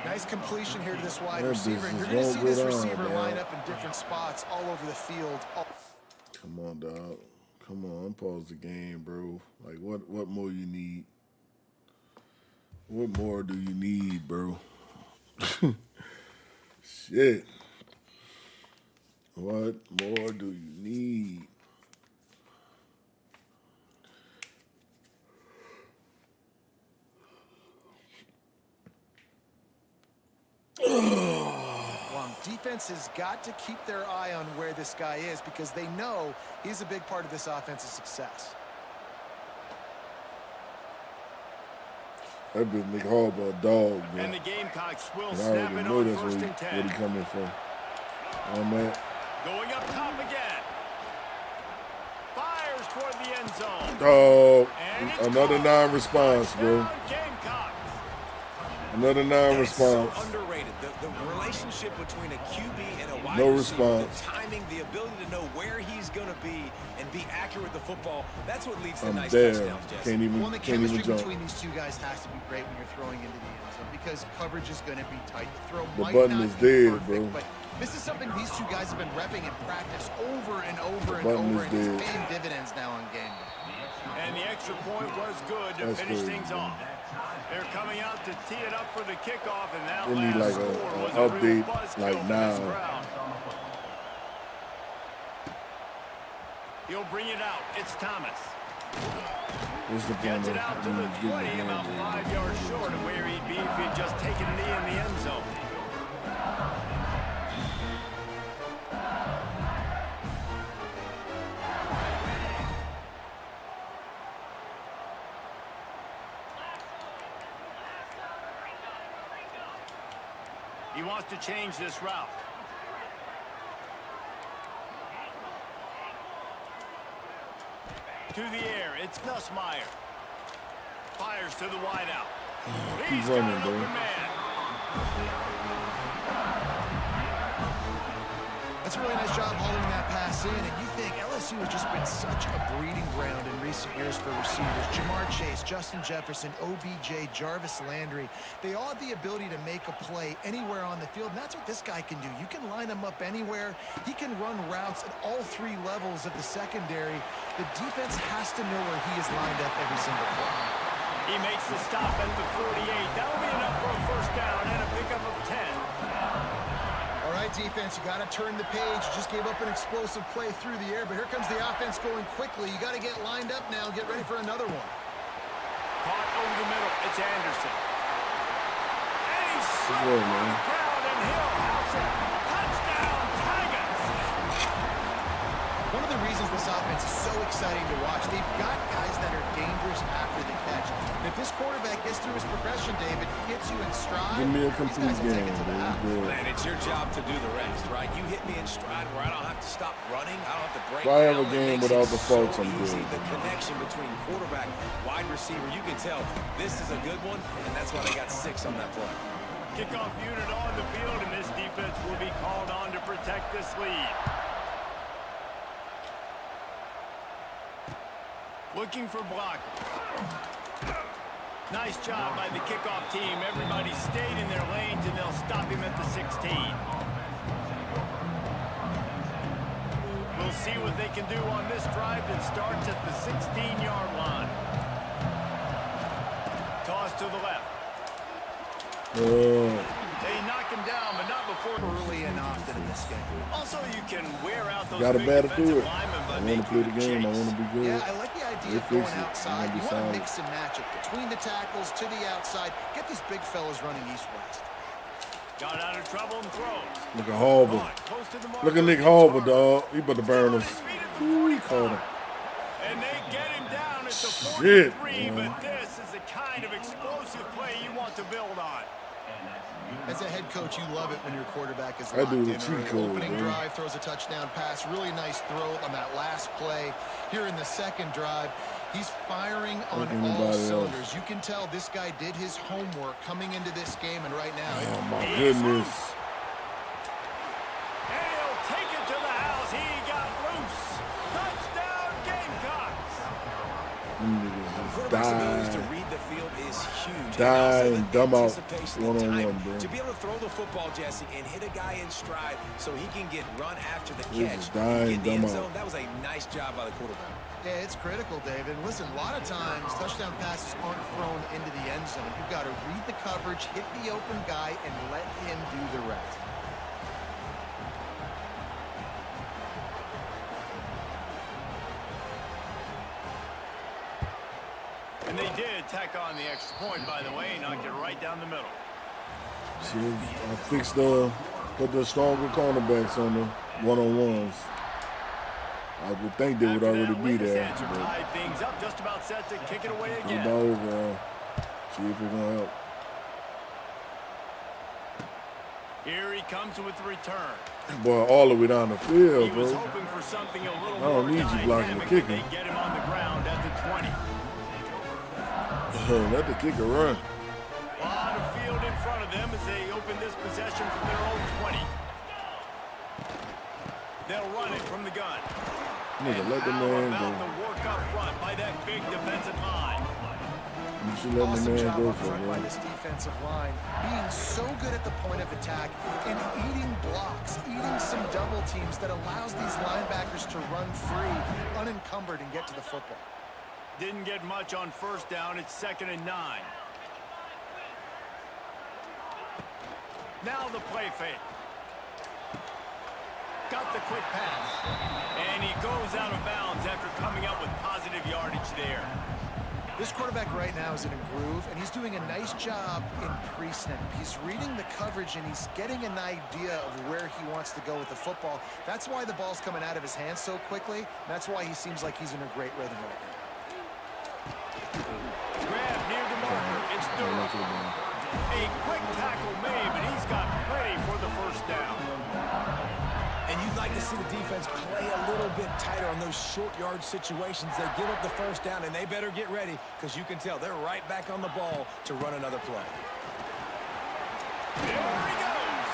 Nice completion here to this wide That receiver. bitch And is you're going to see won't this go down, receiver dog. line up in different spots all over the field. Come on, dog. Come on, pause the game, bro. Like, what more you need? What more do you need, bro? Shit. What more do you need? Defense has got to keep their eye on where this guy is because they know he's a big part of this offense's success. That bitch Nick Harbaugh a dog, man. And the Gamecocks will And I snap already it know on that's first and what 10. he coming for. Man. Going up top again. Fires toward the end zone. Oh, And it's another caught. non-response, bro. Touchdown, Gamecocks. Another non-response. So underrated. The relationship between a QB and a wide No receiver, response. the timing, the ability to know where he's going to be and be accurate with the football, that's what leads to I'm nice there. touchdowns, Jesse. Can't even Well, the jump. chemistry between these two guys has to be great when you're throwing into the end zone because coverage is going to be tight. The throw The might button not is be dead, perfect, bro. but this is something these two guys have been repping in practice over and over and button over, is and it's dead. paying dividends now in game. And the extra point was good to That's finish crazy, things man. off. They're coming out to tee it up for the kickoff, and that They need last like score was an a real update buzzkill like for now. this crowd. He'll bring it out. It's Thomas. What's the point Gets of it out to the getting 20, the about game, 5 yards short of where he'd be if he'd just taken a knee in the end zone. He wants to change this route. To the air, it's Nussmeier. Fires to the wideout. Keep He's got running, an bro. open man. That's a really nice job holding that pass in, and you think LSU has just been such a breeding ground in recent years for receivers. Jamar Chase, Justin Jefferson, OBJ, Jarvis Landry, they all have the ability to make a play anywhere on the field, and that's what this guy can do. You can line him up anywhere. He can run routes at all three levels of the secondary. The defense has to know where he is lined up every single play. He makes the stop at the 48. That'll be enough for a first down and a pickup of 10. All right, defense, you got to turn the page. You just gave up an explosive play through the air, but here comes the offense going quickly. You got to get lined up now and get ready for another one. Caught over the middle. It's Anderson. And he's Good work, man. crowd, and he'll house it. Touchdown, Tigers! One of the reasons this offense is so exciting to watch, they've got guys that are dangerous after the catch. And if this quarterback gets through his progression, David, hits you in stride, Give me a these complete guys will take game, it to the dude. house. Good. Man, it's your job to do the rest, right? You hit me in stride where I don't have to stop running. I don't have to break If I have a down. It game makes without it the faults, so I'm easy. good. The connection between quarterback, wide receiver, you can tell this is a good one, and that's why they got 6 on that play. Kickoff unit on the field, and this defense will be called on to protect this lead. Looking for blockers. Nice job by the kickoff team. Everybody stayed in their lanes, and they'll stop him at the 16. We'll see what they can do on this drive that starts at the 16-yard line. Toss to the left. They knock him down, but not before Early and often in this game. Also, you can wear out those Gotta big battle defensive through it. linemen by I want making to play the them game. I chase. want to be good. Yeah, I like the idea They of going fix it. outside. It's You gonna want be to mix and match it between the tackles to the outside. Get these big fellas running east-west. Got out of trouble and throws. Look at Harbor. Caught close to the marker. Look at Nick Harbor, dog. He about to burn us. Ooh, he caught him. And they get him down at the Shit, 43, man. but this is the kind of explosive play you want to build on. As a head coach, you love it when your quarterback is I locked do in. the cheat early. code, Opening man. drive, throws a touchdown pass. Really nice throw on that last play. Here in the second drive, he's firing on Like all anybody cylinders. else. You can tell this guy did his homework coming into this game, and right now, Oh, my He's goodness. loose. And he'll take it to the house. He got loose. Touchdown, Gamecocks. Them niggas just Quarterback's ability to die. read the field is huge. Die also the and dumb out anticipation and one-on-one, timing. bro. To be able to throw the football, Jesse, and hit a guy in stride so he can get run after the This catch. is die Get and the end dumb zone. out. That was a nice job by the quarterback. yeah, it's critical, David. Listen, a lot of times touchdown passes aren't thrown into the end zone. You've got to read the coverage, hit the open guy, and let him do the rest. And they did tack on the extra point, by the way, knocked it right down the middle. See, I fixed put the stronger cornerbacks on the one-on-ones. I would think they would After already that, be Lakers there. answer But tied things up, just about set to kick it away it's again. about overall. See if it's gonna help. Here he comes with the return. Boy, all the way down the He field, was bro. hoping for something a little I don't more need you blocking the dynamic, kicker. but They get him on the ground at the 20. Let the kicker run. A lot of field in front of them as they open this possession from their own 20. They'll run it from the gun. Nigga, let the How man about go. the work up front by that big defensive line? You should let the Awesome man job go up for front it, by bro. this defensive line, being so good at the point of attack and eating blocks, eating some double teams that allows these linebackers to run free, unencumbered, and get to the football. Didn't get much on first down. It's 2nd and 9. Now the play fake. Got the quick pass. And he goes out of bounds after coming up with positive yardage there. This quarterback right now is in a groove, and he's doing a nice job in pre-snap. He's reading the coverage, and he's getting an idea of where he wants to go with the football. That's why the ball's coming out of his hands so quickly. That's why he seems like he's in a great rhythm right now. Grab near the marker. It's Durham. A quick tackle made, but he's got plenty like to see the defense play a little bit tighter on those short yard situations. They give up the first down, and they better get ready because you can tell they're right back on the ball to run another play. There he goes.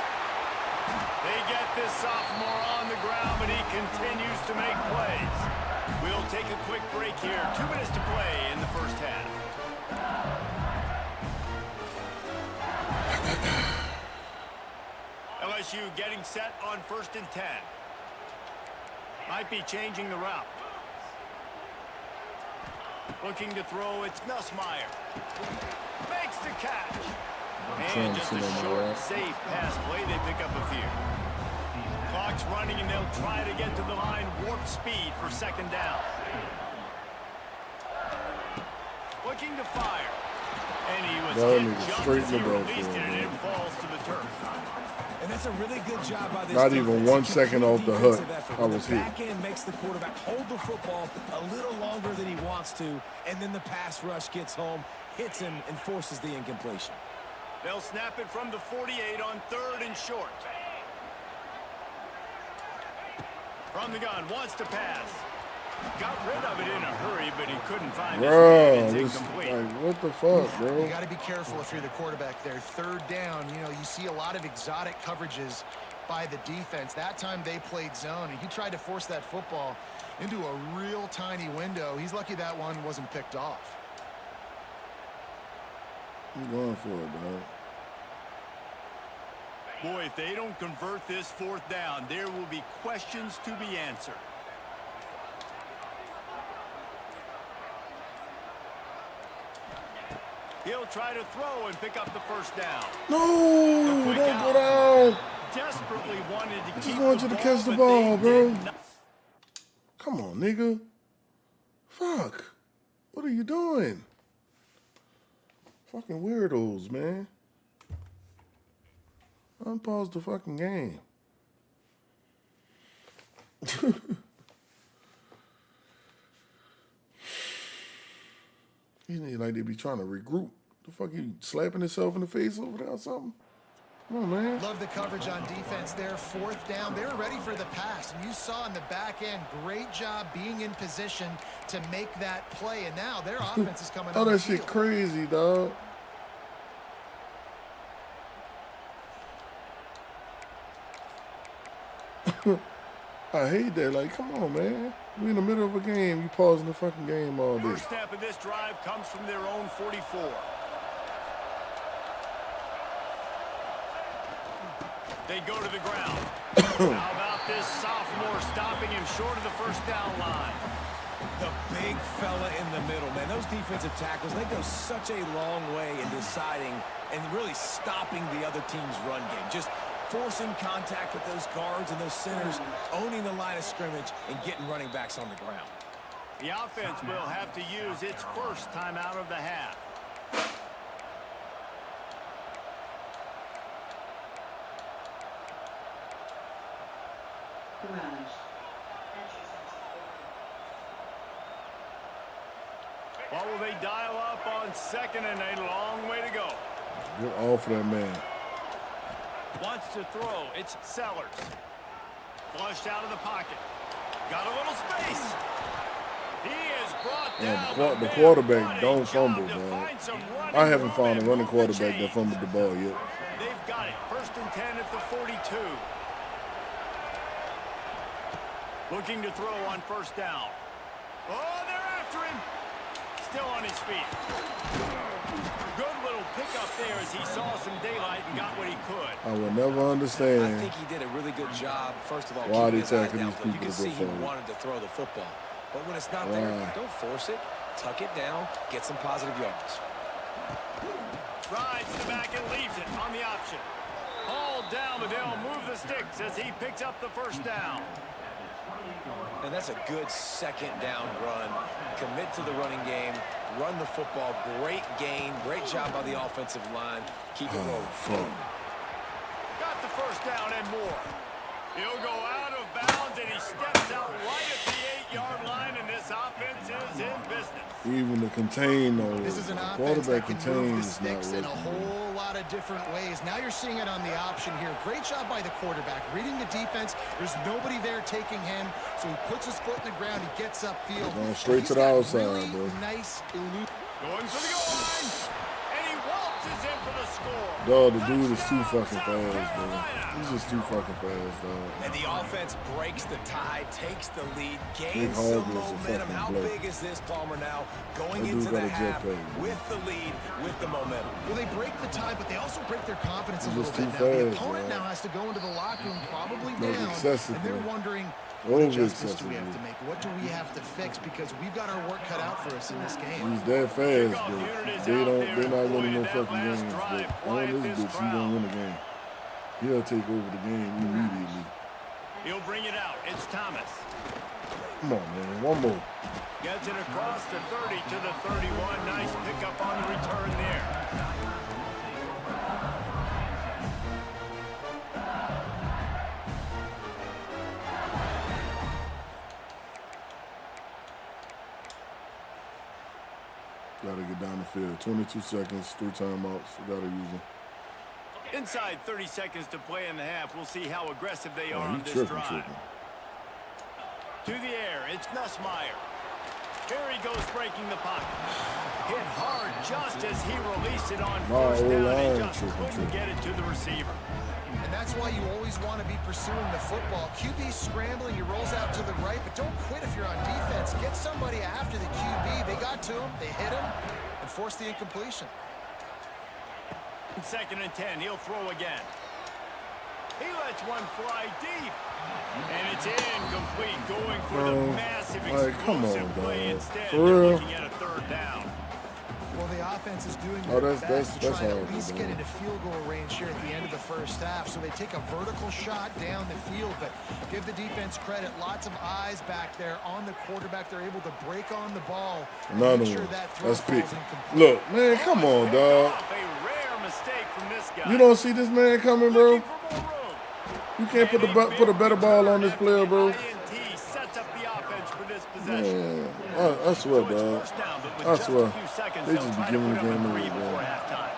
They get this sophomore on the ground, but he continues to make plays. We'll take a quick break here. 2 minutes to play in the first half. LSU getting set on 1st and 10. Might be changing the route. Looking to throw, it's Nussmeier. Makes the catch. And just a short, safe pass play. They pick up a few. Clock's running, and they'll try to get to the line. Warp speed for 2nd down. Looking to fire. And he was hit just as he released it, and it falls to the turf. And that's a really good job by this Not defense. even 1 second off the hook, I was hit. Back end makes the quarterback hold the football a little longer than he wants to, and then the pass rush gets home, hits him, and forces the incompletion. They'll snap it from the 48 on 3rd and short. From the gun, wants to pass. Got rid of it in a hurry, but he couldn't find his man. It's incomplete. Like, what the fuck, bro? You got to be careful if you're the quarterback there. 3rd down, you know, you see a lot of exotic coverages by the defense. That time they played zone, and he tried to force that football into a real tiny window. He's lucky that one wasn't picked off. He's going for it, dog. Boy, if they don't convert this 4th down, there will be questions to be answered. He'll try to throw and pick up the 1st down. No, don't go down. Desperately wanted to I just keep want the you to ball, catch the but ball, they bro. did not. Come on, nigga. Fuck. What are you doing? Fucking weirdos, man. Unpause the fucking game. He need like they be trying to regroup. The fuck, you slapping himself in the face over there or something? Come on, man. Love the coverage on defense there. 4th down. They were ready for the pass. And you saw in the back end, great job being in position to make that play. And now their offense is coming Oh, on the that shit field. crazy, dog. I hate that. Like, come on, man. We in the middle of a game. You pausing the fucking game all day. First snap of this drive comes from their own 44. They go to the ground. How about this sophomore stopping him short of the 1st down line? The big fella in the middle, man. Those defensive tackles, they go such a long way in deciding and really stopping the other team's run game. Just forcing contact with those guards and those centers, owning the line of scrimmage, and getting running backs on the ground. The offense will have to use its 1st time out of the half. Garage. What will they dial up on 2nd and a long way to go? Get off that man. Wants to throw. It's Sellers. Flushed out of the pocket. Got a little space. He is brought down. The quarterback don't fumble, bro. I haven't found a running quarterback that fumbled the ball yet. They've got it. 1st and 10 at the 42. Looking to throw on 1st down. Oh, they're after him. Still on his feet. Good little pickup there as he saw some daylight and got what he could. I will never understand. I think he did a really good job, first of all, why keeping they his eye tackling these downfield. You people can to see go he forward. wanted to throw the football. But when it's not there, don't force it. Tuck it down, get some positive yards. Rides the back and leaves it on the option. Hauled down, but they'll move the sticks as he picks up the 1st down. And that's a good 2nd down run. Commit to the running game, run the football. Great gain, great job by the offensive line. Keep it rolling. Fuck. Got the 1st down and more. He'll go out of bounds, and he steps out right at the 8-yard line, and this offense is in business. Even to contain those. This is an offense Quarterback that can move the contains not sticks in a working. whole lot of different ways. Now you're seeing it on the option here. Great job by the quarterback. Reading the defense. There's nobody there taking him, so he puts his foot in the ground. He gets upfield. Going straight to the outside, really bro. Nice elusive. Going for the goal line, and he waltzes in for the score. Dog, the dude is too fucking fast, bro. He's just too fucking fast, dog. And the offense breaks the tie, takes the lead, Big gains Hog some is a momentum. fucking How blow. big is this, Palmer, now? Going That dude into got the a half jetpack, man. with the lead, with the momentum. Well, they break the tie, but they also break their confidence a He's little just bit too now. The fast, opponent man. now has to go into the locker room probably No, down, excessive, and they're man. wondering, Over what adjustments do we have excessive, to make? What do we have to fix? Because we've got our work cut out for us in this game. He's that fast, but they're not winning no fucking games. But on this bitch, he gonna win the game. He'll take over the game immediately. He'll bring it out. It's Thomas. Come on, man. One more. Gets it across the 30 to the 31. Nice pickup on the return there. Gotta get down the field. 22 seconds, 3 timeouts. We gotta use them. Inside 30 seconds to play in the half. We'll see how aggressive they are Oh, on he's this tripping, drive. tripping. To the air, it's Nussmeier. Here he goes, breaking the pocket. Hit hard just as he released it on Wow, first down. line He just tripping, couldn't get it to the receiver. And that's why you always want to be pursuing the football. QB scrambling, he rolls out to the right, but don't quit if you're on defense. Get somebody after the QB. They got to him, they hit him, and forced the incompletion. 2nd and 10, he'll throw again. He lets one fly deep. And it's incomplete, going for the massive come on, explosive play dog. instead. For They're real? looking at a 3rd down. Well, the offense is doing Oh, their that's best to try to horrible, at least man. get into field goal range here at the end of the first half. So they take a vertical shot down the field, but give the defense credit. Lots of eyes back there on the quarterback. They're able to break on the ball. Another make sure one. that throw That's falls pick. incomplete. Look, man, come on, dog. Off a rare mistake from this guy. You don't see this man coming, bro? Looking for more room. You can't put a better ball on this player, bro. INT sets up the offense for this possession. Man, I swear, So it's dog. first down, but with I just swear. a few seconds, They they'll just try be to giving put the up a game 3 away, before bro. halftime.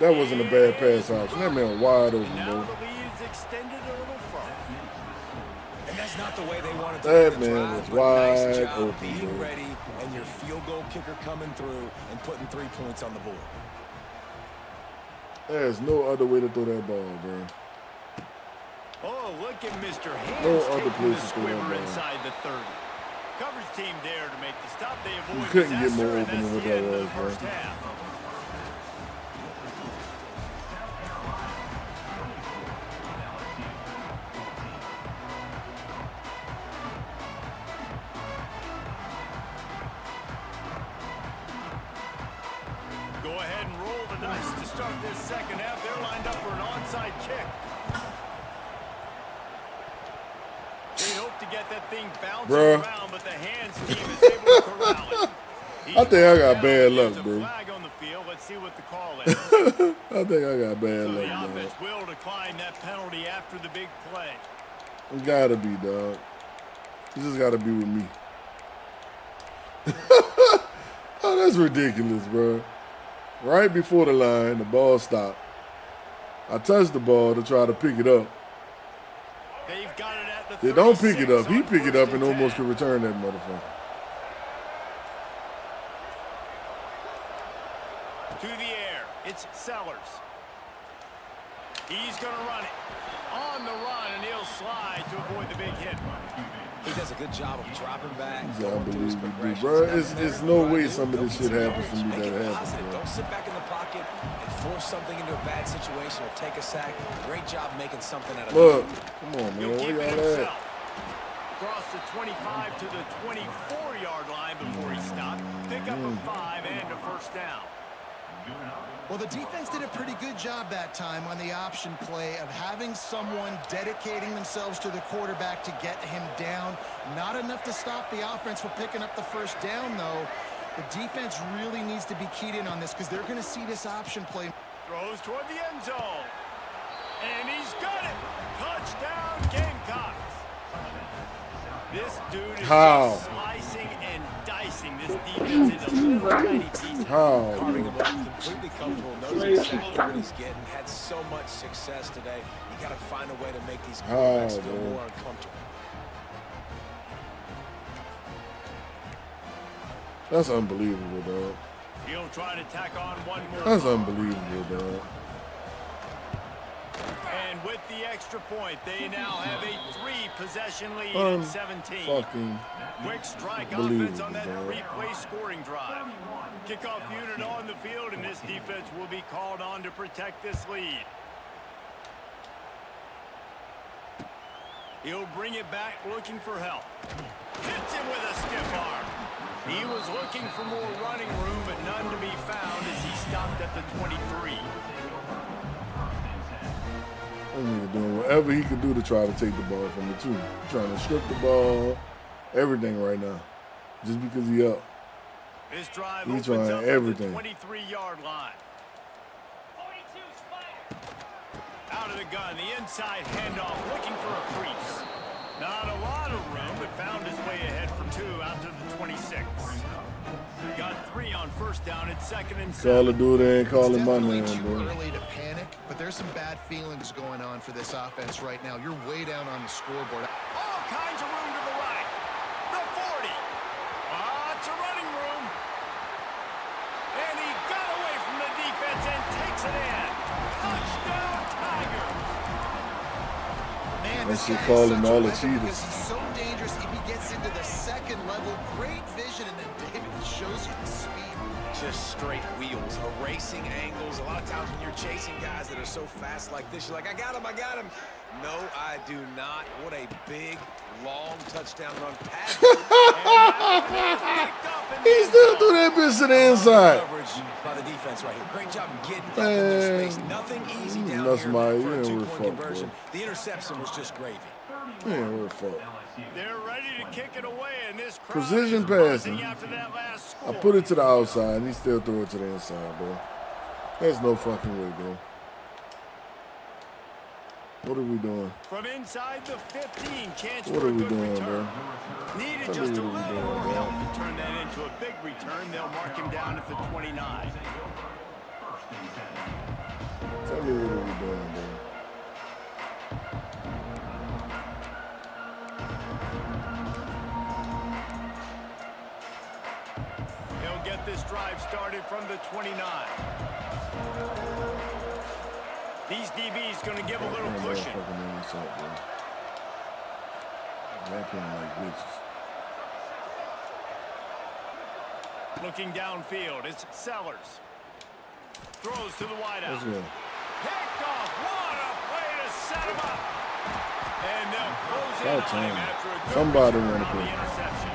That wasn't a bad pass option. That man wide open, Now bro. the lead is extended a little further. And that's not the way they wanted to That end the man drive, was but nice wide job open, being bro. ready and your field goal kicker coming through and putting 3 points on the board. There's no other way to throw that ball, bro. Oh, look at Mr. Hands No other taking the place to throw that squibber ball. inside the 30. Coverage team there to make the stop. They avoid couldn't get disaster, more and open that's than what the that end of the was, bro. first half. Go ahead and roll the dice to start this second half. They're lined up for an onside kick. They hope to get that thing bouncing Bruh. around, but the hands team is able to corral it. I think I got Now bad there's luck, a bro. flag on the field. Let's see what the call is. I think I got bad So luck, the dog. offense will decline that penalty after the big play. It gotta be, dog. This just gotta be with me. Oh, that's ridiculous, bro. Right before the line, the ball stopped. I touched the ball to try to pick it up. They've got it at the They don't pick it 36 up. He on pick it first up and and almost 10. could return that motherfucker. To the air, it's Sellers. He's going to run it. On the run, and he'll slide to avoid the big hit. He does a good job of dropping back, He's going through his unbelievable, progressions. bro. Doesn't It's matter no what you way do, some of this don't shit happens to me Make that it happens, positive. bro. Don't sit back in the pocket and force something into a bad situation or take a sack. Great job making something out of Look, it. come on, man. He'll Where keep it y'all at? himself. Across the 25 to the 24-yard line before he stopped. Pick up a 5 and a first down. Well, the defense did a pretty good job that time on the option play of having someone dedicating themselves to the quarterback to get him down. Not enough to stop the offense from picking up the first down, though. The defense really needs to be keyed in on this because they're going to see this option play. Throws toward the end zone. And he's got it. Touchdown, Gamecocks. This dude is How? just slicing and dicing this defense into little tiny pieces. How? Carving him up, completely comfortable, knows exactly what he's getting. Had so much success today. You got to find a way to make these quarterbacks feel man. more uncomfortable. That's unbelievable, dog. He'll try to tack on one more. That's unbelievable, dog. And with the extra point, they now have a 3-possession lead at 17. Fucking Quick strike unbelievable, offense on that dog. 3-play scoring drive. Kickoff unit on the field, and this defense will be called on to protect this lead. He'll bring it back looking for help. Hits him with a stiff arm. He was looking for more running room, but none to be found as he stopped at the 23. That nigga doing whatever he could do to try to take the ball from the two. Trying to strip the ball, everything right now. Just because he up. This drive He's opens trying up everything. at the 23-yard line. Out of the gun, the inside handoff, looking for a crease. Not a lot of room, but found his way ahead for 2 out to the 26. Got 3 on first down at 2nd and 7. Call the dude ain't calling my Definitely name, too bro. early to panic, but there's some bad feelings going on for this offense right now. You're way down on the scoreboard. All kinds of room to the right. The 40. Lots of running room. And he got away from the defense and takes it in. Touchdown, Tigers. Man, That this shit guy is calling such a all the weapon cheaters. because he's so dangerous. If he gets into the second level, great vision, and then David shows you the speed. Just straight wheels, erasing angles. A lot of times when you're chasing guys that are so fast like this, you're like, I got him, I got him. No, I do not. What a big, long touchdown run pass. He still threw that bitch to the inside. Coverage by the defense right here. Great job getting up in their space. Nothing easy down That's here my- for you a ain't two-point fuck, bro. conversion. The interception was just gravy. Man, we're fucked. They're ready to kick it away, and this crowd Precision is buzzing passing. after that last I score. put it to the outside, and he still threw it to the inside, bro. There's no fucking way, bro. What are we doing? From inside the 15, chance What for are a we good doing, return. bro? Needed Tell me just a what little we doing, more bro. help to turn that into a big return. They'll mark him down at the 29. Tell me what are we doing, bro? He'll get this drive started from the 29. These DBs going to give a little Man, cushion. motherfucking ass up, bro. They're playing like bitches. Looking downfield, it's Sellers. Throws to the Let's wideout. go. Picked off. What a play to set him up. And they'll close in About on him time. after a good Somebody return wanna on play. the interception.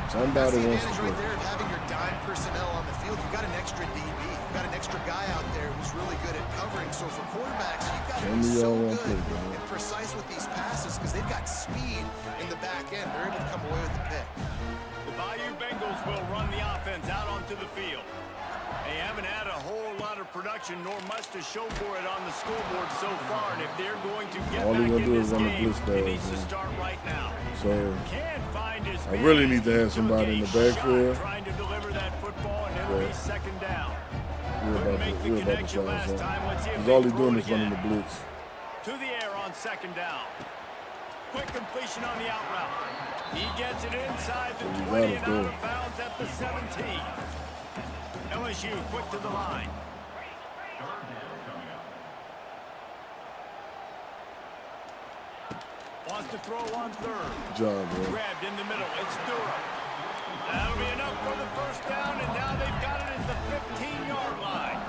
Somebody That's the wants to advantage play. right there of having your dime personnel on the field. You've got an extra DB. You've got an extra guy out there who's really good at covering. So for quarterbacks, you've got to Tell be me so y'all won't good play, bro. and precise with these passes because they've got speed in the back end. They're able to come away with the pick. The Bayou Bengals will run the offense out onto the field. They haven't had a whole lot of production nor much to show for it on the scoreboard so far. And if they're going to get All he back gonna in do this is run the game, blitz it pass, needs to man. start right now. So Can't find his I really man. need to have somebody in the Took a backfield. shot trying to deliver that football, and it'll be But second down. we're Make the about to connection try last something. time. Let's see if Because they all he's throw doing it is running the again. blitz. To the air on second down. Quick completion on the out route. He gets it inside the You 20 gotta and out go. of bounds at the 17. LSU quick to the line. Wants to throw on third. Good job, bro. Grabbed in the middle. It's Durham. That'll be enough for the first down, and now they've got it at the 15-yard line.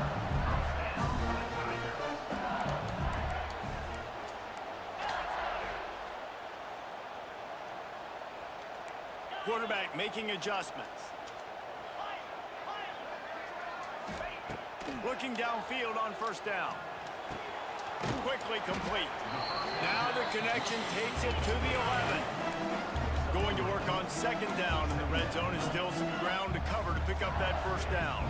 Quarterback making adjustments. Looking downfield on first down. Quickly complete. Now the connection takes it to the 11. Going to work on second down in the red zone. Is still some ground to cover to pick up that first down.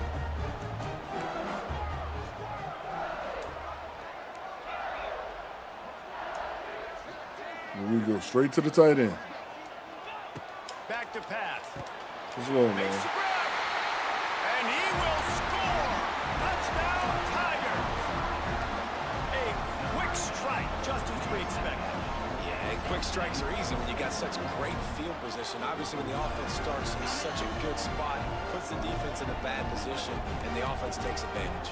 And we go straight to the tight end. Back to pass. Let's go, Makes man. the grab. And he will score. Touchdown, Tigers. A quick strike, just as we expected. Yeah, and quick strikes are easy when you got such great field position. Obviously, when the offense starts in such a good spot, puts the defense in a bad position, and the offense takes advantage.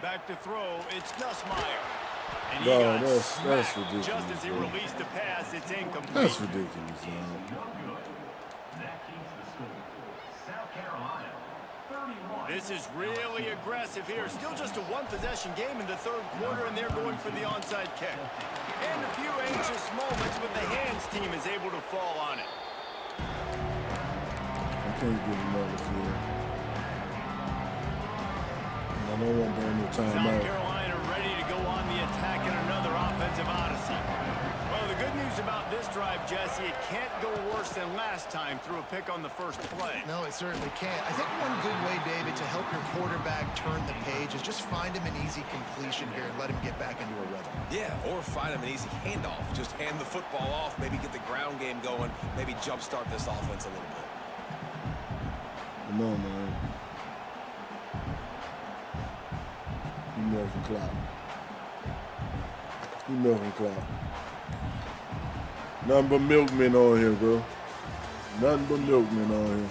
Back to throw, it's Nussmeier. And No, he got that's smacked ridiculous, just as he bro. released the pass. It's incomplete. That's ridiculous, man. This is really aggressive here. Still just a one-possession game in the third quarter, and they're going for the onside kick. And a few anxious moments, but the hands team is able to fall on it. I can't give him all the field. I don't want to burn no time South out. Carolina ready to go on the attack in another offensive odyssey. Well, the good news about this drive, Jesse, it can't go worse than last time through a pick on the first play. No, it certainly can't. I think one good way, David, to help your quarterback turn the page is just find him an easy completion here and let him get back into a rhythm. Yeah, or find him an easy handoff. Just hand the football off, maybe get the ground game going, maybe jumpstart this offense a little bit. Come on, man. You milking clock. You milking clock. Nothing but milkmen on here, bro. Nothing but milkmen on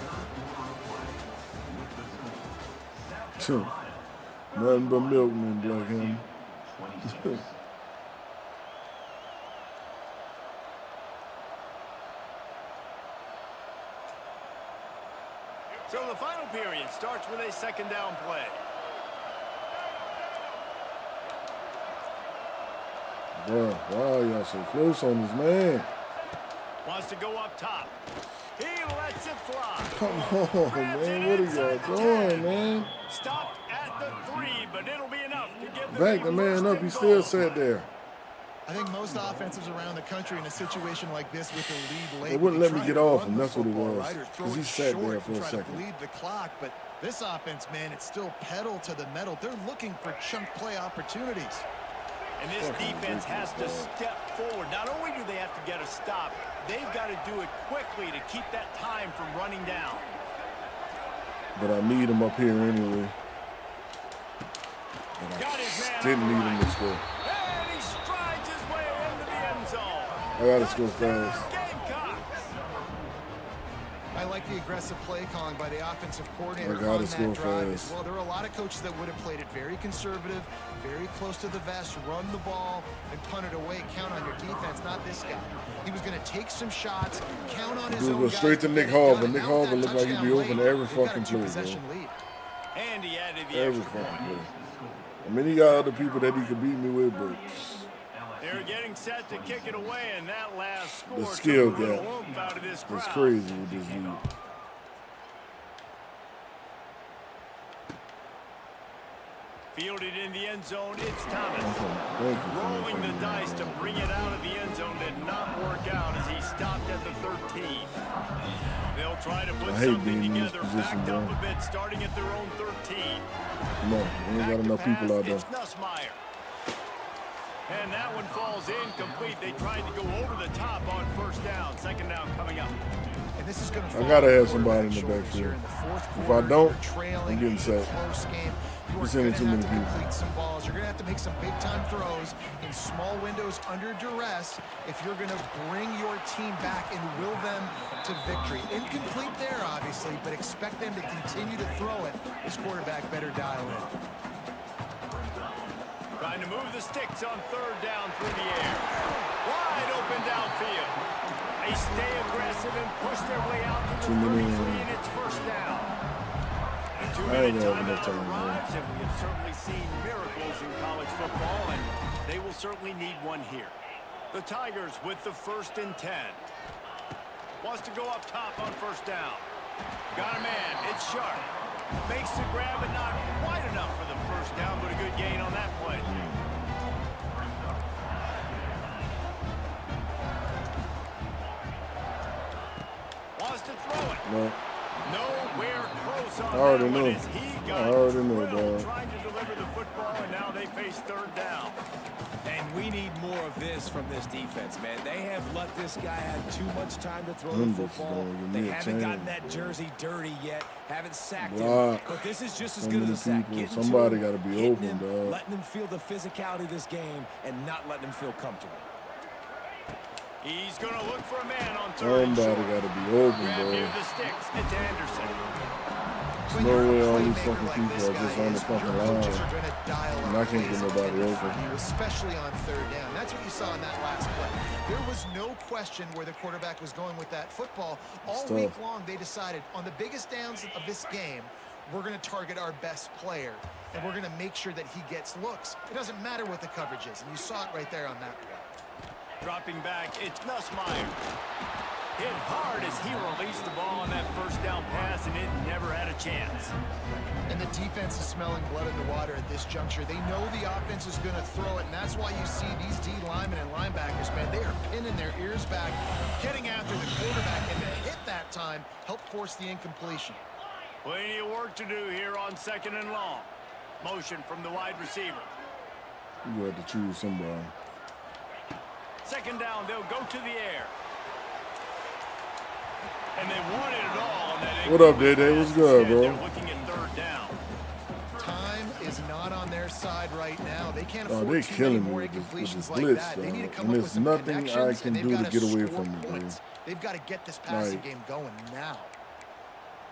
here. Nothing but milkmen, Black him. So the final period starts with a second down play. Bro, why are y'all so close on this man? Wants to go up top. He lets it fly. Come on, Grabs man. it What are inside y'all the doing, 10. man? Stopped at the 3, but it'll be enough to give the Back big the man first up. and He still goal. sat there. I think most offensives around the country in a situation like this with the lead late. They wouldn't would let me try get to off run him. the That's what it football, was. right, or throw 'Cause he it sat short there for and a try second. to bleed the clock, but this offense, man, it's still pedal to the metal. They're looking for chunk play opportunities. And this defense has to step forward. Not only do they have to get a stop, they've got to do it quickly to keep that time from running down. But I need him up here anyway. And Got his man I didn't on the need him right. to score. And he strides his way into the end zone. I gotta score Touchdown, fast. Gamecocks. I like the aggressive play calling by the offensive coordinator I gotta on score that drive fast. as well. There are a lot of coaches that would have played it very conservative, very close to the vest, run the ball, and punt it away. Count on your defense, not this guy. He was going to take some shots, count on his Dude, own go guys straight to get Nick it Hall, done. but And Nick now Hall with that looked like he'd be touchdown open late, every they've got a fucking play, bro. two-possession lead. And he added the Every extra fucking point. play. I mean, he got other people that he could beat me with, but They're getting set to kick it away, and that last score the skill took a little gap oomph out of this is crowd. crazy with this dude. Fielded in the end zone, it's Thomas. Thank you for Rolling the that. dice to bring it out of the end zone did not work out as he stopped at the 13. They'll try to put I hate something being in this together, position, backed bro. up a bit, starting at their own 13. Come on, we ain't got enough people out there. It's Nussmeier. And that one falls incomplete. They tried to go over the top on first down. Second down coming up. And this is going to I gotta have somebody in the backfield. If I don't, I'm getting set. Close game. You're You're sending going too to many have to people. complete some balls. You're going to have to make some big-time throws in small windows under duress if you're going to bring your team back and will them to victory. Incomplete there, obviously, but expect them to continue to throw it. This quarterback better dial in. Trying to move the sticks on third down through the air. Wide open downfield. They stay aggressive and push their way out to the 33, and it's first down. The I ain't 2-minute gonna have enough timeout time, man. arrives, and we have certainly seen miracles in college football, and they will certainly need one here. The Tigers with the 1st and 10. Wants to go up top on first down. Got a man. It's Sharp. Makes the grab, but not quite enough for the first down, but a good gain on that play. to throw it. No. Nowhere close on I already that one know. as he I got already know, drilled dog. trying to deliver the football, and now they face third down. And we need more of this from this defense, man. They have let this guy have too much time to throw the Them bitches football. don't give They me a haven't gotten chance, that bro. jersey dirty yet, haven't sacked Block. him. But this is just as So good as many a sack. people. Getting to Somebody him, gotta be hitting open, him, dog. letting him feel the physicality of this game and not letting him feel comfortable. He's going to look for a man on third and Somebody short. got to be open, Grab bro. near the sticks. It's Anderson. There's no way all these fucking people are just on the fucking line. And I can't get nobody open. Especially on third down. That's what you saw in that last play. There was no question where the quarterback was going with that football. All It's week tough. long, they decided on the biggest downs of this game, we're going to target our best player, and we're going to make sure that he gets looks. It doesn't matter what the coverage is, and you saw it right there on that play. Dropping back, it's Nussmeier. Hit hard as he released the ball on that first down pass, and it never had a chance. And the defense is smelling blood in the water at this juncture. They know the offense is going to throw it, and that's why you see these D linemen and linebackers, man, they are pinning their ears back, getting after the quarterback, and the hit that time helped force the incompletion. Plenty of work to do here on second and long. Motion from the wide receiver. You have to choose somebody. Second down, they'll go to the air. And they wanted it all on that. What up, Day-Day? What's good, bro? They're looking at third down. Time is not on their side right now. They can't Oh, afford they too many killing me more with this incompletions like blitz, that. They need to dog. come And up there's with some nothing I connections, can and they've do to got get away score from it, bro. points. They've got to get this passing Like- game going now.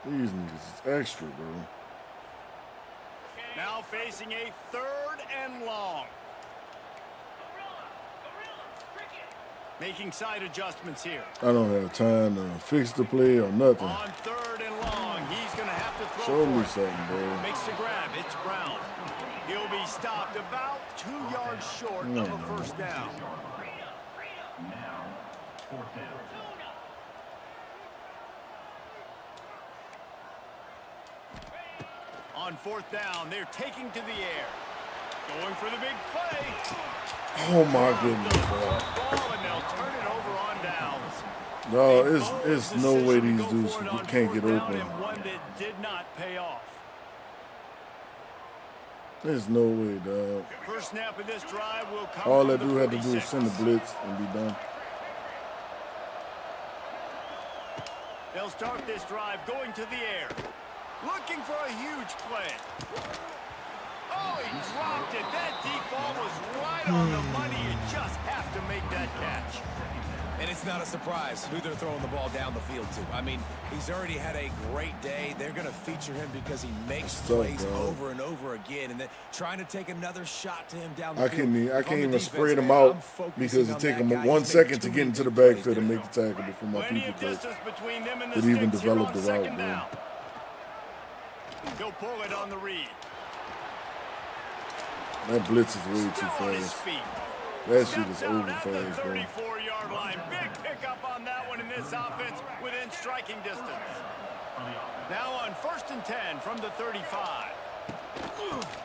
These niggas is extra, bro. Now facing a third and long. Making side adjustments here. I don't have time to fix the play or nothing. On third and long, he's going to have to throw Show for me it. something, bro. Makes the grab. It's Brown. He'll be stopped about 2 yards short of a first down. On fourth down, they're taking to the air. Going for the big play. Oh my goodness, bro. Ball, and they'll turn it over on downs. No, it's no way these Decision to go dudes for it on can't fourth get down, open. and one that did not pay off. There's no way, dog. First snap of this drive will come All from I the do have to do 46. is send the blitz and be done. They'll start this drive going to the air. Looking for a huge play. Oh, he dropped it. That deep ball was right on the money. You just have to make that catch. And it's not a surprise who they're throwing the ball down the field to. I mean, he's already had a great day. They're going to feature him because he makes That's tough, plays bro. over and over again. And then trying to take another shot to him down the I field. can't If I'm even the spread defense, them man, out I'm focusing because it on take that them guy. 1 He's second making to too get many into the big plays backfield and there. make the tackle before my Plenty people of could. distance between them and the Could even sticks here develop on the route, second bro. down. He'll pull it on the read. That blitz is way too Still on his fast. feet. That shit is Steps out over at the fast, bro. 34-yard line. Big pickup on that one in this offense within striking distance. Now on 1st and 10 from the 35.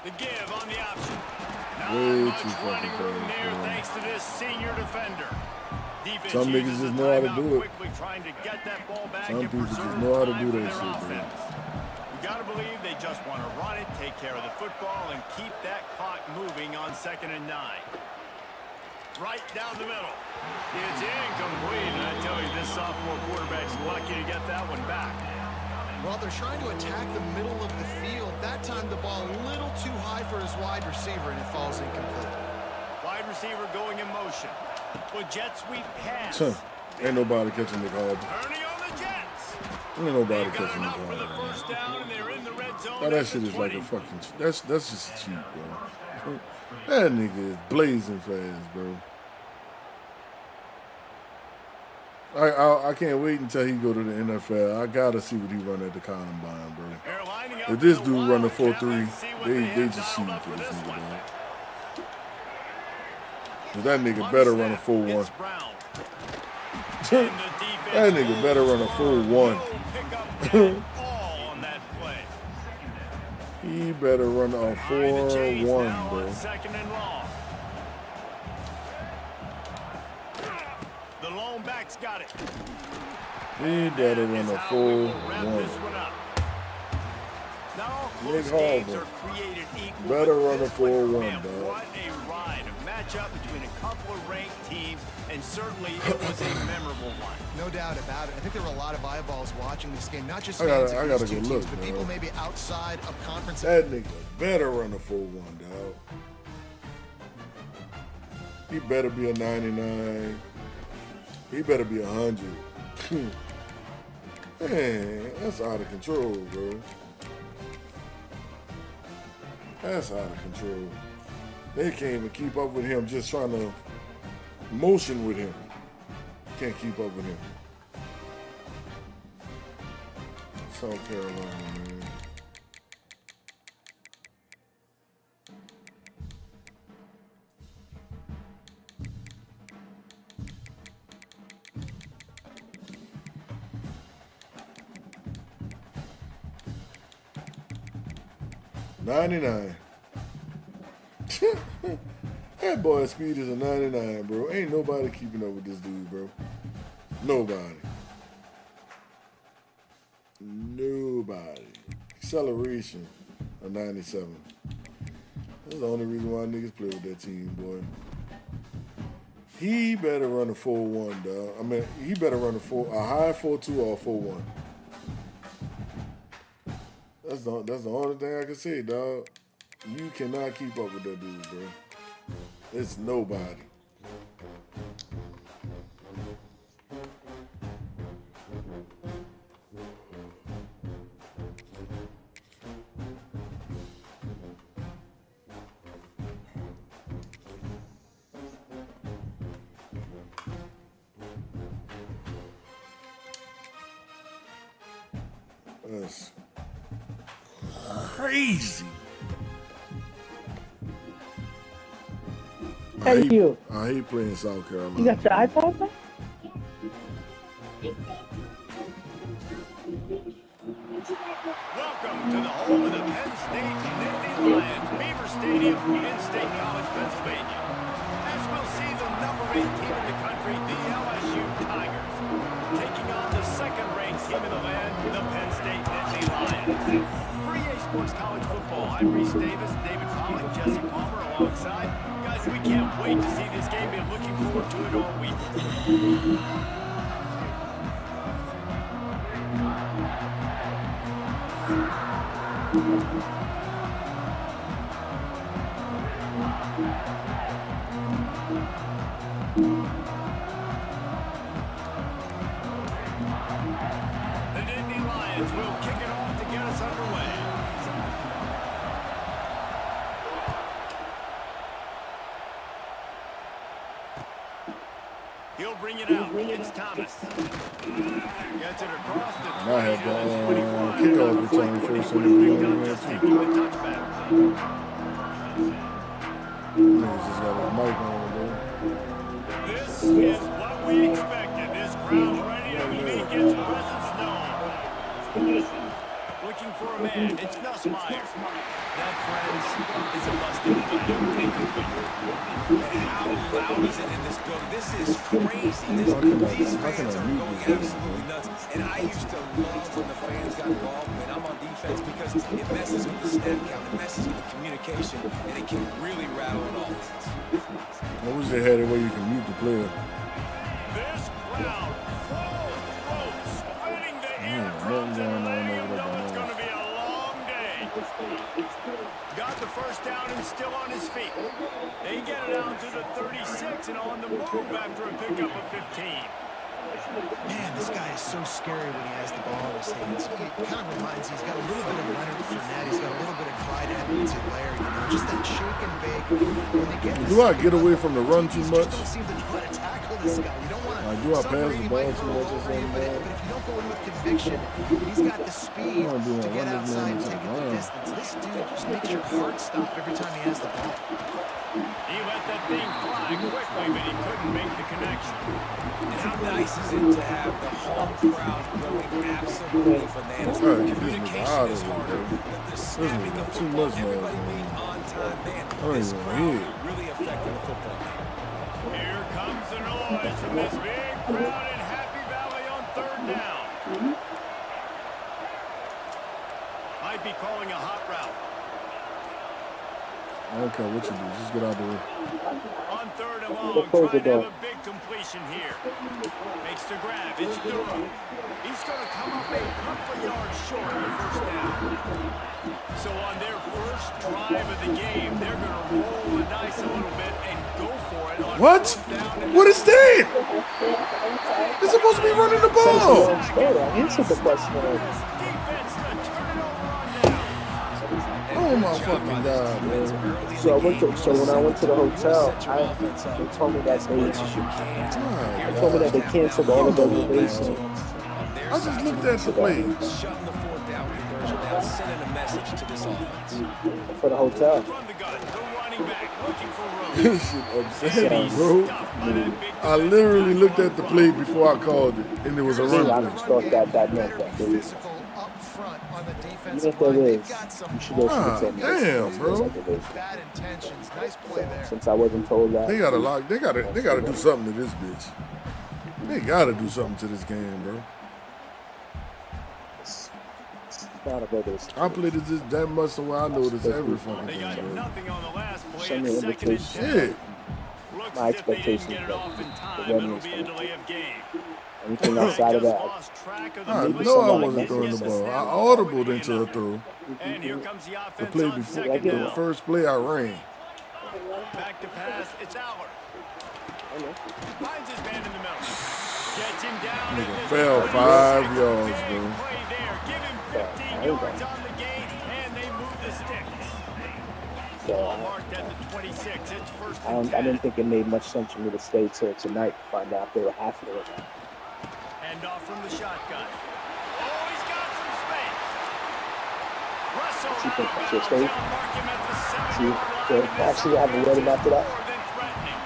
The give on the option. Not Way much too running fucking room fast, there man. thanks to this senior defender. Defense Some niggas uses just the know how to timeout do it. quickly, trying to get that ball back Some and people just preserve know how to time do for that their shit, bro. offense. You got to believe they just want to run it, take care of the football, and keep that clock moving on 2nd and 9. Right down the middle. It's incomplete, and I tell you, this sophomore quarterback's lucky to get that one back. Well, they're trying to attack the middle of the field. That time the ball a little too high for his wide receiver, and it falls incomplete. Wide receiver going in motion. With jet sweep pass. Ain't nobody catching the ball. Turning on the Jets. Ain't nobody They've got catching the enough for the ball. first down, and they're in the red zone. Now that at the shit is like 20. a fucking. That's just cheap, bro. That nigga is blazing fast, bro. I can't wait until he go to the NFL. I gotta see what he run at the Columbine, bro. They're lining up If this for the dude run a Wildcat. 4.3, Let's see what they have just dialed shooting up for this nigga, one. dog. 'Cause that nigga better run a full one. It's Brown. And the defense That nigga better run a full one. will pick up that ball on that play. He better run a Behind the chains 4-1, now bro. on 2nd and long. The lone back's got it. He better run a full one. Nick Harvey better run a full one, dog. What a ride. A matchup between a couple of ranked teams, and certainly it was a memorable one. No doubt about it. I think there were a lot of eyeballs watching this game, not just I fans gotta of these go two look, teams, but bro. people maybe outside of conference. That nigga better run a full one, dog. He better be a 99. He better be 100. Man, that's out of control, bro. That's out of control. They can't even keep up with him just trying to motion with him. Can't keep up with him. South Carolina, man. $99. That boy's speed is a 99, bro. Ain't nobody keeping up with this dude, bro. Nobody. Nobody. Acceleration, a 97. That's the only reason why niggas play with that team, boy. He better run a 4-1, dog. I mean, he better run a high 4-2 or a 4-1. That's the only thing I can say, dog. You cannot keep up with that dude, bro. It's nobody. That's crazy. Thank you. I hate playing South Carolina. You got your iPod back? Welcome to the home of the Penn State Nittany Lions, Beaver Stadium in State College, Pennsylvania. As we'll see, the number 8 team in the country, the LSU Tigers, taking on the second-ranked team in the land, the Penn State Nittany Lions. For EA Sports College Football, I'm Reese Davis, David Pollock, Jesse Palmer alongside. Guys, we can't wait to see this game. Been looking forward to it all week. The Nittany Lions will kick it off to get us underway. He'll bring it out. It's Thomas. Gets it across the 20 I had to the the 21. kickoff return first on the Big game. up just taking the touchback. Niggas just got his mic on, bro. This is what we expected. This crowd ready to make its presence known. Looking for a man. It's Nussmeier. That, friends, is a busted play. How loud is it in this building? This is crazy. These fans are going absolutely nuts. And I used to love when the fans got involved when I'm on defense because it messes with the snap count, it messes with the communication, and it can really rattle an offense. I wish they had it where you can mute the player. This crowd full throat, spreading the eardrums nothing and going on letting over them know there. it's going to be a long day. Got the first down and still on his feet. They get it out to the 36 and on the move after a pickup of 15. Man, this guy is so scary when he has the ball in his hands. He kind of reminds me, he's got a little bit of Leonard Fournette. He's got a little bit of Clyde Edwards-Helaire, you know, just that shake and bake. When they get Do I get away from the run too much? Just don't seem to know how to tackle this guy. You don't want to. Do I pass the ball too much or something? But if you don't go in with conviction, he's got the speed to get outside and take it the distance. This dude just makes your heart stop every time he has the ball. He let that thing fly quickly, but he couldn't make the connection. And how nice is it to have the home crowd going absolutely bananas? All right, Communication out is of harder. here, The snapping of too football, much noise, everybody man. being on time, man. I don't This even crowd hear it. really affecting the football game. Here comes the noise from this big crowd in Happy Valley on third down. down. Might be calling a hot route. I don't care what you do. Just get out the way. On third and long, trying to have a big completion here. Makes the grab. It's Durham. He's going to come up a couple of yards short of the first down. So on their first drive of the game, they're going to roll the dice a little bit and go for it. On What? fourth down and What is that? They're supposed to be running the ball. I answered the question already. this defense to turn it over on down. Oh my fucking god, bro. So when I went to the hotel, they told me that they canceled all the reservations. I just looked at the play. Shutting the fourth down conversion down, sending a message to this offense. For the hotel. Run the gun. The running back looking for room. This shit upsetting, bro. I literally looked at the play before I called it, and it was a run I play. just thought that meant that. Physical up front on the Even defensive if there line. They've is, got some you should have Ah, told me. damn, bro. bad intentions. Nice play there. Since I wasn't told that. They gotta lock. They gotta do something to this bitch. They gotta do something to this game, bro. It's not a regular I played it just that much, so I know this every fucking They thing, got bro. nothing on the last play. Send me It's an second and invitation. 10. Shit. Looks My as if they didn't expectations get it that off in the time. run It'll was be a delay of game. Anything outside of that, Lost track of the I play. know I somebody wasn't can throwing the Yes, ball. I snap audibled forward into a enough. throw. And here comes the The offense play on before second the down. first play I ran. Back to pass. It's Aller. Finds his man in the middle. Gets him down. Nigga at the fell 26. 5 yards, Big bro. play there. Give him 15 yards on the gain, and they move the sticks. Ball marked at the 26. It's first and 10. I didn't think it made much sense for me to stay till tonight to find out if they were half of it. Hand off from the shotgun. Oh, he's got some space. Russell See, out of that's your bounds. state. They'll mark him at the See, 7-yard line. so And this actually, I haven't read him after that. more than threatening.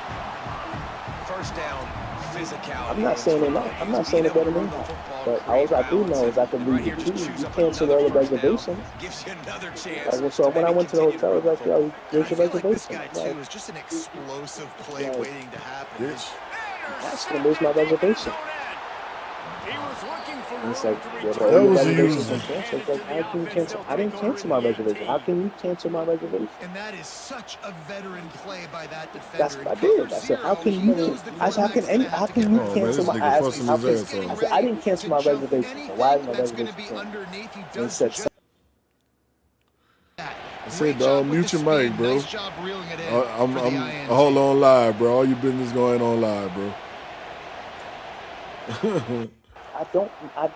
First down, physicality. I'm not saying they're not. I'm not saying they're better than that. But all I do know is I can read the trees. You cancel all the reservations. Gives you another chance. Like, so when I went to the hotel, I was like, yo, there's your I feel like this reservation. guy, Like, too, is just an explosive play Yeah. waiting to happen. Bitch. that's gonna lose my reservation. He was looking for And it's room like, to well, return. That all was your the reservations user. been canceled. Like, how can you cancel? I didn't cancel my reservation. How can you cancel my reservation? And that is such a veteran play by that defender. That's what I did. I said, how can He you? knows the I said, how can quarterback's any? gonna How have to can get you Oh, man, cancel this my? nigga I asked fussing him, how his can, ass off. I said, I didn't cancel my To jump reservation. So why is my anything that's gonna reservation be canceled? underneath, he And does said, just that. I said, Great dog, job with mute the your mic, speed. bro. Nice job reeling it in I'm for the INT. hold on live, bro. All your business going on live, bro.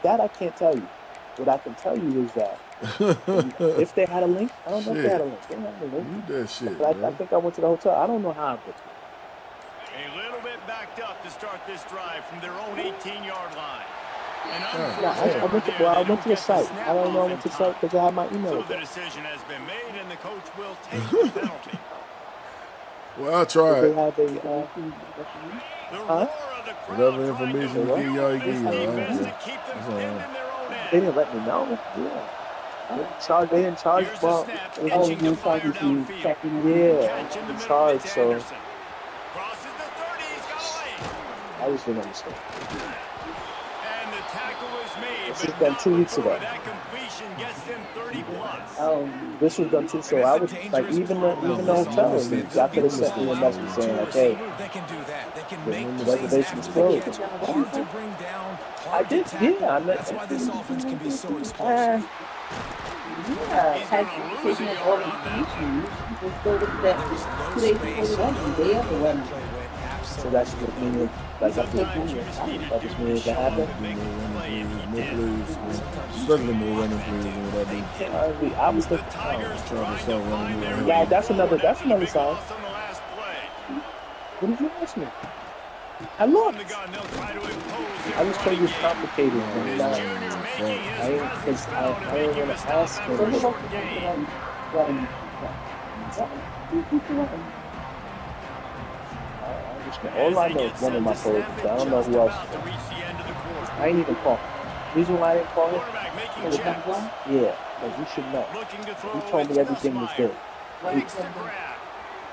that I can't tell you. What I can tell you is that if they had a link, I don't know if they had a link. They didn't have a link. Mute that shit, But I bro. think I went to the hotel. I don't know how I booked it. A little bit backed up to start this drive from their own 18-yard line. And No, I went to the site. I don't know I went to the site because I had my email So the address. decision has been made, and the coach will take the penalty. Well, I They tried. have a, The roar Huh? of the crowd Whatever trying to information you fuel get, y'all this get, y'all. I don't defense care. to keep them That's all pinned right. in their own they end. didn't let me know. Yeah. They didn't charge. Here's the Well, snap, it was itching to you fire talking to downfield. yeah, Catch in the in middle, charge. it's So Anderson. Crosses the 30, he's got a lane. I just didn't understand. And the tackle is made, This was but done not 2 weeks before ago. that completion gets them 30 plus. This was done too. So I would like even the hotel. Y'all could have sent me a message saying like, hey, They can do that. They can the make reservation is plays closed. after the catch. Hard to bring down. I Hard to did, tackle. yeah. That's why this offense can be so explosive. Yeah, He's going to lose a yard on that. Play went so that's what means. Like that's what means. That just means that happened. More plays, man. Especially more running plays than what I do. I was thinking, Tigers Trying to start running more. yeah, that's another Big sign. loss on the last play. What did you ask me? I From looked. the gun, they'll try to impose their I just told you it's running game. complicated. This Man. junior making his I ain't- presence I felt and didn't making wanna a stop ask after a him. short gain. All I know is one of my players. I don't know who else. To reach the end of the quarter. I ain't even call. Reason why I didn't call him? Quarterback making checks. Yeah, like you should know. Looking to throw. He told me it's everything was Nussmeier. good. Makes the grab.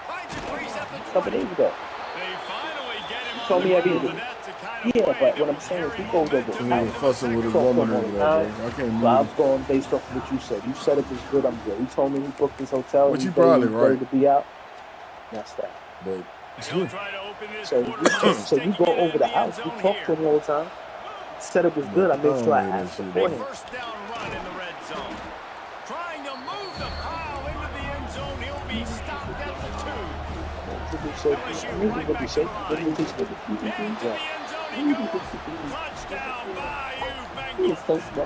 Finds a crease at the A couple 20. days ago. They finally get him Told on me the everything. ground, and that's the kind Yeah, but what I'm saying is he goes over the He house. was fussing with his Talk to woman him all over the there, time. bro. I can't So I was move. going based off of what you said. You said if it's good, I'm good. He told me he booked his hotel Which and he he's probably ready right. to be out. That's that. But He'll try to open this So quarter so you go over the house. You talk to him all the time. Said it was good. I I made don't sure I hear that asked shit. beforehand. First down run in the red zone. Trying to move the pile into the end zone. He'll be stopped at the 2. LSU right back to the line. Into the end zone he goes. Touchdown, Bayou Bengals.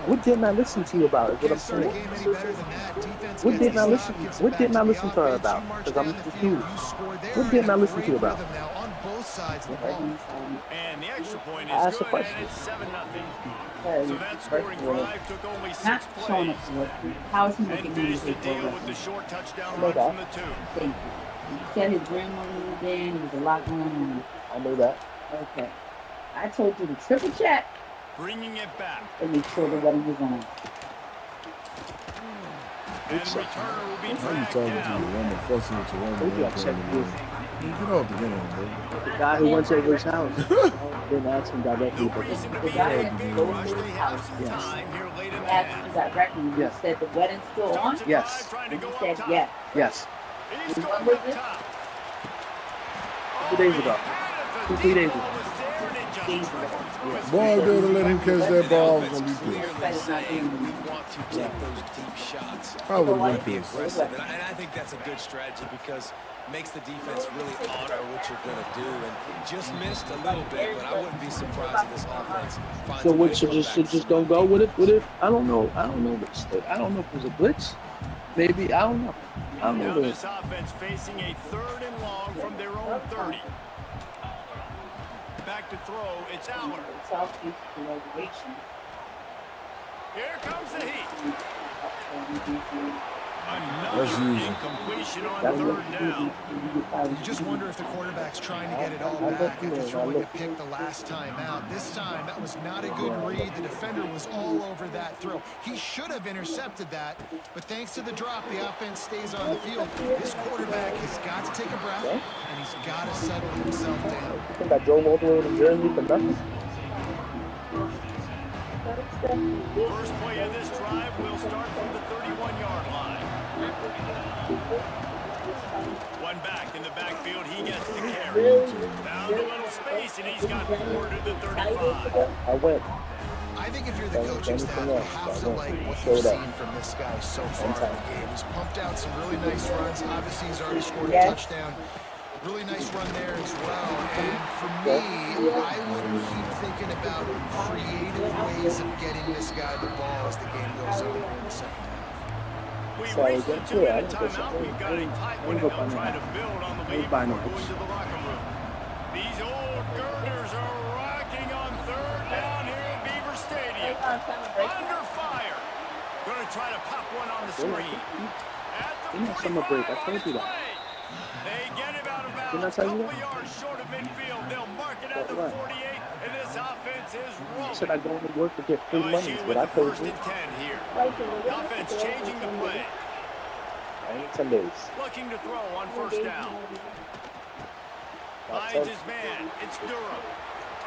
What didn't I listen to you about? Is what I'm Can't start a saying. game any better than that. Defense What gets didn't the I stop, listen? gives it What back didn't to I the listen to her offense. about? You march Because down I'm the field, confused. you score. They're What didn't I in a listen to great you about? rhythm now on both sides of the ball. And the extra point I is asked a good, question. and it's 7-0. So that scoring drive took only 6 Not showing plays up to work. How is he and making finished the music deal for with the short touchdown I know run that. from the 2. Thank you. You said his grandmother was there and there was a lot going on. I know that. Okay. I told you to triple check Bringing it back. and make sure the wedding was on. And the returner will be Why you dragged talking to down. your woman, fussing with your woman? Told you I and checked playing this. the game? Get off the game, bro. The guy who went over his house. I didn't ask him directly, No but reason to The be in guy a that big goes rush. to They his have house, some yes. time here late in the asked half. you directly. You Yes. said the wedding's still on. Starts a Yes. drive trying to And go you up said top. yes. Yes. He's When going was up it? top. 2 days ago. The 2-3 days deep ago. ball was there, and it just Days trickled ago. through his Boy, fingers. be able to let him catch that ball. I was Offense gonna be pissed. clearly saying we want to take those deep shots. I would have Be been pissed. aggressive, and I think that's a good strategy because it makes the defense really honor what you're going to do. And just missed a little bit, but I wouldn't be surprised if this offense finds So a way what? to Should come back to just some don't go run with it? defense. With it? I don't know. I don't know. I don't know if it was a blitz. Maybe I don't know. I don't Now know. this offense facing a 3rd and long from their own 30. Back to throw. It's Aller. Southeast graduation. Here comes the heat. That's Another usual. incompletion on That's 3rd down. You just wonder if the quarterback's trying to get it all back after throwing a pick the last time out. This time, that was not a good read. The defender was all over that throw. He should have intercepted that, but thanks to the drop, the offense stays on the field. This quarterback has got to take a breath, and he's got to settle himself down. You think I drove all the way to New Jersey for nothing? First play of this drive will start from the 31-yard line. One back in the backfield. He gets the carry. Found a little space, and he's got 4 to the 35. I went. I think if you're the coaching staff, you have to like what Showed you've up. seen from this guy so far in the game. He's pumped out some really nice runs. Obviously, he's already scored a Yes. touchdown. Really nice run there as well. And for me, I would keep thinking about creative ways of getting this guy the ball as the game goes on here in the second half. We Sorry, reached the yeah, 2-minute I didn't go timeout. We've got a tight one, and go they'll find try out. to build on the I lead ain't buying before no going to the locker room. These old girders are rocking on 3rd down here at Beaver Stadium. Under fire. Going to try to pop one on the screen. At the In the summer break, I 45 told you that. play. They get it out of Didn't I bounds. tell you Couple that? yards short of midfield. They'll mark it at the Right. 48, and this offense is I said rolling. I go to work to get free money. LSU But with I the told 1st you. and 10 here. The offense changing the play. I ain't 10 days. Looking to throw on 1st down. Finds his man. It's Durham.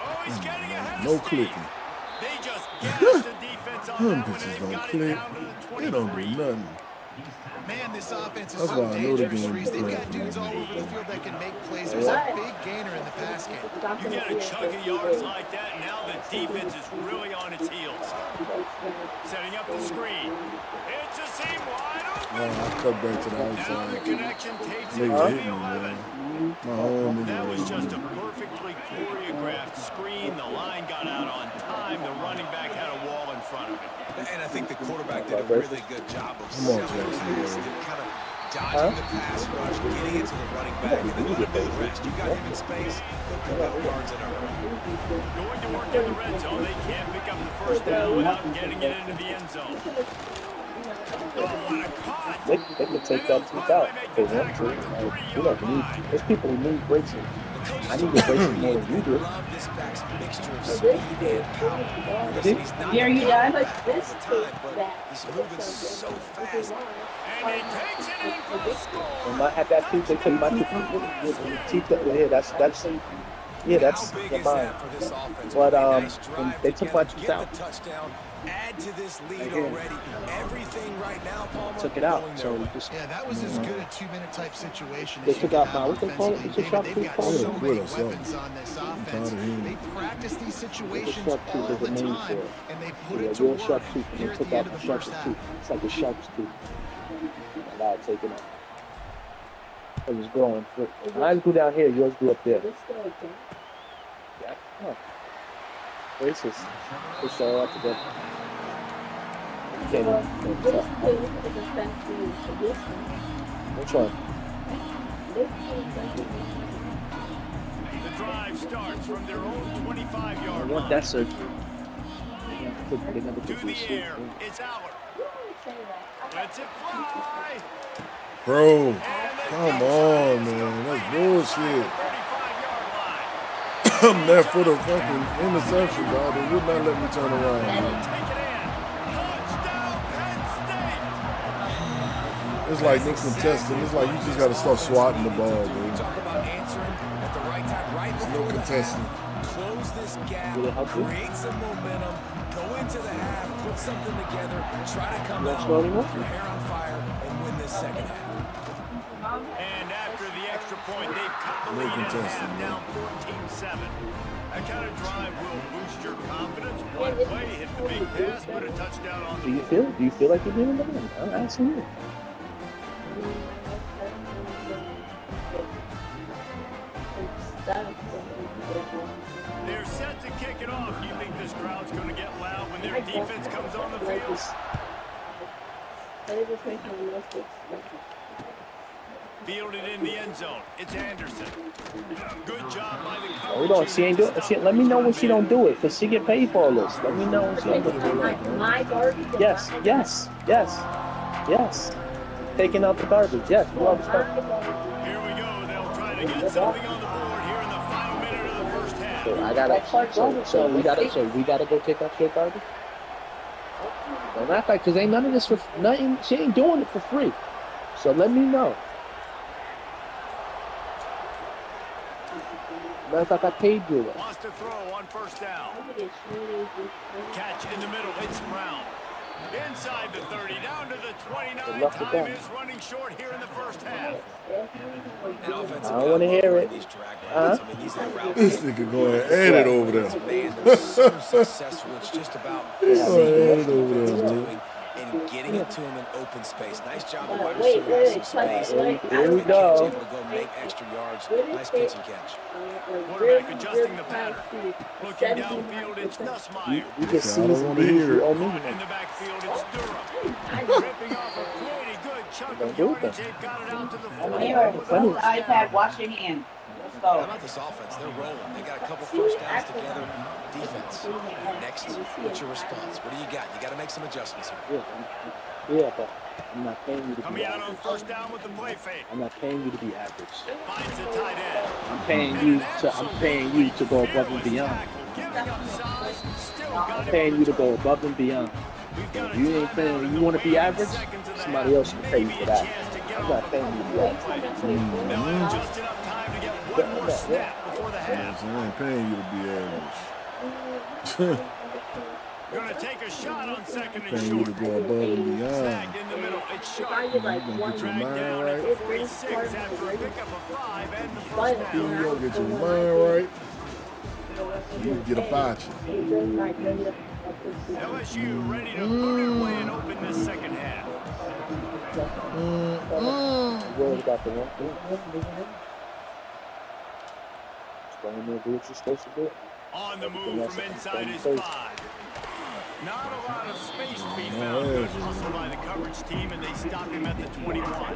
Oh, he's getting ahead No of steam. clicking. They just gassed the defense on Them that one, and bitches they've don't got it click. down to the They don't do 23. nothing. Man, this offense is That's so why I know the dangerous, game Reese. is They've playing got for dudes me. all over the field that can make plays. There's a big gainer in the pass game. You get a chunk of yards like that, and now the defense is really on its heels. Setting up the screen. It's a seam wide Oh, open. I cut back to the Now the outside. connection takes it Nigga to hit the me, 11. man. My home That nigga was hit just me. a perfectly choreographed screen. The line got out on time. The running back had a wall in front of it. And I think the quarterback did a really good job of Come on, selling Jackson, this man. and kind of dodging the pass rush, getting it to the running back, and then let him do the rest. You got him in space, he'll pick up yards in a hurry. Going to work in the red zone. They can't pick up the 1st down without getting it into the end zone. Oh, what a caught. They can take that tooth out if they want to. You don't need. There's people who need braces. I need the braces more than you do. Love this back's mixture of speed and power. Listen, he's not Here you the go. guy Like all this the time, but he's moving so fast. And he takes it in for a score. When I had that tooth, they took my tooth. The teeth that were here, that's Yeah, that's how big the is mind. that for this offense? But Nice when drive they took my together, 2,000. get the touchdown, add to this lead Right here. already. Everything right now, Palmer, Took it out. going their So way. just Yeah, that was as good a 2-minute type situation They as you took could out have my what they call it? offensively. What's the David, sharp they've tooth got called? so Quit many or something. weapons on this I'm offense. tired of hearing They it. practice these There's a situations sharp tooth. all There's the a name time, for it. and they put Yeah, it to real work sharp tooth. And here they at took the out end of the the sharpest first half. tooth. It's like a sharp's tooth. I gotta take it out. It was growing. Mine grew down here. Yours grew up there. Yeah. Oh. Racist. It's all right together. Okay. Which one? The drive starts from their own I 25-yard want line. that surgery. They never To put you the to sleep. air, it's Aller. Lets it fly. Bro, And the come deep on, shot is man. That's complete inside bullshit. the 35-yard line. I'm there for the fucking interception, dog. They would not let me turn around. Take it in. Touchdown, Penn State. It's like no contesting. It's like you just got to start swatting the ball, man. Talk about answering at the right time, right No before the contesting. half. Close this gap, Will it help you? create some momentum, go into the half, put something together, try to come You want out slow with anymore? your hair on fire and win this second half. And after the extra point, they've cut the lead in contesting, half, man. down 14-7. That kind of drive will boost your confidence. One play, hit the big pass, put a touchdown on the board. Do you feel like you're doing that? I'm asking you. They're set to kick it off. Do you think this crowd's going to get loud when their defense comes on the field? Fielded in the end zone. It's Anderson. Good job by the coverage. Hold on, she ain't do it. Let me know when she don't do it, cause she get paid for all this. Let me know when she don't do it. Yes. Taking out the garbage. Yes, you love stuff. Here we go. They'll try to get something on the board here in the final minute of the first half. So we gotta go take out your garbage. Don't act like, cause ain't none of this for nothing. She ain't doing it for free. So let me know. Matter of fact, I paid you it. Wants to throw on first down. Catch in the middle. It's Brown. Inside the 30, down to the 29. luck with Time that. is running short here in the first half. And offensive I don't wanna hear it. these drag routes. I mean, these are routes This nigga going at it over there. man, they're so successful. It's just about He's going at it seeing over what the defense there, is man. doing and getting it to him in open space. Nice job. The wide receiver has some space. Here we Catch, go. able to go make extra yards. Nice pitch and catch. Quarterback adjusting the pattern. Looking downfield, it's Nussmeier. You can see I this don't want to hear you it. owe me. Caught in the backfield, it's Durham. Ripping off a pretty good chunk of yardage. They've got it out to the 40 with a Funny. first down. iPad, wash your hands. Let's How go. about this offense? They're rolling. They got a couple first downs together. Defense. Next, what's your response? What do you got? You got to make some adjustments here. Yeah, but I'm not paying you to Coming be out on average. first down with the play fake. I'm not paying you to be average. Finds a tight end. I'm paying you to go above and beyond. Giving up size, still got I'm him paying on you the to go above and beyond. We've got a You ain't timeout paying. in You the want to be waning average? seconds of the Somebody half. else can pay you Maybe for a that. chance to get I'm on not the paying you board for with that. that play. They'll have just enough time to get one more snap before the half. I ain't paying you to be average. Going to take a shot on second and Paying you to short. go above and beyond. Snagged in the middle. It's sharp. You gonna get your Dragged mind down at right. 46 after a pickup of 5 and the You first down. gonna get your mind right. You can get about you. LSU ready to put it away and open this second half. I'm worried about the one thing. Just go in there and do what you're supposed to do. On the move from inside is 5. Not a lot of space to be found. Good hustle by the coverage team, and they stop him at the 21. I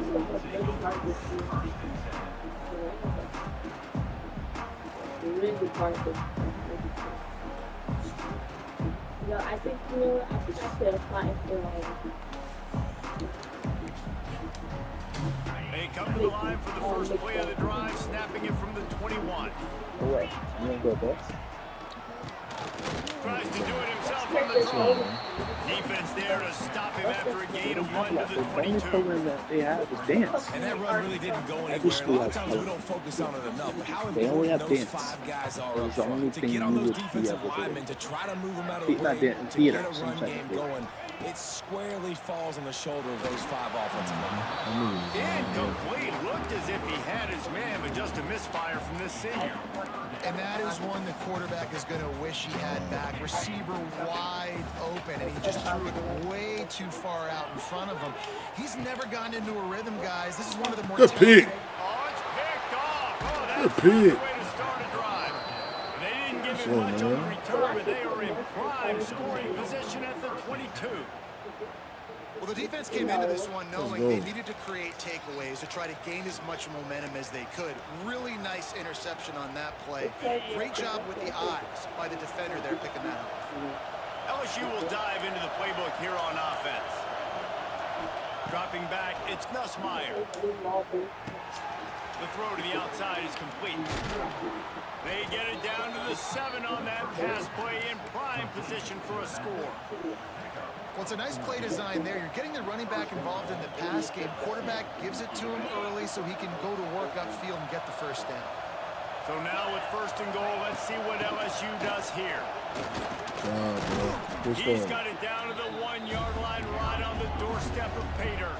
think I should apply for They come to the line for the first play of the drive, snapping it from the 21. All right. You want to go best? Tries to do it himself from the draw. Defense there to stop him after a gain of 1 to the The only 22. program that they have is dance. And that run really didn't go Every anywhere. A school lot of has times we color. don't focus on it enough. But how They only important have those dance. 5 guys are That up is the only front. To thing get on you those would be defensive able to do. linemen, to try to move them out of the Not way, dance, to theater, get a some run type of game theater. going, it squarely falls on the shoulder of those 5 offensive linemen. Incomplete. Looked as if he had his man, but just a misfire from this senior. And that is one the quarterback is going to wish he had back. Receiver wide open, and he just threw it way too far out in front of him. He's never gotten into a rhythm, guys. This is one of the more Good pick. Oh, it's picked off. Oh, that's Good a great pick. way to start a drive. They didn't give him Sure, much on the man. return, but they are in prime scoring position at the 22. Well, the defense came into this one knowing go. they needed to create takeaways to try to gain as much momentum as they could. Really nice interception on that play. Great job with the eyes by the defender there picking that up. LSU will dive into the playbook here on offense. Dropping back, it's Nussmeier. The throw to the outside is complete. They get it down to the 7 on that pass play in prime position for a score. Well, it's a nice play design there. You're getting the running back involved in the pass game. Quarterback gives it to him early so he can go to work upfield and get the first down. So now with 1st and goal, let's see what LSU does here. He's got it down to the 1-yard line right on the doorstep of Pater.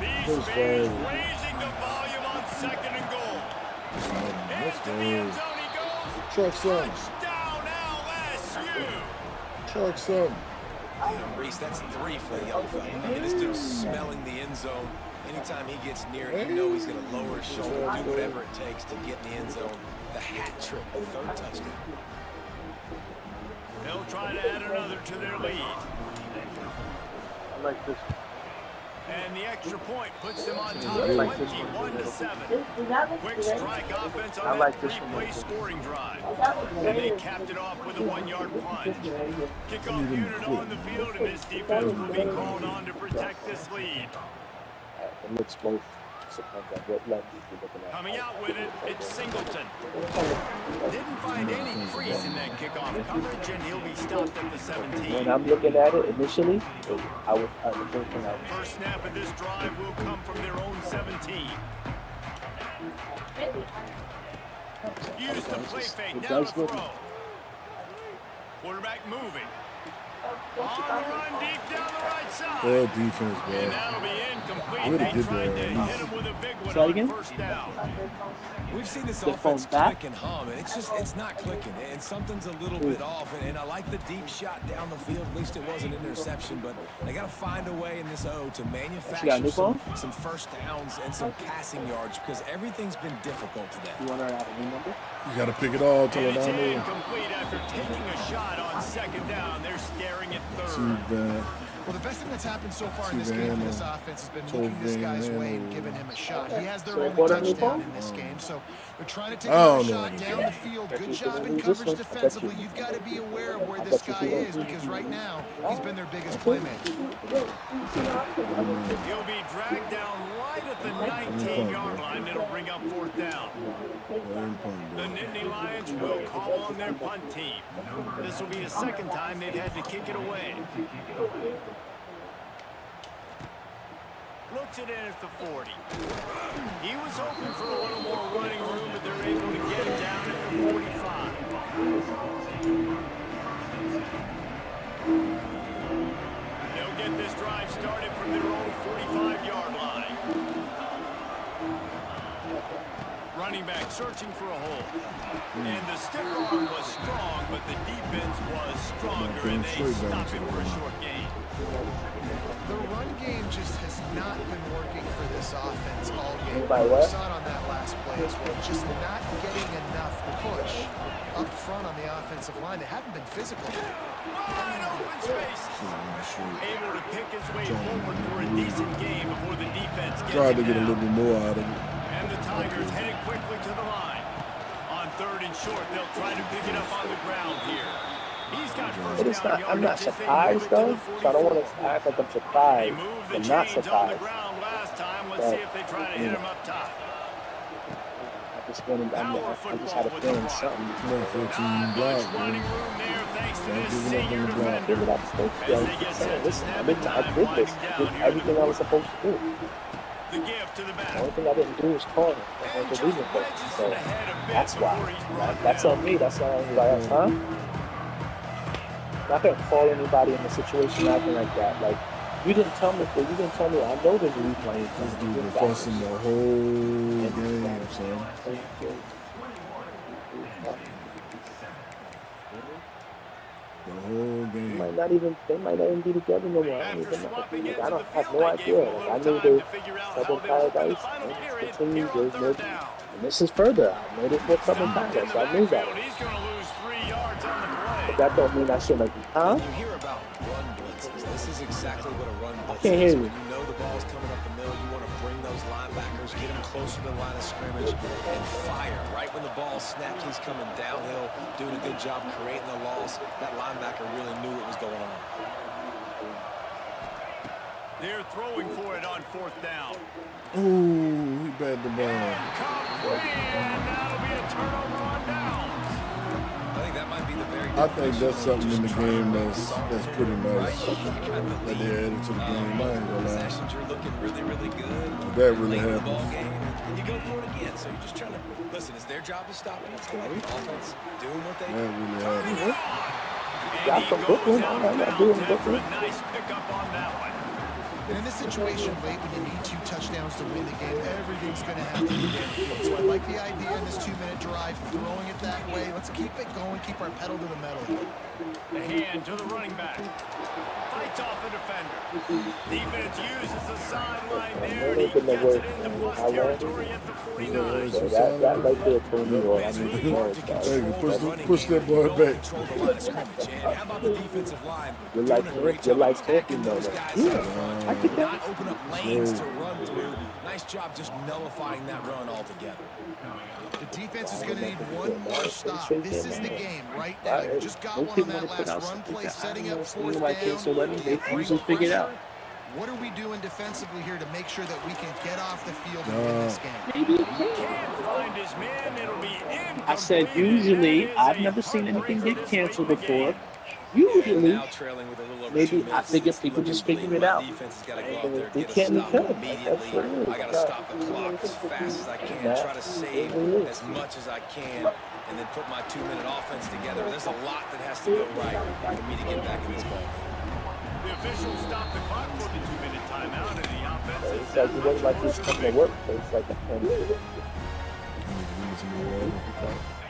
These fans raising the volume on 2nd and goal. Into the end zone he goes. Truck's up. Touchdown LSU. Truck's up. Reese, that's 3 for the young fella. I mean, this dude's smelling the end zone. Anytime he gets near it, you know he's going to lower his shoulder, do whatever it takes to get in the end zone. The hat trick, the 3rd touchdown. They'll try to add another to their lead. I like this. And the extra point puts them on top 21 to 7. Quick strike offense on that 3-play scoring drive. And they capped it off with a 1-yard plunge. Kickoff unit on the field, and this defense will be called on to protect this lead. It looks both. What left you looking at? Coming out with it, it's Singleton. Didn't find any crease in that kickoff coverage, and he'll be stopped at the 17. When I'm looking at it initially, I was the first thing I was. First snap of this drive will come from their own 17. Use the play fake, now to throw. Quarterback moving. On the run, deep down the right side. Bad defense, And bro. that'll be incomplete. Really They good tried to there. hit him with a big one Try on again? 1st down. We've seen this The offense phone's back? click and hum, and it's not clicking, and something's a little bit off. And I like the deep shot down the field. At least it was an interception, but they got to find a way in this O to got a manufacture new phone? some 1st downs and some passing yards because everything's been difficult today. You want her to have a new number? You got to pick it all till And it it's down there. incomplete after taking a shot on 2nd down. They're staring at 3rd. Too bad. Well, the best thing that's happened so far in this game for this offense has been looking this guy's way and giving him a shot. He has their only touchdown in this game, so they're trying to take another shot down the field. Good job in coverage defensively. You've got to be aware of where this guy is because right now he's been their biggest playmaker. He'll be dragged down right at the 19-yard line. It'll bring up 4th down. The Nittany Lions will call on their punt team. This will be the 2nd time they've had to kick it away. Looks it in at the 40. He was hoping for a little more running room, but they're able to get him down at the 45. They'll get this drive started from their own 45-yard line. Running back searching for a hole. And the stick arm was strong, but the defense was stronger, and they stop him for a short gain. The run game just has not been working for this offense all game. By We what? saw it on that last play as well. Just not getting enough push up front on the offensive line. They haven't been physical. Wide open space. Able to pick his way forward for a decent game before the defense gets Tried to him get a down. little bit more out of it. And the Tigers headed quickly to the line. On 3rd and short, they'll try to pick it up on the ground here. He's got But first it's down not. I'm not yardage as they move surprised it to though. the So I don't want 44. to act like I'm They surprised. moved the I'm not chains on the surprised. ground last time. Let's see if they try to hit him up top. At the just wanted, I just had a feeling something. Come on, 14 block, man. Don't give it up on the block. I did what I was supposed to do. I keep saying, listen, I did this. I did everything I was supposed to do. The gift to the back. The only thing I didn't do was call him. I was reason for it. So that's why. That's on me. That's on anybody else, huh? I'm not gonna call anybody in a situation acting like that. Like you didn't tell me. You didn't tell me. I know there's a reason why you This dude been fussing the whole game, son. The whole game. They might not even be together no more. I don't have no idea. Like, I knew they trouble paradise and continue. And this is further. I know there's more trouble paradise. So I knew that. But that don't mean I shouldn't have. Huh? You hear about run blitzes. This is exactly what a run blitz I can't hear is. you. When you know the ball's coming up the middle, you want to bring those linebackers, get them closer to the line of scrimmage, and fire. Right when the ball snapped, he's coming downhill, doing a good job creating the loss. That linebacker really knew what was going on. They're throwing for it on 4th down. Ooh, he batted the ball. And that'll be a turnover on down. I think that might be the very I think that's something in the game that's pretty nice. That they added to the game. I ain't gonna lie. Possessions, you're looking really, really good. That really Late in the ball happens. game, and you go for it again. So you're just trying to listen. It's their job to stop it. It's going to be offense doing what they That do. really happens. Got some Brooklyn. I don't know doing Brooklyn. Nice pickup on that one. And in this situation, late when you need 2 touchdowns to win the game, everything's going to have to be downfield. So I like the idea in this 2-minute drive, throwing it that way. Let's keep it going, keep our pedal to the metal. The hand to the running back. Fights off the defender. Defense uses the sideline there. He gets it into plus territory at the 49. So that right there told me what I need to know. Hey, push that boy back. Control the line of scrimmage. And how about the defensive line? You're like talking though. Yeah, I get Not that. open up lanes to run through. Nice job just nullifying that run altogether. The defense is going to need one more stop. This is the game right now. You just got one on that last run play, setting up 4th down. So let me. They usually figure it out. What are we doing defensively here to make sure that we can get off the field and win this game? Maybe you Can't can. find his man. It'll be incomplete. I said usually. I've never seen anything get canceled before. Usually, Now trailing with a little over 2 maybe minutes. I figure It's people just looking figure it out. Defense has got to go out there, They get a can't be stop killed. immediately. That's what it is. I got to stop the clock as fast as I can, try to save as much as I can, and then put my 2-minute offense together. There's a lot that has to go right for me to get back in this ball. The officials stopped the clock for the 2-minute timeout, and the offense is It's like it wasn't like this coming to work. So it's like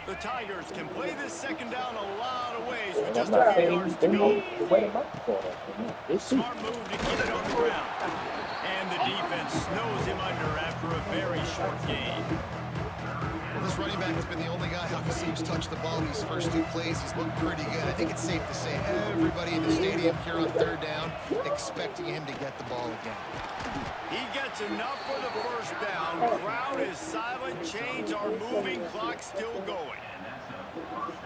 The Tigers can play this 2nd down a lot of ways with I'm just not a few saying yards to they go. know the way the microphone is. They see. Smart move to keep it on the ground. And the defense snows him under after a very short game. Well, this running back has been the only guy who seems touched the ball these first 2 plays. He's looked pretty good. I think it's safe to say everybody in the stadium here on 3rd down expecting him to get the ball again. He gets enough for the 1st down. Crowd is silent. Chains are moving. Clock still going.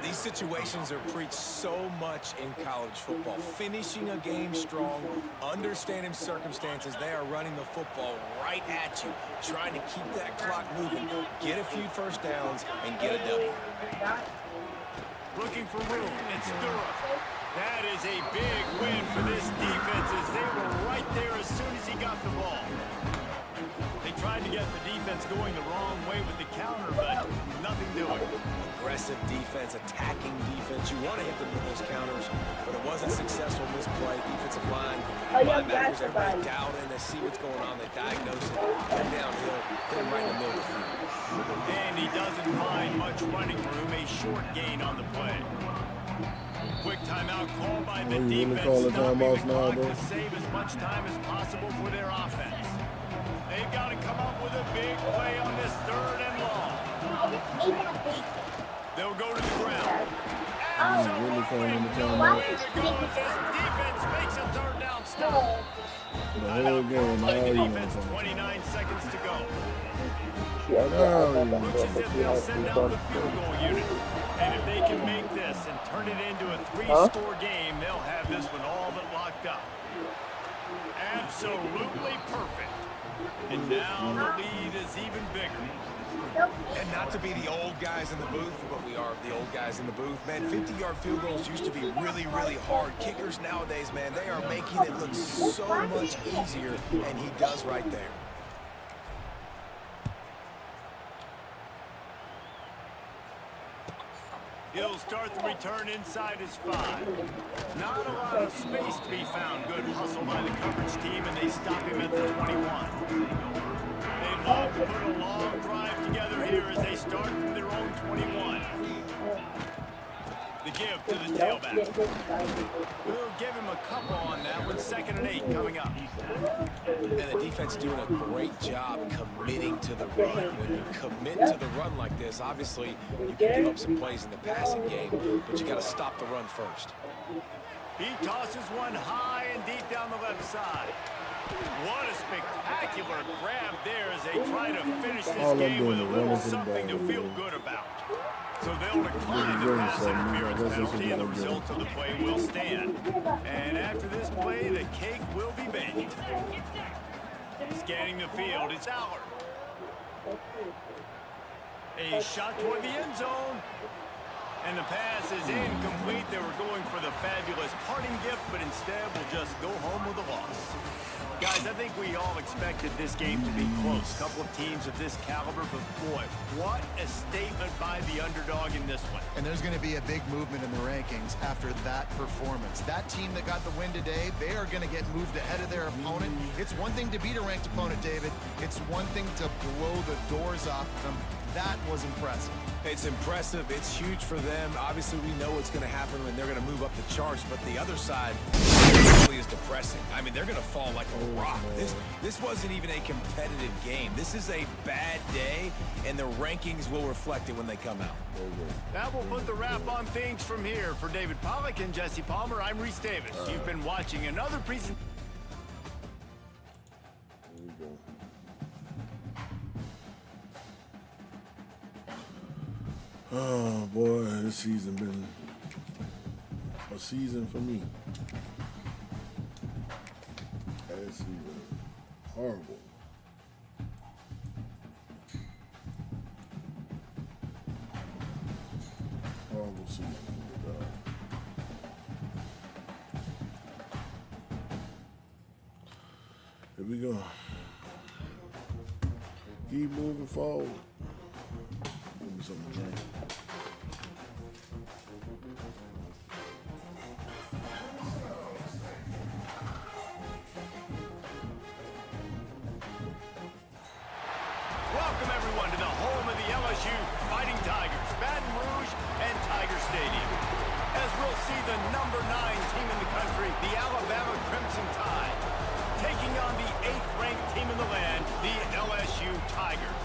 These situations are preached so much in college football. Finishing a game strong, understanding circumstances. They are running the football right at you, trying to keep that clock moving, get a few 1st downs, and get a W. Looking for room. It's Durham. That is a big win for this defense as they were right there as soon as he got the ball. They tried to get the defense going the wrong way with the counter, but nothing doing. Aggressive defense, attacking defense. You want to hit them with those counters, but it wasn't successful in this play. Defensive line, linebackers, everybody dialed in. They see what's going on. They diagnose it. They're downhill. They're right in the middle of the field. And he doesn't find much running room. A short gain on the play. Quick timeout call by the you really defense, calling stopping timeouts the now, clock bro? to save as much time as possible for their offense. They've got to come up with a big play on this 3rd and long. They'll go to the ground. really calling the Absolutely timeout. no way to go as this defense makes a 3rd down stop. The whole game, Play all the you defense, want. 29 seconds to go. Oh, Looks as if they'll send out the field goal unit. And if they can make this and turn it into a 3-score game, they'll have this one all but locked up. Absolutely perfect. And now the lead is even bigger. And not to be the old guys in the booth, but we are the old guys in the booth. Man, 50-yard field goals used to be really, really hard. Kickers nowadays, man, they are making it look so much easier, and he does right there. He'll start the return inside his 5. Not a lot of space to be found. Good hustle by the coverage team, and they stop him at the 21. They love to put a long drive together here as they start from their own 21. The give to the tailback. We'll give him a couple on that one. 2nd and 8 coming up. And the defense doing a great job committing to the run. When you commit to the run like this, obviously you can give up some plays in the passing game, but you got to stop the run first. He tosses one high and deep down the left side. What a spectacular grab there as they try to finish this game with a little something to feel good about. So they'll decline the pass interference penalty, and the result of the play will stand. And after this play, the cake will be baked. Scanning the field, it's Allard. A shot toward the end zone. And the pass is incomplete. They were going for the fabulous parting gift, but instead will just go home with a loss. Guys, I think we all expected this game to be close. A couple of teams of this caliber, but boy, what a statement by the underdog in this one. And there's going to be a big movement in the rankings after that performance. That team that got the win today, they are going to get moved ahead of their opponent. It's one thing to beat a ranked opponent, David. It's one thing to blow the doors off them. That was impressive. It's impressive. It's huge for them. Obviously, we know what's going to happen when they're going to move up the charts, but the other side really is depressing. I mean, they're going to fall like a rock. This wasn't even a competitive game. This is a bad day, and the rankings will reflect it when they come out. That will put the wrap on things from here. For David Pollack and Jesse Palmer, I'm Reese Davis. You've been watching another presentation. Oh boy, this season been a season for me. This season horrible. Horrible season. Here we go. Keep moving forward. Give me something to drink. Welcome, everyone, to the home of the LSU Fighting Tigers, Baton Rouge and Tiger Stadium. As we'll see the number 9 team in the country, the Alabama Crimson Tide, taking on the 8th-ranked team in the land, the LSU Tigers.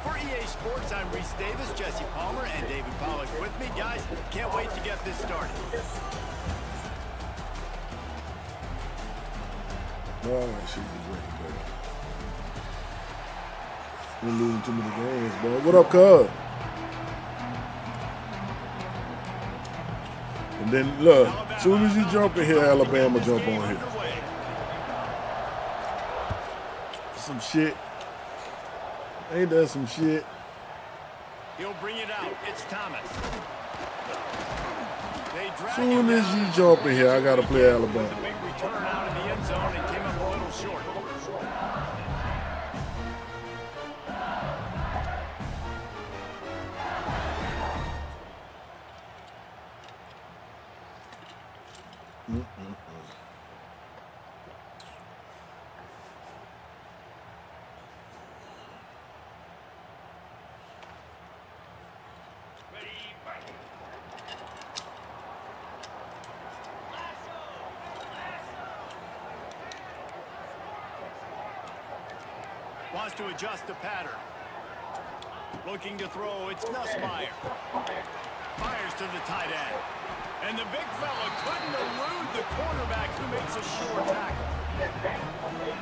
For EA Sports, I'm Reese Davis, Jesse Palmer, and David Pollack with me. Guys, can't wait to get this started. Oh, she's great, baby. We're losing too many games, boy. What up, cuz? And then, look, as soon as you jump in here, Alabama jump on here. Some shit. Ain't that some shit? He'll bring it out. It's Thomas. As soon as you jump in here, I got to play Alabama. The big return out of the end zone and came up a little short. Wants to adjust the pattern. Looking to throw, it's Nussmeier. Fires to the tight end. And the big fella couldn't elude the cornerback who makes a sure tackle.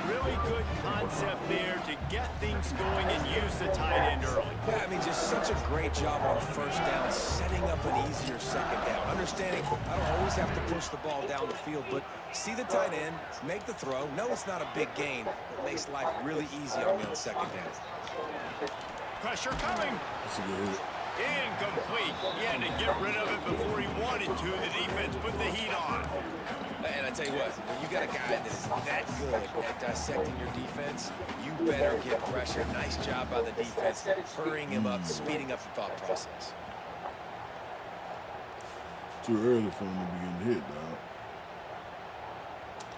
Really good concept there to get things going and use the tight end early. Yeah, I mean, just such a great job on first down, setting up an easier second down. Understanding I don't always have to push the ball down the field, but See the tight end, make the throw. No, it's not a big gain, but makes life really easy on me on second down. Pressure coming. That's a good hit. Incomplete. He had to get rid of it before he wanted to. The defense put the heat on. And I tell you what, when you got a guy that is that good at dissecting your defense, you better get pressure. Nice job by the defense, hurrying him up, speeding up the thought process. Too early for him to be getting hit, dog.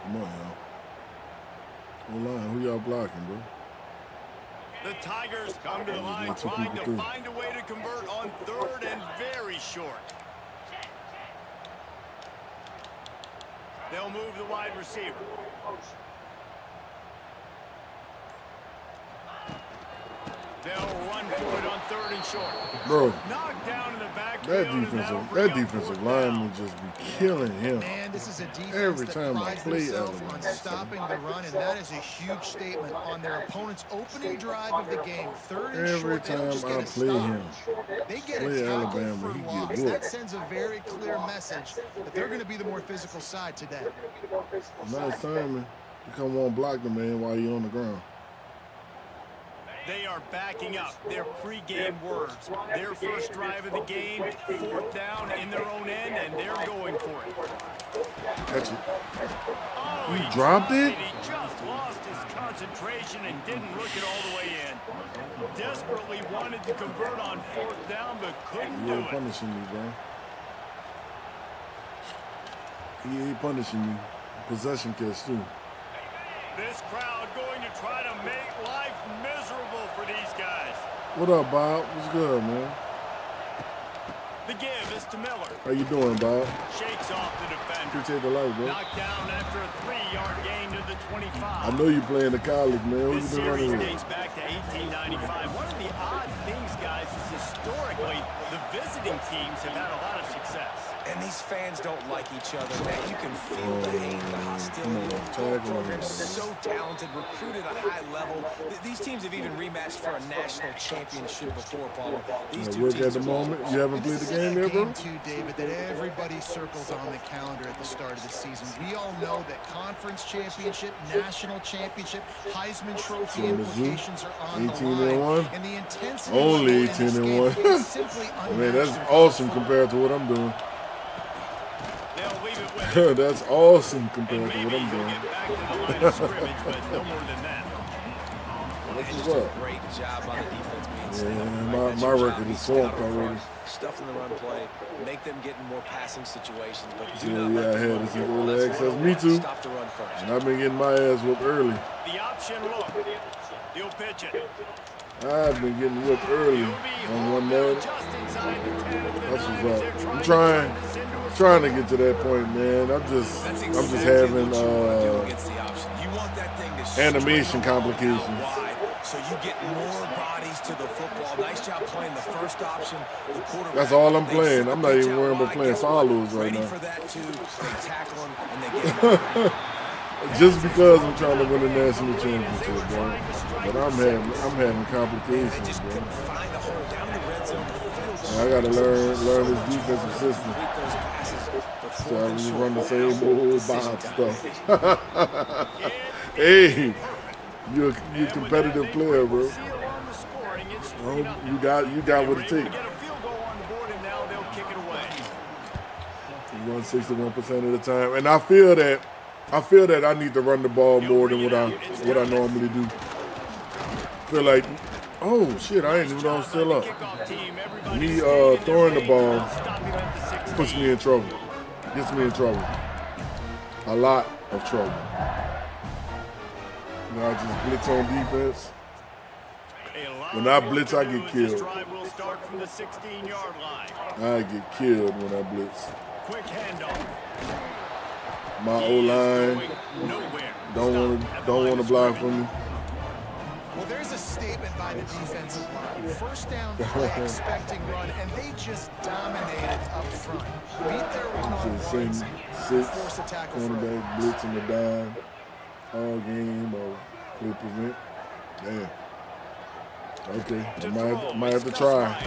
Come on, y'all. Hold on, who y'all blocking, bro? The Tigers come to the line trying to find a way to convert on third and very short. They'll move the wide receiver. They'll run for it on third and short. Bro, Knocked down in the backfield. that defensive lineman just be killing him. Man, this is a defense Every that time I prides play themselves on Alabama. stopping the run, and that is a huge statement on their opponent's opening drive of the game. Third and Every short, they don't time just I get a play stop. him, They get play a tackle Alabama, for he get loss. whooped. That sends a very clear message that they're going to be the more physical side today. nice timing. You come on, block the man while you're on the ground. They are backing up their pregame words. Their first drive of the game, fourth down in their own end, and they're going for it. Catch it. Oh, You he dropped it? He just lost his concentration and didn't look it all the way in. Desperately wanted to convert on fourth down, but couldn't He do ain't it. punishing me, bro. He ain't punishing you. Possession catch, too. This crowd going to try to make life miserable for these guys. What up, Bob? What's good, man? The give is to Miller. How you doing, Bob? Shakes off the defender. Appreciate the light, bro. Knocked down after a 3-yard gain to the 25. I know you playing the college, man. Who This you been series running with? dates back to 1895. One of the odd things, guys, is historically the visiting teams have had a lot of success. And these fans don't like each other, man. You can feel the hate, the hostility. Come on, Both tag programs on. so talented, recruited at a high level. These teams have even rematched for a national championship before, Paul. These two Work teams at the are moment. You haven't played the game yet, bro? Game two, David, that everybody circles on the calendar at the start of the season. We all know that conference championship, national championship, Heisman Trophy So, Mizzou, implications are on the 18-1. line. And the intensity Only level in this 18-1. game is simply Man, that's unmatched. awesome compared to what I'm doing. They'll leave it with him. That's awesome And compared to maybe what I'm he'll doing. get back to the line of scrimmage, but no more than that. What's Just up? a great job by the defense being Yeah, sound, my- right? That's my your record job. is Be soft stout up already. front, stuff in the run play, make them get in more passing situations, but do Yeah, not yeah, let I the had run this get early less access. run. Me too. Stop the run first. And I've been getting my ass whooped early. The option look. He'll pitch it. I've been getting whooped early He'll be on one home day. now just inside the 10 of the That's 9 what's as up. they're I'm to trying turn this into a to get to that point, man. I'm just That's having what you want to do against the option. You want that thing to animation string the ball complications. out wide, so you get more bodies to the football. Nice job playing the first option. The quarterback, That's all I'm they playing. set I'm the not pitch even out worrying about wide. playing Guess what? follows right Ready now. for that too. They tackle him and they get him. Just because I'm trying to win a national championship, bro. But I'm having complications, Just bro. couldn't find a hole down in the red zone. The field I gotta learn this defensive system. complete those passes, but So fourth I and just short, run the same old decision Bob time. stuff. Hey, you're a competitive player, bro. seal on the scoring. It's Well, 3-0. you got what it They were able to takes. get a field goal on the board, and now they'll kick it away. You run 61% of the time, and I feel that I need to run the ball more than what I normally do. Feel like, oh shit, I ain't even know I'm still up. Kickoff team, everybody Me stayed in their throwing the lane, ball trying to stop him at the 16. puts me in trouble. Gets me in trouble. A lot of trouble. You know, I just blitz on defense. A lot When I of work blitz, to I do get as this killed. drive will start from the 16-yard line. I get killed when I blitz. Quick handoff. My He is O-line going nowhere. don't Stop at the want line to of block for scrimmage. me. Well, there's a statement by the defensive line. First down play, expecting run, and they just dominated up front. Beat their one-on-ones, Six force a tackle for a cornerback loss. blitzing the dime all game or play prevent. Damn. Okay, I might have to try.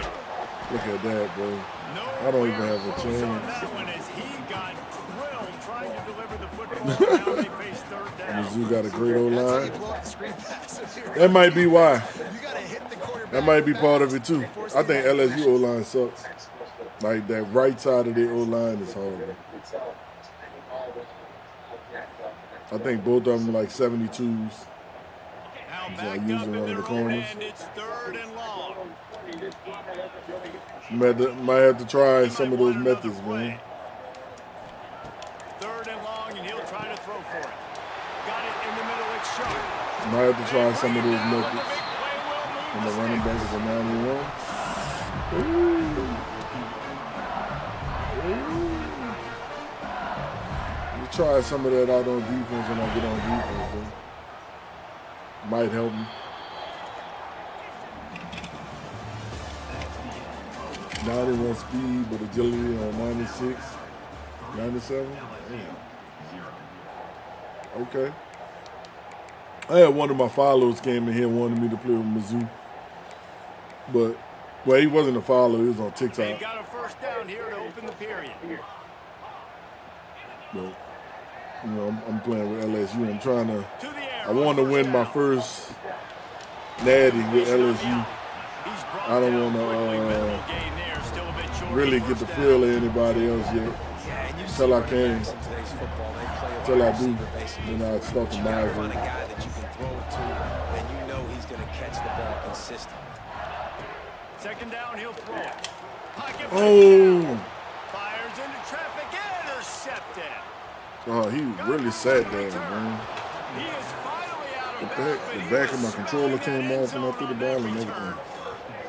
Look at that, bro. No I don't even have a close chance. on that one as he got drilled trying to deliver the football. Now they face third down. Mizzou got a great old That's how you line. blow up the screen passes here. That might be why. You gotta hit the quarterback That might be part of it too. and force I the think LSU O line sucks. Like that right side of their O line is horrible. I think both of them like 72s. Now So I back up using in one of their the own corners. end. It's third and long. Might have to try some of those methods, man. Third and long, and he'll try to throw for it. Got it in the middle. It's sharp. Might have to try some of those Now, the methods. big play will move And the the running back is a 91. You try some of that out on defense when I get on defense, though. Might help me. 91 speed, but agility on 96, 97. Damn. Okay. I had one of my followers came in here and wanted me to play with Mizzou. But, well, he wasn't a follower. He was on They TikTok. got a first down here to open the period. But, you know, I'm playing with LSU. I'm trying to, To the air. I want to on win first my down. first natty with LSU. He's brought I don't down wanna, quickly. Minimal gain there. Still a bit short Really of get the first feel down. of anybody else yet. Yeah, and you see Till I running can. backs in today's football, they play a Till I wide do. receiver basically. Then I start to You gotta find a migrate. guy that you can throw it to, and you know he's going to catch the ball consistently. Second down, he'll throw it. Pocket Oh, fires into traffic. Intercepted. oh, he really sat there, man. He is finally out of The bounds, but the he back was of my controller smelling came that off end when I zone threw the on ball that and return. everything.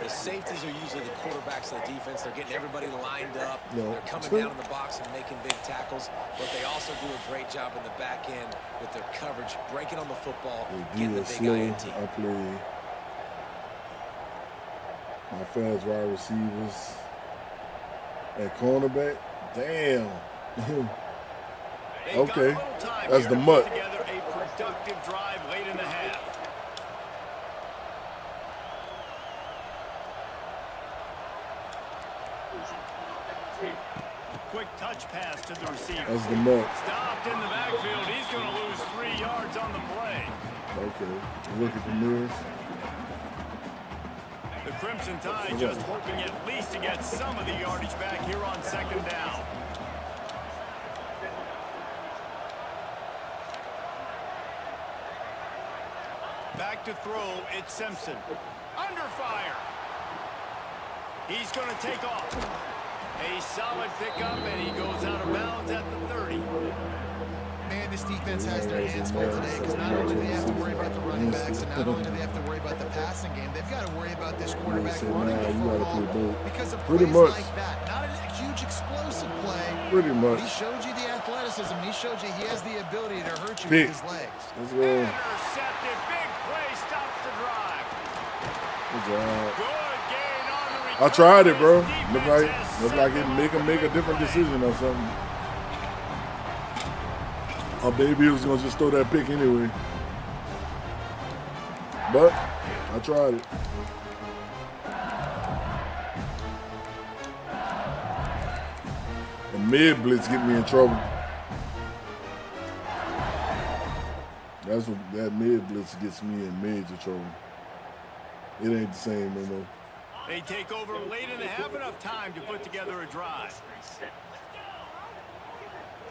The safeties are usually the quarterbacks of the defense. They're getting everybody lined up. No. They're coming down in the box and making big tackles, but they also do a great job in the back end with their coverage, breaking on the football, They getting do the it big slow. INT. I play my fast wide receivers at cornerback. Damn. They've got a Okay. little time That's here the to mutt. put together a productive drive late in the half. Quick touch pass to the receiver. That's the mutt. Stopped in the backfield. He's going to lose 3 yards on the play. Okay. Look at the mirrors. The Crimson Tide just hoping at least to get some of the yardage back here on second down. Back to throw, it's Simpson. Under fire. He's going to take off. A solid pickup, and he goes out of bounds at the 30. Man, this defense has their hands full today because not only do they have to worry about the running backs and not only do they have to worry about the passing game, they've got to worry about this quarterback say, running nah, the you gotta football play both. because of Pretty plays much. like that. Not a huge explosive play. Pretty much. He showed you the athleticism. He showed you he has the ability to hurt you Pick. with his legs. Let's go. Intercepted. Big play stops the drive. Good job. Good gain on the return. I tried it, bro. His Look defense like has it set make him make a different play. decision or something. Or maybe he was gonna just throw that pick anyway. But I tried it. The mid blitz get me in trouble. That's what that mid blitz gets me in major trouble. It ain't the same no more. They take over late in the half, enough time to put together a drive.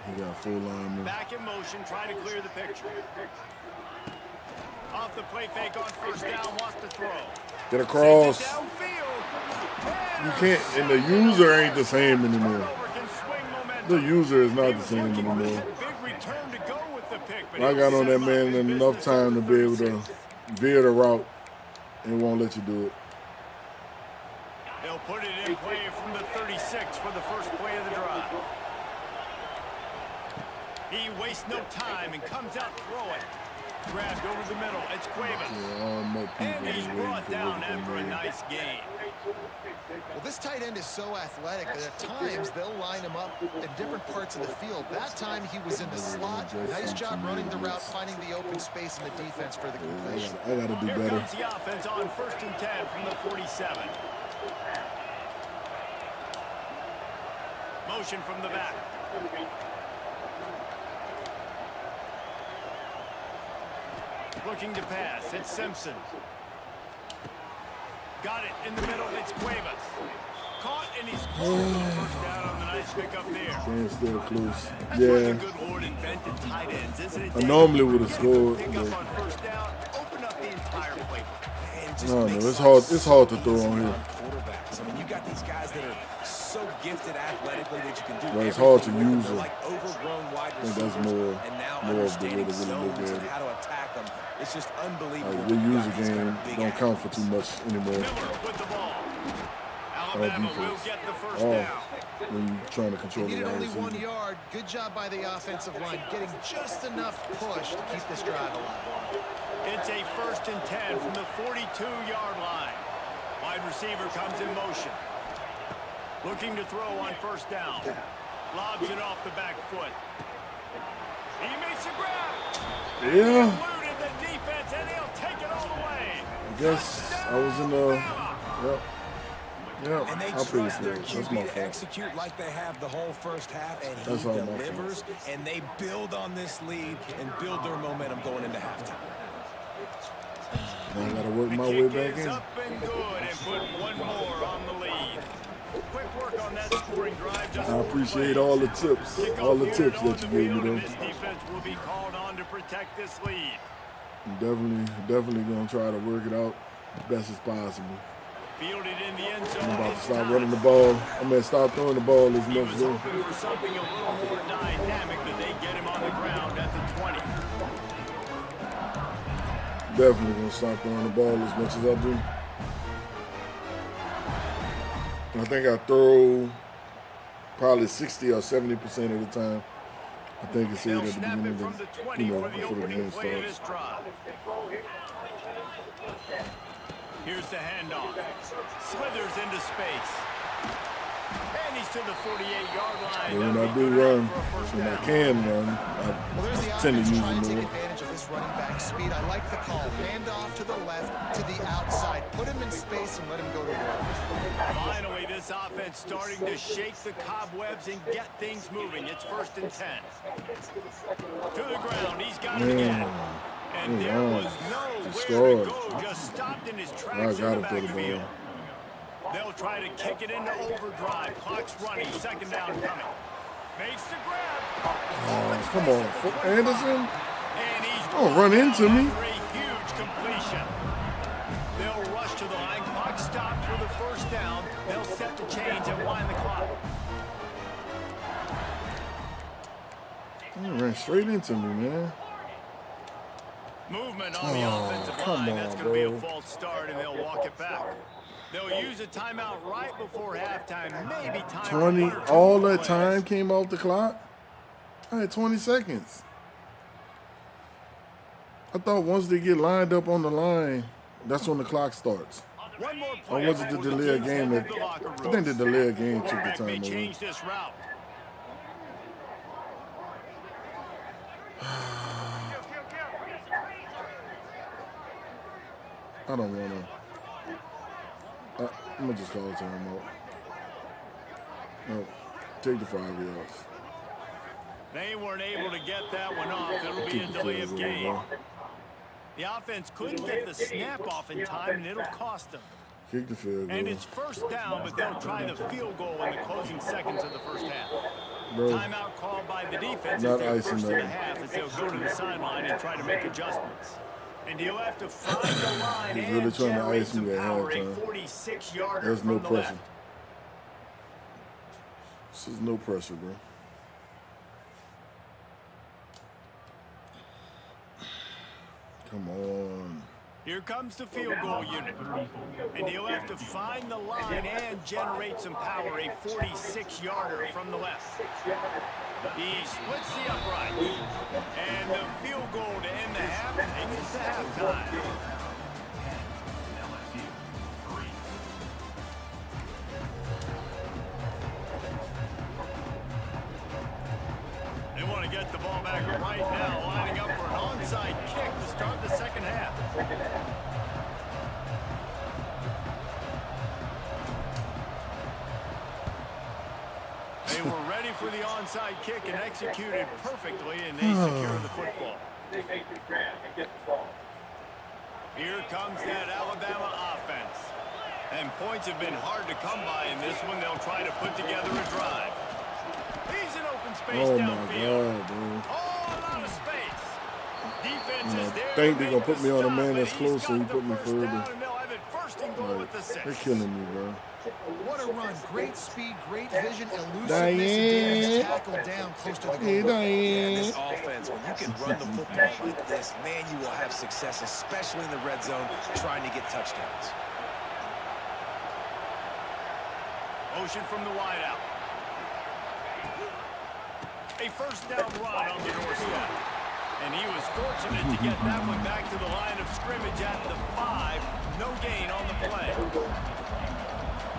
He got full lineman. Back in motion, trying to clear the picture. Off the play fake on first down, wants to throw. Get across. Sends it downfield. You can't, and the user ain't the same anymore. Turnover can swing momentum. The user is He not the was same looking for anymore. that big return to go with the pick, but I he got was on that set up man in enough business time to at be the able 36. to veer the route and won't let you do it. They'll put it in play from the 36 for the first play of the drive. He wastes no time and comes out throwing. Grabbed over the middle. It's Cuevas. Yeah, all more people And he's is waiting brought for down everything after a there. nice gain. Well, this tight end is so athletic that at times they'll line him up in different parts of the field. That time he was in the slot. Nice job running the route, finding the open space in the defense for the completion. I gotta do Here better. comes the offense on 1st and 10 from the 47. Motion from the back. Looking to pass. It's Simpson. Got it in the middle. It's Cuevas. Caught, and he's close to the first down on the nice pickup there. Game's still close. That's why the Yeah. good Lord invented tight ends, isn't it? I normally would have Pick scored. up But on first down, open up the entire playbook. And just no, makes it's life hard. It's hard to so throw easy on here. quarterbacks. I mean, you got these guys that are so gifted athletically that you can do Well, it's hard to everything with use them. them. They're like overgrown wide I think that's receivers, more- and now more of the way understanding to really look zones at and it. how to attack them. It's just unbelievable. Like, when your you user got these kind game of big don't count for athletes. too much anymore. Miller with the ball. Alabama will defense. get the first All down. when you're trying to control They the needed wide only 1 receiver. yard. Good job by the offensive line, getting just enough push to keep this drive alive. It's a 1st and 10 from the 42-yard line. Wide receiver comes in motion. Looking to throw on first down. Lobs it off the back foot. He makes a grab. Yeah, Eluded the defense, and he'll take it all the way. I guess I was in the. Yep. Yep. And they I'll pay trust for their it. That's QB my to fault. execute like they have the whole first half, and he That's all my fault. delivers, and they build on this lead and build their momentum going into halftime. Now I gotta work The my way kick back is in. up and good, and put one more on the lead. Quick work on that scoring drive. Just I four appreciate plays. all the tips, Kickoff all the unit tips on that the you gave field, me and though. this defense will be called on to protect this lead. I'm definitely gonna try to work it out best as possible. Fielded in the end zone. I'm about to It's stop Thomas. running the ball. I'm gonna stop throwing the ball as He much was though. hoping for something a little more dynamic, but they get him on the ground at the 20. Definitely gonna stop throwing the ball as much as I do. I think I throw probably 60 or 70% of the time. I think it's They'll at the snap beginning it from of the the, 20 for the before the opening game play of this starts. drive. Here's the handoff. Slithers into space. And he's to the 48-yard line. But when That'll I be do good run, for a first when I down. can run, Well, there's the I tend to offense use trying it to take more. advantage of this running back speed. I like the call. Hand off to the left, to the outside. Put him in space and let him go to work. Finally, this offense starting to shake the cobwebs and get things moving. It's 1st and 10. To the ground. He's got it again. And there was nowhere to Destroyed. go. Just stopped in his I tracks in gotta the throw the backfield. ball. They'll try to kick it into overdrive. Clock's running. 2nd down coming. Makes the grab. Oh, come on, Anderson. And he's Don't run into me. after a huge completion. They'll rush to the line. Clock stopped for the first down. They'll set the chains and wind the clock. He ran straight into me, man. Movement on the Oh, offensive come line. That's going to be a on, bro. false start, and they'll walk it back. They'll use a timeout right before halftime. Maybe time for 20, one or two all more that plays. time came off the clock. I had 20 seconds. I thought once they get lined up on the line, that's when the clock starts. One more Or play was it the before delay of teams game head that, to the locker I think the delay of game took the Quarterback may time away. change this route. I don't want to. I'm going to just call a timeout. No, take the 5 yards. They weren't able to get that one off. It'll be a Keep the delay field of goal, game. bro. The offense couldn't get the snap off in time, and it'll cost them. Kick the field And goal. it's 1st down, but they'll try the field goal in the closing seconds of the first half. Bro, Timeout called by the defense Not as they're icing first in that. the half as they'll go to the sideline and try to make adjustments. And he'll have to find the line He's and really trying to generate ice me some at power. A halftime. 46-yarder there's from no the pressure. left. This is no pressure, bro. Come on. Here comes the field goal unit. And he'll have to find the line and generate some power. A 46-yarder from the left. He splits the uprights. And the field goal to end the half takes us to halftime. They want to get the ball back right now, lining up for an onside kick to start the second half. They were for the onside kick and executed perfectly, and they secure the football. Here comes that Alabama offense. And points have been hard to come by in this one. They'll try to put together a drive. He's in open space downfield. Oh, a lot of space. Defense is there. I think they're going to put me on a man that's closer. He put me further. They're killing me, bro. What a run. Great speed, great vision, elusiveness, and Davis tackled down close to the goal line. This offense, when you can run the football like this, man, you will have success, especially in the red zone, trying to get touchdowns. Motion from the wideout. A first down run on the doorstep. And he was fortunate to get that one back to the line of scrimmage at the 5. No gain on the play.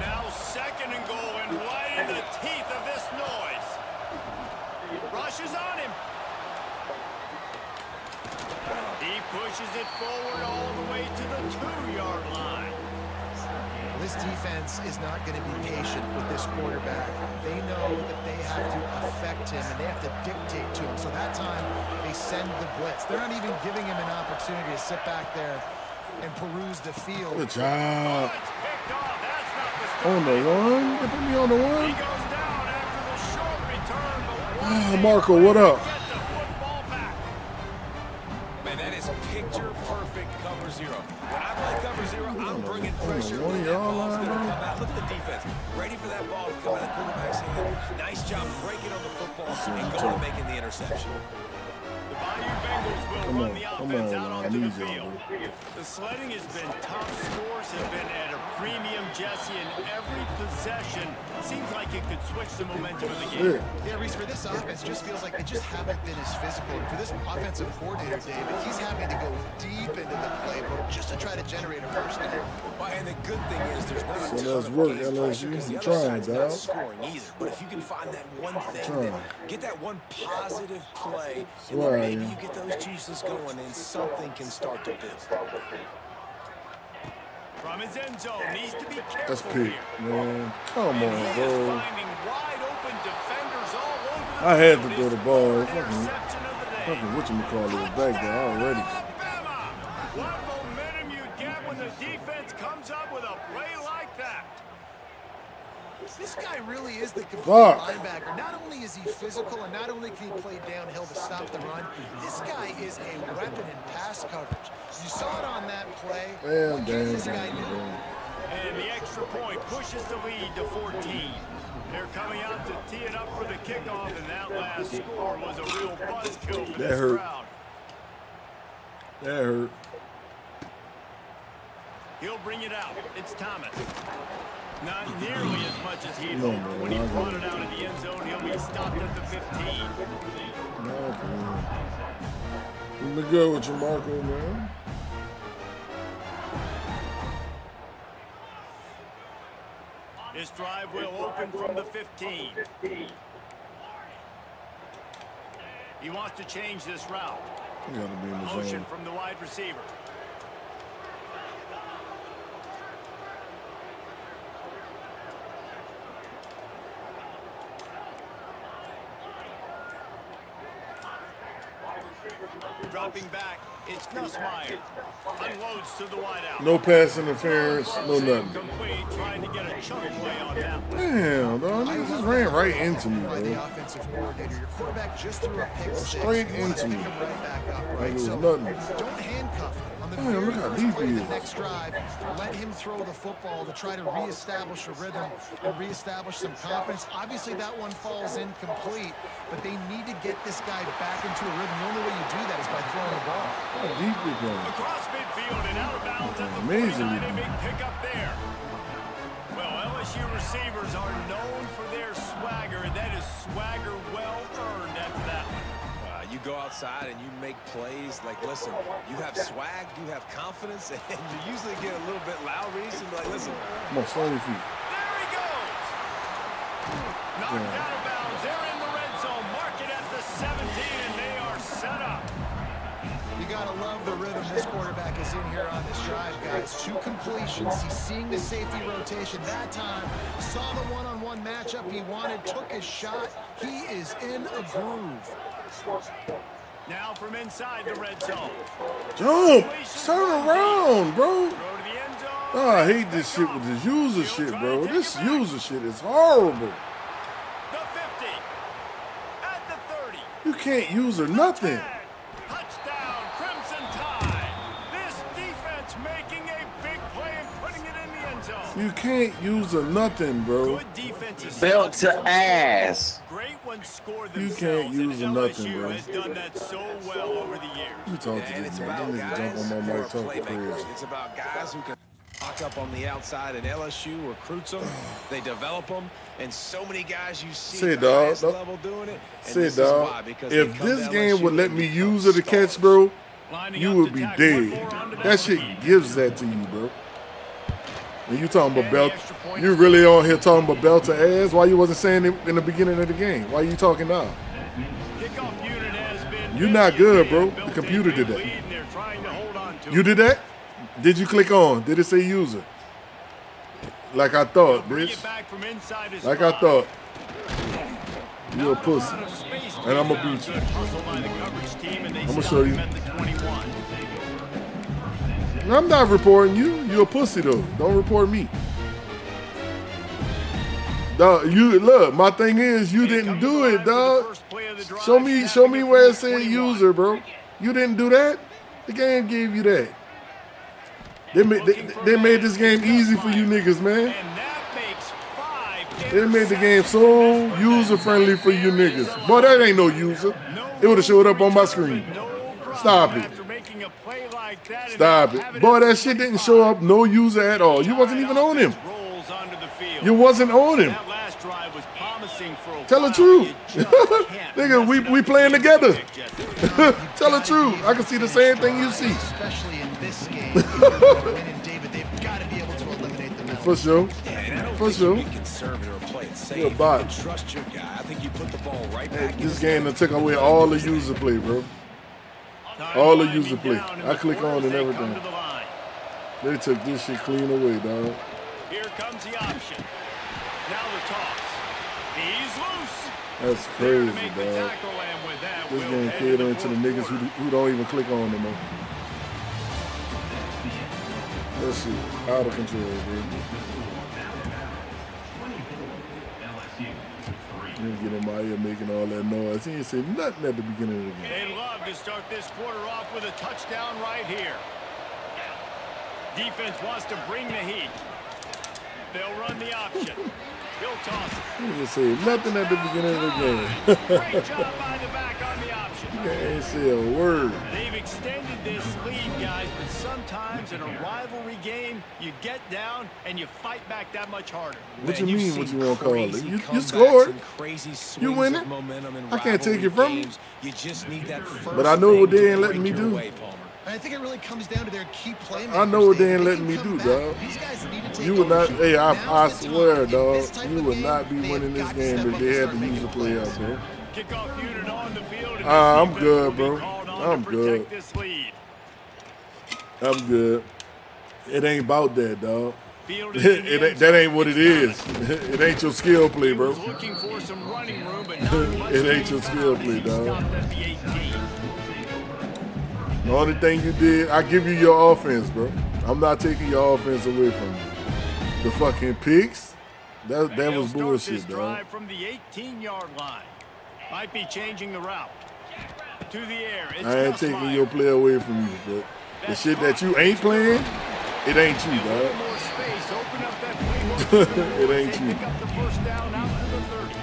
Now second and goal, and right in the teeth of this noise. Rushes on him. He pushes it forward all the way to the 2-yard line. This defense is not going to be patient with this quarterback. They know that they have to affect him, and they have to dictate to him. So that time, they send the blitz. They're not even giving him an opportunity to sit back there and peruse the field. Good job. It's picked off. That's not the start. On the one? They put me on the one? He goes down after the short return, but Marco, what up? get the football back. Man, that is picture-perfect cover zero. When I play cover zero, I'm bringing pressure. One That yard ball's line, going to man. come out. Look at the defense. Ready for that ball to come out of the quarterback's hand. Nice job breaking on the football and going and making the interception. The Bayou Bengals will run the offense out onto the field. The sledding has been tough. Scores have been at a premium, Jesse, and every possession seems like it could switch the momentum of the game. Yeah, Reese, for this offense, just feels like they just haven't been as physical. And for this offensive coordinator, David, he's having to go deep into the playbook just to try to generate a first down. Well, and the good thing is there's not a So ton let's of work, against LSU. pressure because the I'm other trying, side's not dog. scoring either. But if you can find that one thing, trying. that, get that one positive play, and Swear I then maybe am. you get those juices going and something can start to build. From his end zone, needs to be careful That's pick, here. man. Come And on, he is bro. finding wide open defenders all over the I had field. to throw His the ball. third Fucking interception of the day. whatchamacallit was back there already. Alabama! What momentum you get when the defense comes up with a play like that. This guy really is the complete Fuck. linebacker. Not only is he physical, and not only can he play downhill to stop the run, this guy is a weapon in pass coverage. You saw it on that play. What can this guy do? And the extra point pushes the lead to 14. They're coming out to tee it up for the kickoff, and that last score was a real buzzkill for That this hurt. crowd. That hurt. He'll bring it out. It's Thomas. Not nearly as much as he'd No, hoped. man, When he I brought got it out of the end zone, he'll be stopped at the 15. Let me go with you, Marco, man. This drive will open from the 15. He wants to change this route. You gotta be in the Motion zone. from the wide receiver. Dropping back, it's Nussmeier. Unloads to the wideout. No pass interference, no nothing. Complete, trying to get a chunk play on that one. Damn, dog. Niggas just ran right into me, By the bro. offensive coordinator, your quarterback just threw a pick six. Straight You want to into me. pick him right back up, Like right? it was So nothing. don't handcuff him. On the Damn, very look how first deep play he of the is. next drive, let him throw the football to try to reestablish a rhythm and reestablish some confidence. Obviously, that one falls incomplete, but they need to get this guy back into a rhythm. The only way you do that is by throwing the ball. How deep you going? Across midfield and out of bounds at the Amazingly 49. A big pickup there. Well, LSU receivers are known for their swagger, and that is swagger well earned after that one. You go outside and you make plays. Like, listen, you have swag, you have confidence, and you usually get a little bit loud, Reese, and be like, listen. Come on, slow your feet. There he goes. Knocked out of bounds. They're in the red zone. Mark it at the 17, and they are set up. You got gotta love the rhythm this quarterback is in here on this drive, guys. 2 completions. He's seeing the safety rotation that time. Saw the one-on-one matchup he wanted, took his shot. He is in a groove. Now from inside the red zone. Jump! Turn around, bro. Throw to the end zone. Oh, I hate this shit with this user shit, bro. This user shit is horrible. The 50. At the 30. You can't use her nothing. 10. Touchdown, Crimson Tide. This defense making a big play and putting it in the end zone. You can't use her nothing, bro. Good defenses. Belt to ass. Great ones score You themselves. can't use and nothing, LSU bro. has done that so well over the years. You talk to And this it's man. about That nigga guys jump on who my are mic talking playmakers. crazy. It's about guys who can lock up on the outside, and LSU recruits them, they develop them, and so many guys you see Say, at the dog, highest dog. level doing it. And Say, this is why, dog, because they if come this to game LSU would let and me become use her to catch, stars. bro, Lining you up would to be tackle one dead. more onto That shit feet. gives that to you, bro. And you talking about And belt? the extra point. You really on here talking about belt to ass? Why you wasn't saying it in the beginning of the game? Why you talking now? Kickoff unit has been You not good, bro. busy. The computer did that. Lead, and they're trying to hold on to You it. did that? Did you click on? Did it say user? Like I thought, Bring bitch. it back from inside his Like I spot. thought. You a Not pussy. lot of space to And I'ma be found. beat you. Good hustle by the coverage team, and they I'ma stop show you. him at the 21. I'm not reporting you. You a pussy though. Don't report me. Dog, you look. My thing is, you didn't Comes do alive it, for the dog. first play of the drive, Show me snapping it where from it said 21. user, bro. You didn't do that. The game gave you that. They made this game easy for you niggas, man. And that makes 5 They made the game so user friendly for you niggas. Boy, that ain't no user. It would have showed up on my screen. Stop it. After making a play like that and Stop having it. Boy, at that shit didn't show up no user at all. You wasn't even on him. Rolls onto the field. You wasn't on him. That last drive was promising for a Tell the while. truth. You just can't Nigga, mess it we up playing with together. pick, Jesse. Tell the truth. I can see the same thing you see. Especially in this game. If you're going to win in David, they've got to be able to eliminate the For sure. And I don't For think sure. you get conservative or play it safe. You're a bot. You trust your guy. I think you put the ball right Hey, back in this his game done hands. took away all the user play, bro. Time All the winding user play. down in I the click quarters, on and they everything. come to the line. They took this shit clean away, dog. Here comes the option. Now the toss. He's loose. That's There to crazy, make the dog. tackle, and with that, This we'll game head catering the to the fourth niggas quarter. who don't even click on no more. That shit out of control, dude. You get in my ear making all that noise. He ain't say nothing at the beginning of the game. They love to start this quarter off with a touchdown right here. Defense wants to bring the heat. They'll run the option. He'll toss it. He ain't say nothing at the beginning of the game. Great job by the back on the option. He ain't say a word. They've extended this lead, guys, but sometimes in a rivalry game, you get down and you fight back that much harder. What you Man, you've mean, what seen you want to call it? crazy You comebacks scored. and crazy swings You win of it. momentum in I can't take it rivalry from you. games. You just need that first But I know what thing they to ain't letting break me your do. way, Palmer. I think it really comes down to their key playmakers. I know what they David. ain't letting can me come do, back. dog. These guys need to take You would not, ownership. hey, I Now's the time. swear, In dog, this type you of would game, not be they winning have this got to game step if up they and had start to use making the play plays. out there. Kickoff unit on the field. And I'm this defense good, will be bro. called on I'm to good. protect this lead. I'm good. It ain't about that, dog. Fielded in the end That ain't zone. what it It's is. done. It ain't your skill play, He bro. was looking for some running room, but not much It to ain't be your skill found as play, he dog. stopped at the 18. The only thing you did, I give you your offense, bro. I'm not taking your offense away from you. The fucking picks, that And he'll was start bullshit, this dog. drive from the 18-yard line. Might be changing the route. To the air. It's I ain't taking Nussmeier. your play away from you, but the shit that you ain't playing, it ain't you, A little dog. more space. Open up that playbook. It ain't They you. pick up the first down out to the 30.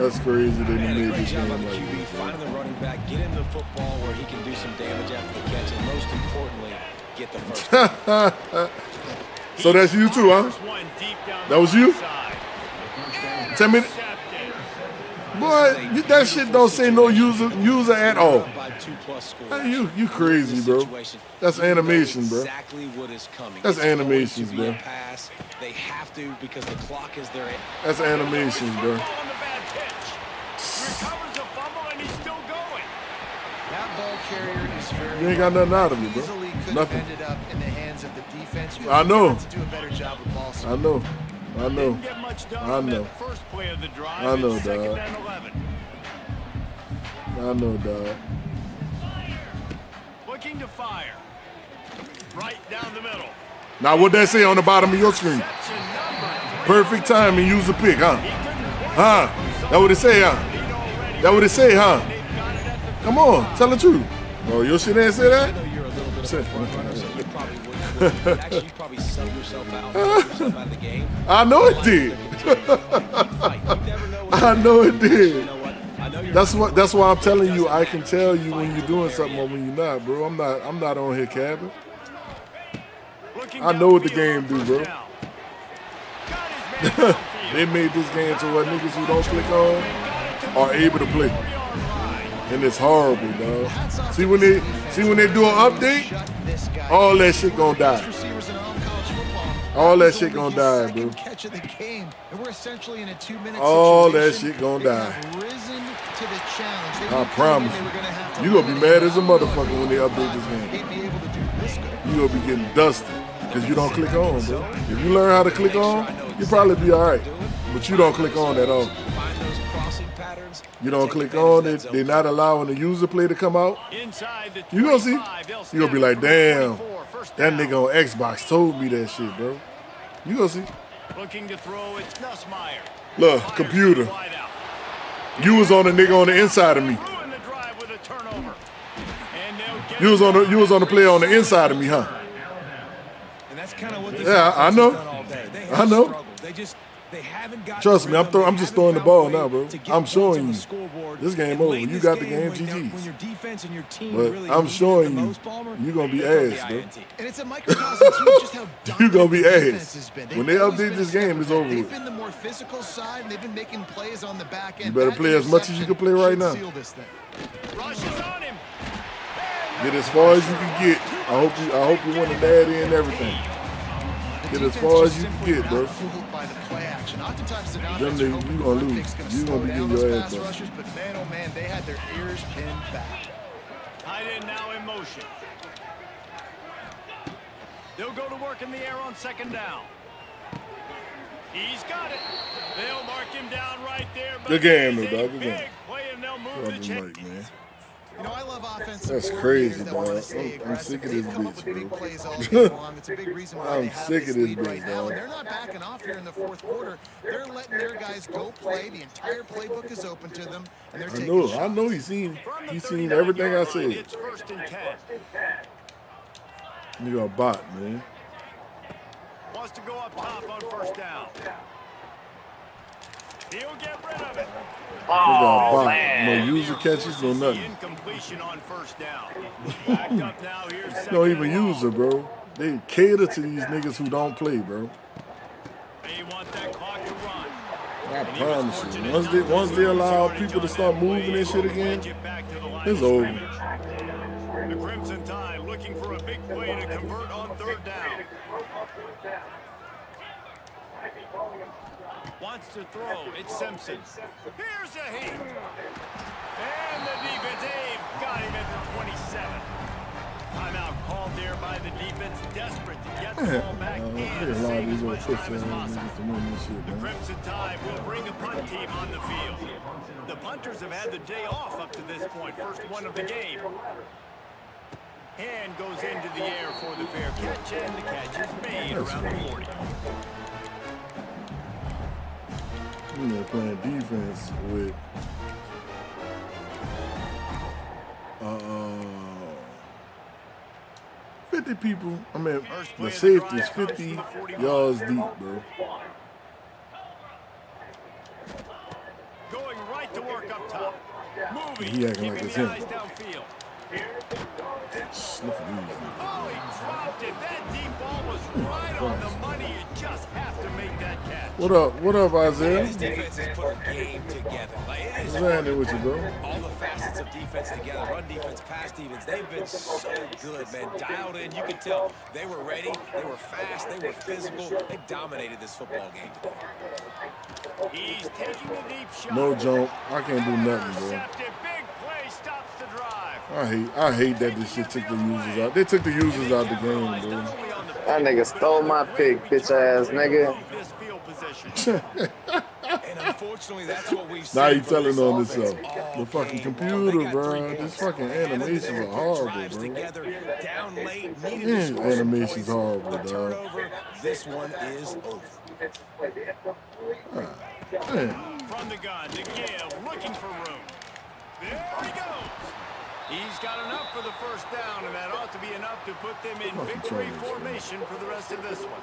That's crazy that he And a made great this job game by the like QB, this, bro. finding the running back, get him the football where he can do some damage after the catch, and most importantly, get the first down. So that's you too, huh? First one deep down That the was you? side. 10 minutes? Intercepted. Boy, that shit don't say no user at all. By 2+ scores. Hey, you In crazy, this bro. situation, That's you know animation, bro. Exactly what is coming. That's It's going animations, to be bro. a pass. They have to because the clock is there. That's animations, bro. Football on the bad pitch. Recovers the fumble and he's still going. That ball carrier is very You ain't got nothing out of it, bro. easily could have Nothing. ended up in the hands of the defense. You I know. have to do a better job with ball I know. I know. Didn't get much done I on know. that first play of the drive. I know, It's second dog. and 11. I know, dog. Looking to fire. Right down the middle. Now, what that say on the bottom of your screen? Reception number 3. Perfect time and use the pick, huh? He couldn't quite Huh? That what it say, huh? lead already. That what it say, huh? They've got it at the Come on, tell the truth. Oh, your shit ain't say I that? know you're a little bit of Say- a front runner, so you probably wouldn't. But actually, you probably sub yourself out, of the game. I know it did. I know it did. That's why I'm telling you. I can tell you when you're doing something or when you're not, bro. I'm not on here capping. Looking I know what the downfield game on do, first bro. down. Got his man downfield. They made this game to where niggas who don't click on are able to play, and it's horrible, dog. See when they do an update, all that shit gonna die. All that shit gonna die, bro. Catch of the game, and we're essentially in a 2-minute All that situation. shit gonna They die. have risen to the challenge. They I knew promise they were gonna have to you gonna be win mad it. as a motherfucker when they update this game. They'd be able to do this good. You gonna be getting dusted because you don't click on, bro. If you learn how to click on, you probably be all right. But you don't click on at all. Find those crossing patterns. You don't click on it. They're not allowing the user play to come out. Inside the You gonna see? 25, they'll You gonna be like, snap it from damn, 24, first that down. nigga on Xbox told me that shit, bro. You gonna see? Looking to throw, it's Nussmeier. Look, Fires computer. wide out. You was on the nigga on the inside of me. Ruin the drive with a turnover. And they'll get You was on the player on the inside of me, huh? And that's kind of what this Yeah, I offense know. has done all day. They I have know. struggled. They haven't got Trust the me, rhythm. I'm They just haven't throwing the found ball a now, way bro. to get I'm points showing on the you. scoreboard. This game And over. late in You this got the game, game, when GG's. your defense and your team But really I'm need it showing the you, most, Palmer, you gonna be they go ass, the bro. INT. And it's a microcosm too, just how You gonna be dominant the ass. defense has been. When They've they always update been this a step game, it's ahead. over They've with. been the more physical side, and they've been making plays on the back end. You better That play as much as you can play right should now. seal this thing. rushes on him. Get as far as you can get. I hope you want to add in everything. Get as far as you can get, bro. Fooled by the play action. Oftentimes, an Them offense niggas, hoping you the gonna run lose. fix gonna You slow gonna be down getting those your ass pass busted. rushers, but man, oh man, they had their ears pinned back. Tight end now in motion. They'll go to work in the air on second down. He's got it. They'll mark him down right there. but Good game, it's though, a dog. Good game. big play, and they'll move the Probably chain. Mike, man. You know, I love offensive That's coordinators crazy, that want to dog. stay I'm aggressive. sick of They've this come up bitch, with big bro. plays all game long. It's a big reason why I'm they have sick this of this lead bitch, right now. dog. And they're not backing off here in the fourth quarter. They're letting their guys go play. The entire playbook is open to them, and they're taking shots. I know he's seen From the everything 39-yard I line, said. It's first and 10. You a bot, man. Wants to go up top on first down. He'll get rid of it. You got a bot. No user catches, no The nothing. incompletion on first down. Back up now. Here's second Don't even and long. use it, bro. They cater to these niggas who don't play, bro. They want that clock to run. I promise you. Once they allow people to start moving and shit again, it's over. The Crimson Tide looking for a big play to convert on third down. Wants to throw. It's Simpson. Here's a hit. And the defense, they've got him at the 27. Timeout called there by the defense, desperate to get the ball back and There's a lot of save these as little much pussy time as ass possible. niggas to win this shit, The man. Crimson Tide will bring a punt team on the field. The punters have had the day off up to this point, first one of the game. Hand goes into the air for the fair catch, and the catch is made around the 40. You know, playing defense with 50 people. I mean, First play the of the safety is drive comes 50 from the 41. yards deep, bro. Going right to work up top. Moving, He acting keeping like it's the him. eyes downfield. Sniff of these niggas. Oh, he dropped it. That deep ball was right on the money. You just have to make that catch. What up? What up, Isaiah? This defense has put a game together. Like, it is What's happening with you, bro? all the facets of defense together. Run defense, pass defense. They've been so good, man. Dialed in. You could tell they were ready. They were fast. They were physical. They dominated this football game today. He's taking a deep shot. No jump. I can't do nothing, bro. Intercepted. Big play stops the drive. I hate that this shit took the users out. They took the users out the game, dude. That nigga stole my pick, bitch ass nigga. And unfortunately, that's what we've Now seen you from telling this on this offense stuff. all The fucking game computer, long. They got 3 bro. points. This fucking Handled their animations are horrible, drives bro. together, down late, needed to Man, score some animations points. horrible, The dog. turnover, this one is over. Man. From the gun to give, looking for room. There he goes. He's got enough for the first down, and that ought to be enough to put them in victory formation for the rest of this one.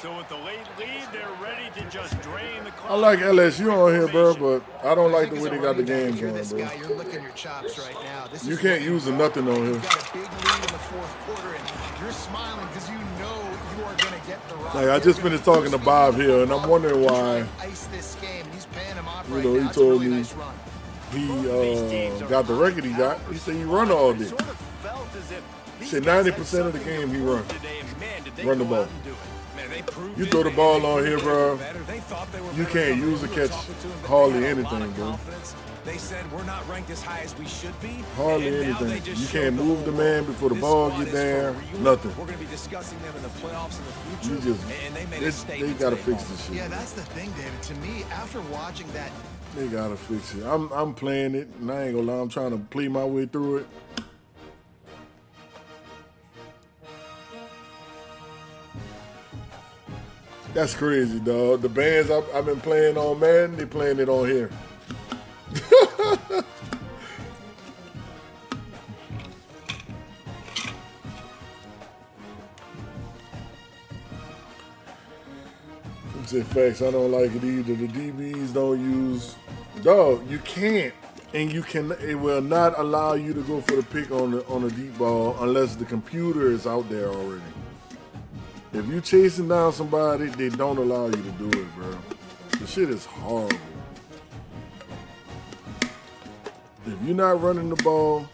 So with the late lead, they're ready to just drain the clock. I like LSU on here, bro, but I don't like the way they got the game You're going, this bro. guy, you're licking your chops right now. This You is can't looking use a rough. nothing on here. You've got a big lead in the fourth quarter, and you're smiling because you know you are going to get the rock. Like, I just finished talking to Bob here, and I'm wondering why, Ice this game. He's paying him off you right know, now. he It's a told really me nice run. he got the record he got. He said he run all day. Said 90% of the game he run the ball. You throw the ball on here, bro, you can't use or catch hardly anything, bro. They said we're not ranked as high as we should be. Hardly anything. You can't move the man before the ball get there. Nothing. We're going to be discussing them in the playoffs in the future. You just, and they made a statement. they gotta today, fix this shit. Yeah, that's the thing, David. To me, after watching that, They gotta fix it. I'm playing it, and I ain't gonna lie, I'm trying to play my way through it. That's crazy, dog. The bands I've been playing on Madden, they playing it on here. Say facts, I don't like it either. The DBs don't use. Dog, you can't, and you can. It will not allow you to go for the pick on the deep ball unless the computer is out there already. If you chasing down somebody, they don't allow you to do it, bro. The shit is horrible. If you're not running the ball,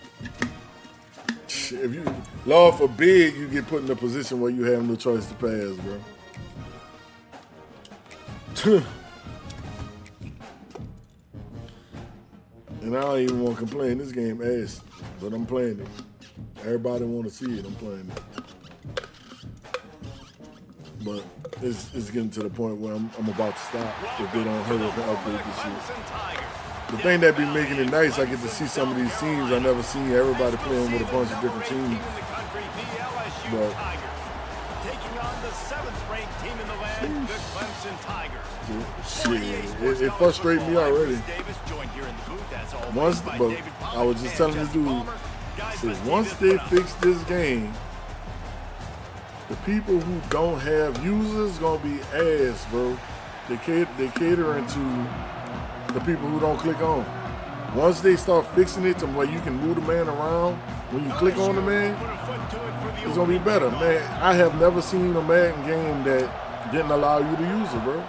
if you, Lord forbid, you get put in a position where you have no choice to pass, bro. And I don't even want to complain. This game ass, but I'm playing it. Everybody want to see it. I'm playing it. But it's getting to the point where I'm about to stop if they don't hurry up and update this shit. The thing that be making it nice, I get to see some of these teams I never seen. Everybody playing with a bunch of different teams. But taking on the 7th-ranked team in the land, the Clemson Tigers. shit, it frustrates me already. Once, but I was just telling this dude, said once they fix this game, the people who don't have users gonna be ass, bro. They catering to the people who don't click on. Once they start fixing it to where you can move the man around when you click on the man, it's gonna be better, man. I have never seen a Madden game that didn't allow you to use it, bro.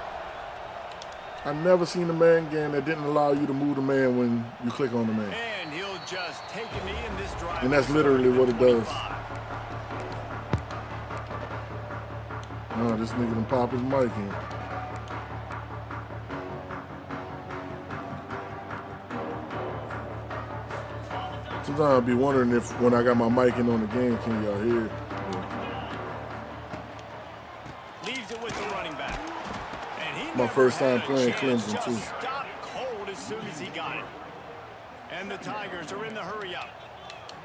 I've never seen a Madden game that didn't allow you to move the man when you click on the man. And he'll just take a knee in this drive. And that's literally what it does. No, this nigga done pop his mic in. Sometimes I'll be wondering if when I got my mic in on the game, can y'all hear it? Leaves it with the running back. And he My first time never had a playing chance, Clemson, just too. stopped cold as soon as he got it. And the Tigers are in the hurry up.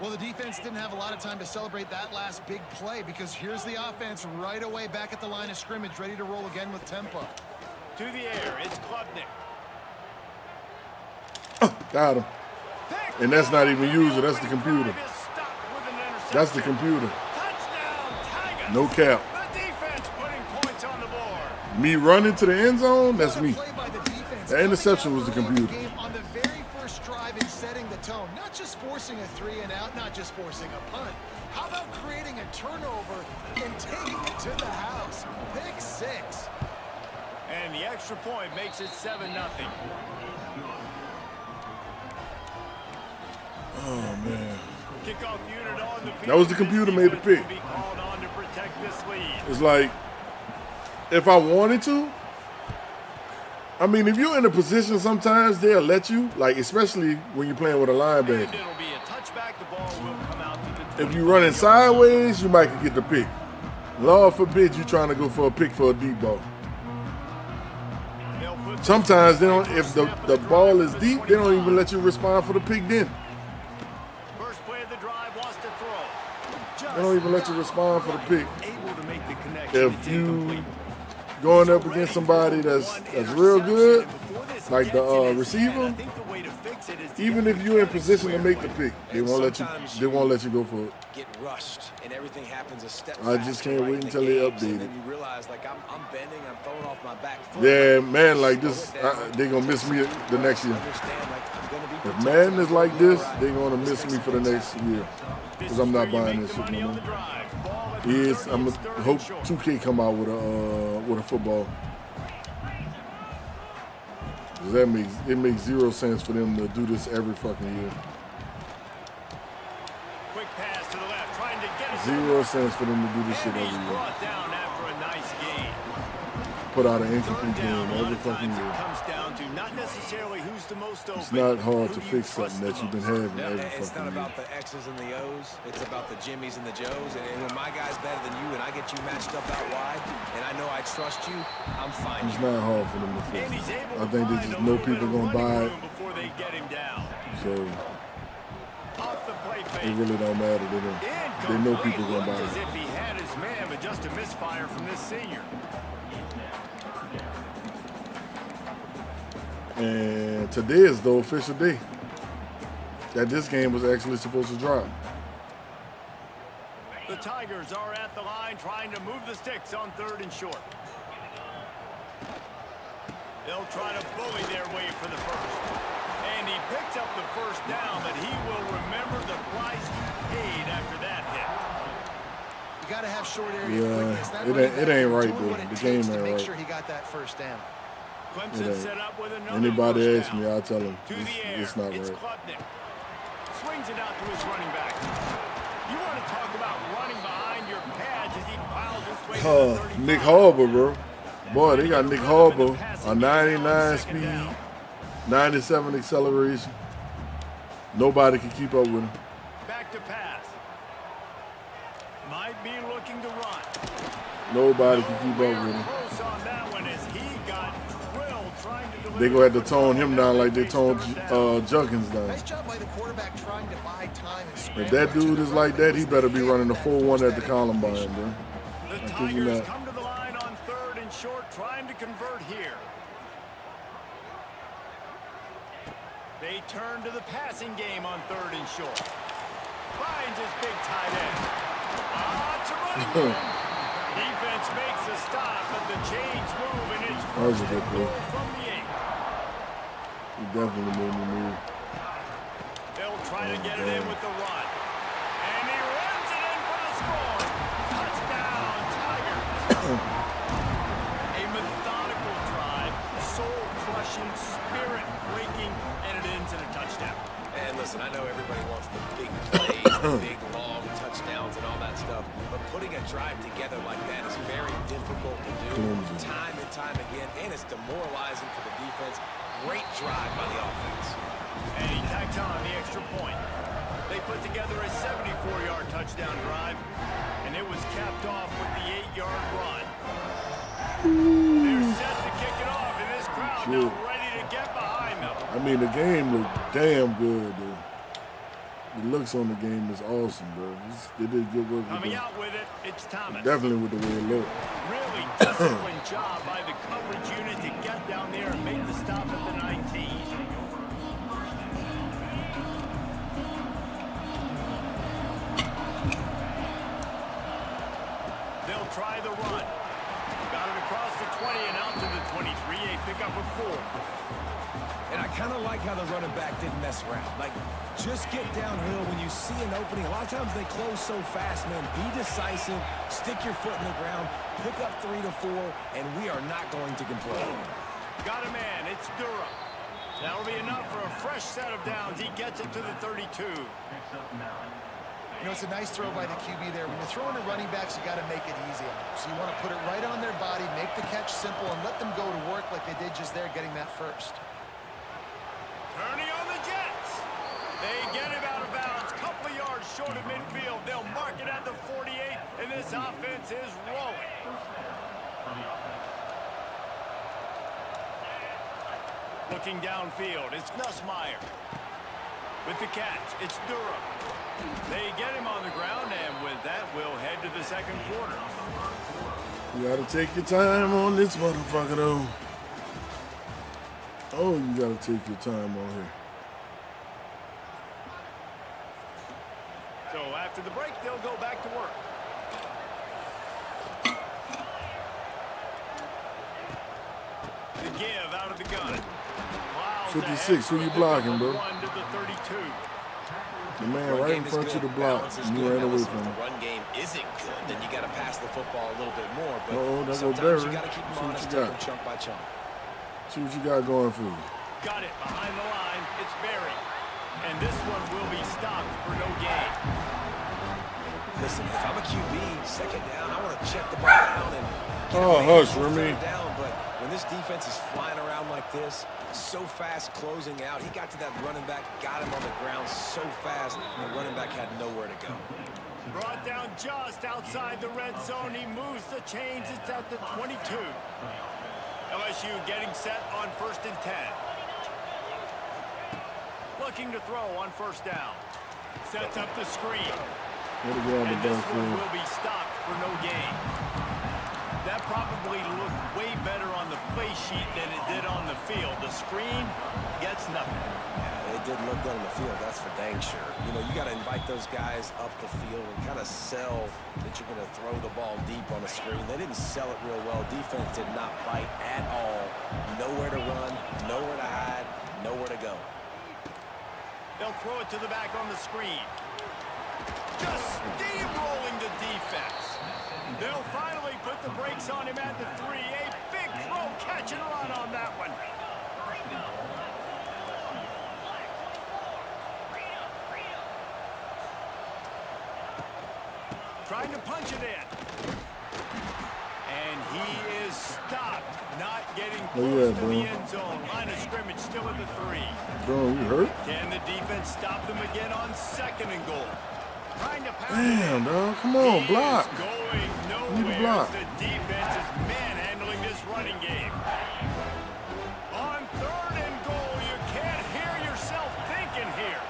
well, the defense didn't have a lot of time to celebrate that last big play because here's the offense right away back at the line of scrimmage, ready to roll again with tempo. To the air, it's Klubnik. Got him. And that's not even user, that's the computer. That's the computer. Touchdown, Tigers. No cap. The defense putting points on the board. Me running to the end zone, that's What a me. play by the defense. That interception was the computer. Game on the very first drive and setting the tone, not just forcing a 3 and out, not just forcing a punt. How about creating a turnover and taking it to the house? Pick 6. And the extra point makes it 7-0. Oh, man. Kickoff unit on the field. That was the computer made the pick. Be called on to protect this lead. It's like, if I wanted to, I mean, if you're in a position sometimes, they'll let you, like, especially when you're playing with a And linebacker. it'll be a touchback If you running sideways, you might could get the pick. Lord forbid you trying to go for a pick for a deep ball. Sometimes they don't. If the ball is deep, they don't even let you respond for the pick. Then First play of the drive wants to throw. they don't even let you respond for the pick. Able to make the connection. If you going up against somebody that's real good, like the receiver, even if you're in position to make the pick, they won't let you go for it. Get rushed and everything happens a step I just can't wait until they update and it. then you realize like I'm bending, I'm throwing off my back foot. Yeah, man, like this, they gonna miss me the next year. Understand, like, I'm gonna be If protected. Madden is like this, they gonna miss me for the next year, because I'm not buying this shit no more. Yes, I'm gonna hope 2K come out with a football. 'Cause it makes zero sense for them to do this every fucking year. Quick pass to the left, trying to get it. Zero sense for them to do this shit And every he's year. brought down after a nice gain. Put out an Third incomplete down, game a lot every of fucking times year. it comes down to not necessarily who's the most open. It's not hard who to do you fix trust something that the you've been most? having every It's not fucking year. about the X's and the O's. It's about the Jimmys and the Joes. And when my guy's better than you and I get you matched up out wide, and I know I trust you, I'm fine. It's not hard for them to fix. And he's able I to think they find just a know little bit people of gonna buy running it, room before they get him down. so Off the play it fake. really don't matter to them. They know people gonna buy Looked as it. if he had his man, but just a misfire from this senior. And today is the official day that this game was actually supposed to drop. The Tigers are at the line trying to move the sticks on 3rd and short. They'll try to bully their way for the first. And he picks up the first down, but he will remember the price he paid after that hit. You got to have short area Yeah, quickness. That it running ain't- it back ain't right, doing though. what it The takes game to ain't make right. sure he got that first down. Clemson ain't. set up with another Anybody first ask down. me, I'll tell them To the air. it's not It's right. Klubnik. Swings it out to his running back. You want to talk about running behind your pads as he piles his way to the 35. Nick Harbour, bro. Boy, they got Nick Harbour, a 99 speed, 97 acceleration. Nobody can keep up with him. Back to pass. Might be looking to run. Nobody can keep up with him. Close on that one as he got drilled trying to deliver. They gonna have to tone him down like they toned Junkins down. Nice job by the quarterback trying to buy time and scramble. If that dude is like that, he better be running a 4-1 at the Columbine, bro. The I kid you Tigers not. come to the line on 3rd and short, trying to convert here. They turn to the passing game on 3rd and short. Finds his big tight end. It's a running room. Defense makes a stop, but the chains move, and it's That was a good goal play. from the 8. He definitely made me move. They'll try to get it in with the run. And he runs it in for the score. Touchdown, Tigers. A methodical drive, soul-crushing, spirit-breaking, and it ends in a touchdown. And listen, I know everybody wants the big plays, the big long touchdowns and all that stuff, but putting a drive together like that is very difficult to do time and time again, and it's demoralizing for the defense. Great drive by the offense. And he tacks on the extra point. They put together a 74-yard touchdown drive, and it was capped off with the 8-yard run. They're set to kick it off, and this crowd now ready to get behind them. I mean, the game looked damn good, dude. The looks on the game is awesome, bro. They did good work with Coming it. out with it, it's Thomas. Definitely with the way it looked. Really disciplined job by the coverage unit to get down there and make the stop at the 19. They'll try the run. Got it across the 20 and out to the 23. A pickup of 4. And I kind of like how the running back didn't mess around. Like, just get downhill when you see an opening. A lot of times they close so fast, man. Be decisive, stick your foot in the ground, pick up 3 to 4, and we are not going to complain. Got a man. It's Durham. That'll be enough for a fresh set of downs. He gets it to the 32. You know, it's a nice throw by the QB there. When you're throwing to running backs, you got to make it easy on them. So you want to put it right on their body, make the catch simple, and let them go to work like they did just there, getting that first. Turning on the Jets. They get him out of bounds. Couple of yards short of midfield. This offense is rolling. Looking downfield, it's Nussmeier. With the catch, it's Durham. They get him on the ground, and with that, we'll head to the second quarter. You gotta take your time on this motherfucker, though. Oh, you gotta take your time on here. So after the break, they'll go back to work. The give out of the gun. 56, who you blocking, bro? 1 to the 32. The man right in front of the block, and you ran away from If him. the run game isn't good, then you got to pass the football a little bit more. But Uh-oh, that's sometimes Barry. you got to keep them See what honest, you take got. them chunk by chunk. See what you got going for you. Got it behind the line. It's Barry. And this one will be stopped for no gain. Listen, if I'm a QB, second down, I want to check the ball down and Oh, hush, Remy. down. But when this defense is flying around like this, so fast closing out, he got to that running back, got him on the ground so fast, the running back had nowhere to go. Brought down just outside the red zone. He moves the chains. It's at the 22. LSU getting set on 1st and 10. Looking to throw on 1st down. Sets up the screen. Way to go on the And this one backfield. will be stopped for no gain. That probably looked way better on the play sheet than it did on the field. The screen gets nothing. Yeah, it didn't look good on the field, that's for dang sure. You know, you got to invite those guys up the field and kind of sell that you're going to throw the ball deep on the screen. They didn't sell it real well. Defense did not bite at all. Nowhere to run, nowhere to hide, nowhere to go. They'll throw it to the back on the screen. Just steamrolling the defense. They'll finally put the brakes on him at the 3. A big throw, catch and run on that one. Trying to punch it in. And he is stopped, not getting close to the end zone. Line of scrimmage still at the 3. Bro, you hurt? Can the defense stop them again on 2nd and goal? Trying to pass. Damn, dog. Come on, block. He is going Need nowhere a block. as the defense is manhandling this running game. On 3rd and goal, you can't hear yourself thinking here.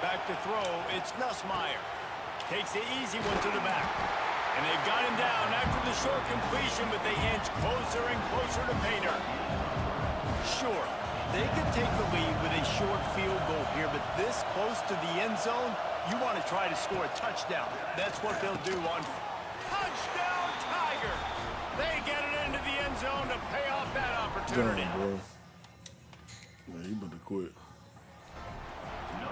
Back to throw, it's Nussmeier. Takes the easy one to the back. And they've got him down after the short completion, but they inch closer and closer to Painter. Sure, they could take the lead with a short field goal here, but this close to the end zone, you want to try to score a touchdown. That's what they'll do on touchdown Tiger. They get it into the end zone to pay off that opportunity. Damn, bro. Man, he about to quit.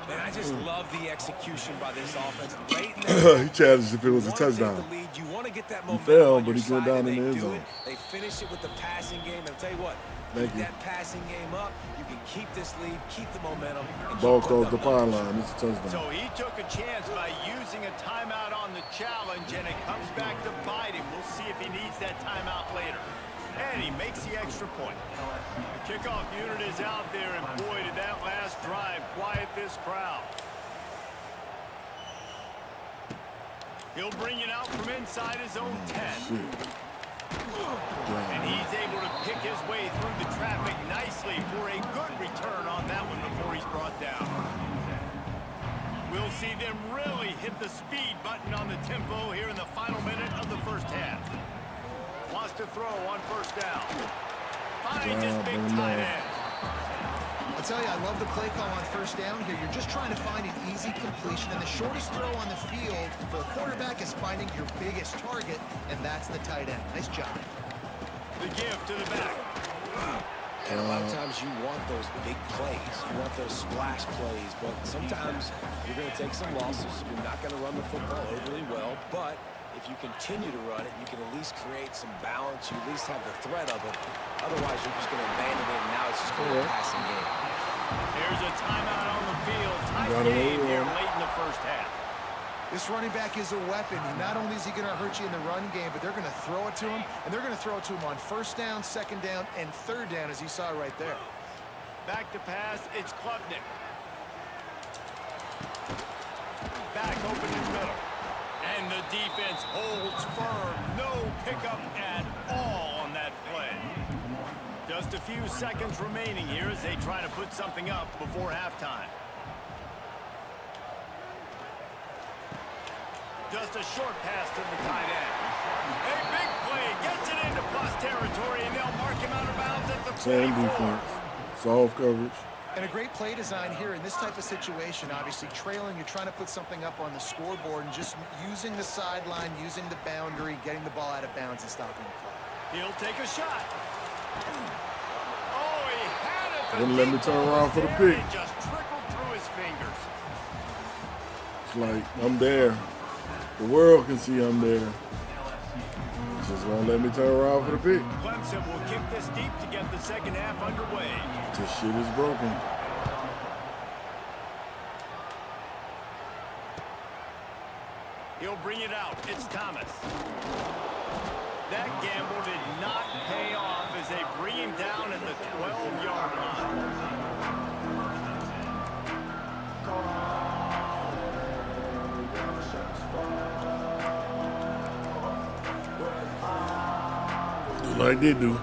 Man, I just love the execution by this offense. Late in the He challenged if it was a You wanna take touchdown. the lead, you want to get that He momentum fell, on but your he went side, down and in the they end do zone. it. They finish it with the passing game, and I'll tell you what, Thank keep you. that passing game up. You can keep this lead, keep the momentum. And Ball keep crossed the putting up pylon. numbers. It's a touchdown. So he took a chance by using a timeout on the challenge, and it comes back to bite him. We'll see if he needs that timeout later. And he makes the extra point. The kickoff unit is out there, and boy, did that last drive quiet this crowd. He'll bring it out from inside his own 10. And he's able to pick his way through the traffic nicely for a good return on that one before he's brought down. We'll see them really hit the speed button on the tempo here in the final minute of the first half. Wants to throw on 1st down. Finds his big tight end. I'll tell you, I love the play call on 1st down here. You're just trying to find an easy completion, and the shortest throw on the field for a quarterback is finding your biggest target, and that's the tight end. Nice job. The give to the back. And a lot of times you want those big plays. You want those splash plays. But sometimes you're going to take some losses. You're not going to run the football overly well. But if you continue to run it, you can at least create some balance. You at least have the threat of it. Otherwise, you're just going to abandon it, and now it's just going to be a passing game. There's a timeout on the field. Tight Got it game over. here late in the first half. This running back is a weapon. Not only is he going to hurt you in the run game, but they're going to throw it to him, and they're going to throw it to him on 1st down, 2nd down, and 3rd down, as you saw right there. Back to pass, it's Klubnik. Back open in the middle. And And the defense holds firm. No pickup at all on that play. Just a few seconds remaining here as they try to put something up before halftime. Just a short pass to the tight end. A big play gets it into plus territory, and they'll mark him out of bounds at the 44. Same defense. Soft coverage. And a great play design here in this type of situation. Obviously, trailing, you're trying to put something up on the scoreboard and just using the sideline, using the boundary, getting the ball out of bounds and stopping the play. He'll take a shot. Oh, he had it. Wouldn't let me turn around for the pick. It just trickled through his fingers. It's like, I'm there. The world can see I'm there. Just won't let me turn around for the pick. Clemson will kick this deep to get the second half underway. This shit is broken. He'll bring it out. It's Thomas. That gamble did not pay off as they bring him down at the 12-yard line. Like they do. I'm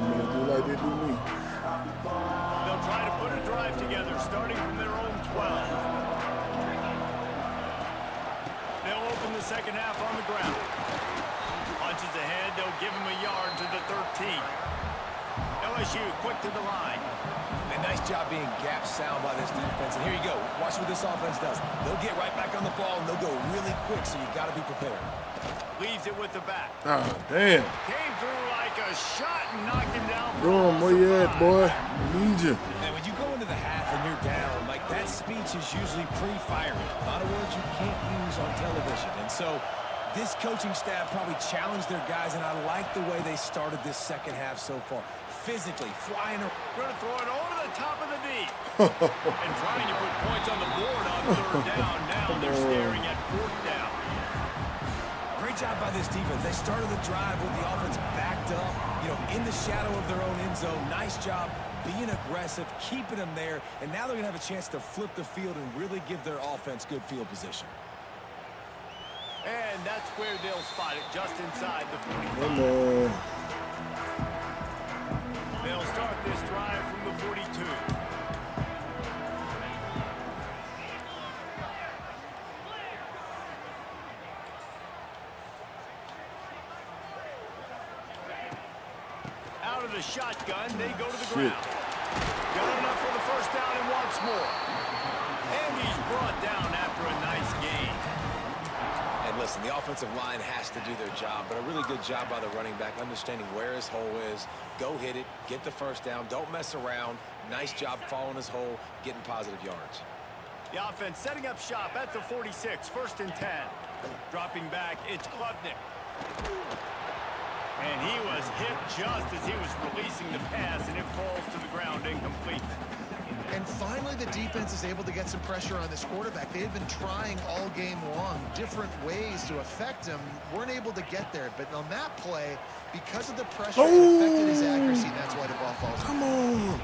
gonna do like they do me. They'll try to put a drive together, starting from their own 12. They'll open the second half on the ground. Punches ahead, they'll give him a yard to the 13. LSU quick to the line. A nice job being gap sound by this defense. And here you go. Watch what this offense does. They'll get right back on the ball, and they'll go really quick, so you got to be prepared. Leaves it with the back. Ah, damn. Came through like a shot and knocked him down. Boom, where you at, boy? Need you. And when you go into the half and you're down, like that speech is usually pre-firing. A lot of words you can't use on television. And so this coaching staff probably challenged their guys, and I like the way they started this second half so far. Physically, flying around. Going to throw it over the top of the knee. And trying to put points on the board on third down. Now they're staring at fourth down. Great job by this defense. They started the drive with the offense backed up, in the shadow of their own end zone. Nice job being aggressive, keeping them there, and now they're going to have a chance to flip the field and really give their offense good field position. And that's where they'll spot it, just inside the 45. Come on. They'll start this drive from the 42. Out of the shotgun, they go to the ground. Got enough for the first down and wants more. And he's brought down after a nice gain. And listen, the offensive line has to do their job, but a really good job by the running back, understanding where his hole is. Go hit it, get the first down, don't mess around. Nice job following his hole, getting positive yards. The offense setting up shop at the 46, 1st and 10. Dropping back, it's Klubnik. And he was hit just as he was releasing the pass, and it falls to the ground incomplete. And finally, the defense is able to get some pressure on this quarterback. They had been trying all game long different ways to affect him. Weren't able to get there. But on that play, because of the pressure, it affected his accuracy, and that's why the ball falls. Come on.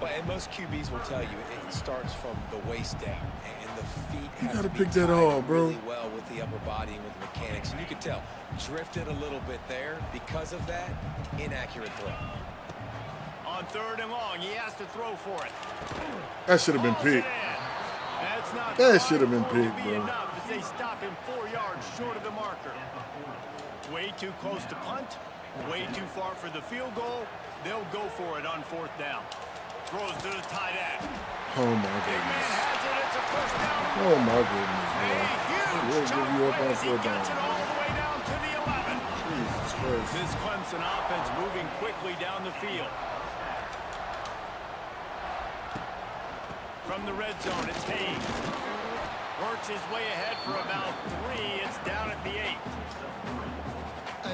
Well, and most QBs will tell you it starts from the waist down, and the feet You have gotta to be pick that tied off, bro. really well with the upper body and with the mechanics. And you can tell, drifted a little bit there. Because of that, inaccurate throw. On 3rd and long, he has to throw for it. That should have been picked. That's not That should have been going to picked, be bro. enough as they stop him 4 yards short of the marker. Way too close to punt, way too far for the field goal. They'll go for it on 4th down. Throws to the tight end. Oh, my Big man goodness. has it. It's a first down. Oh, my goodness, A man. huge We'll chunk give you up on as he 4th gets it down. all the way down to the 11. Jesus Christ. This Clemson offense moving quickly down the field. From the red zone, it's Hayes. Works his way ahead for about 3. It's down at the 8.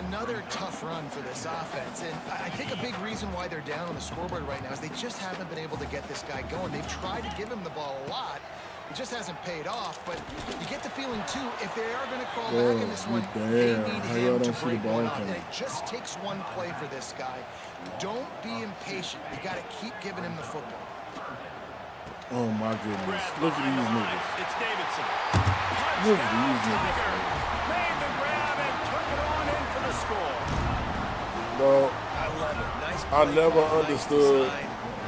Another tough run for this offense, and I think a big reason why they're down on the scoreboard right now is they just haven't been able to get this guy going. They've tried to give him the ball a lot. It just hasn't paid off, but you get the feeling, too, if they are going to crawl back in this one, they need How y'all him to don't see the break ball one off. coming? And it just takes one play for this guy. Don't be impatient. You got to keep giving him the football. Oh my goodness. Look at these niggas. It's Davidson. Look at these niggas. Tiger made the grab and took it on in for the score. Bro, I love it. Nice I play, never nice understood. design.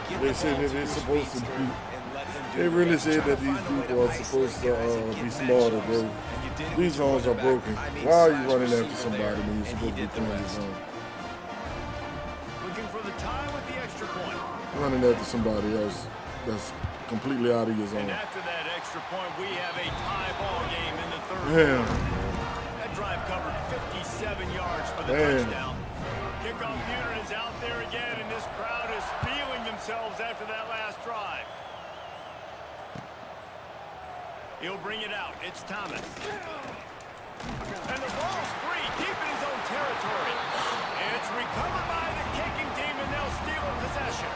Get They the said ball that to they're your supposed to speedster be. and let him do They the really rest. said Try that to these find a way people to are isolate supposed to guys and be get smarter, matchups. bro. And you did it These with your zones are quarterback. broken. I mean, Why are you slash running after receiver somebody there, when you're and he supposed to be did the playing the rest. zone? Looking for the tie with the extra point. Running after somebody else that's completely out of your And zone. after that extra point, we have a tie ball game in the third Damn. quarter. That drive covered 57 yards for the Damn. touchdown. Kickoff unit is out there again, and this crowd is feeling themselves after that last drive. He'll bring it out. It's Thomas. And the ball's free, deep in his own territory. It's recovered by the kicking team, and they'll steal a possession.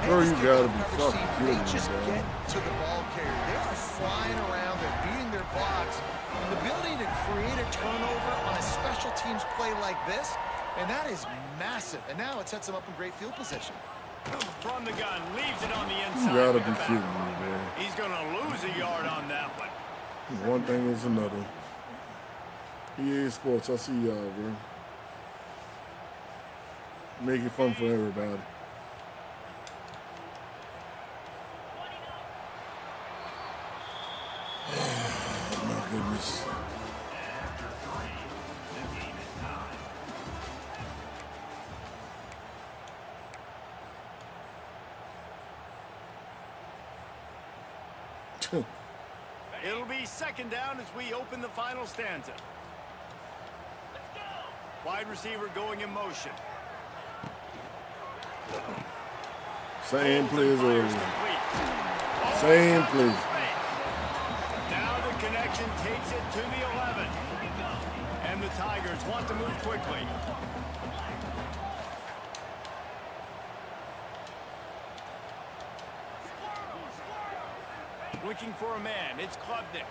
Bro, you gotta be Coverage fucking team, kidding they me, just bro. get to the ball carrier. They are flying around. They're beating their blocks. And the ability to create a turnover on a special teams play like this, and that is massive. And now it sets them up in great field position. From the gun, leaves it on the You inside. gotta with be the back. kidding me, man. He's going to lose a yard on that one. One thing is another. EA Sports, I see y'all, bro. Make it fun for everybody. Oh, my goodness. It'll be second down as we open the final stanza. Wide receiver going in motion. Same plays Fires earlier. complete. Same plays. Now the connection takes it to the 11. And the Tigers want to move quickly. Looking for a man. It's Klubnik.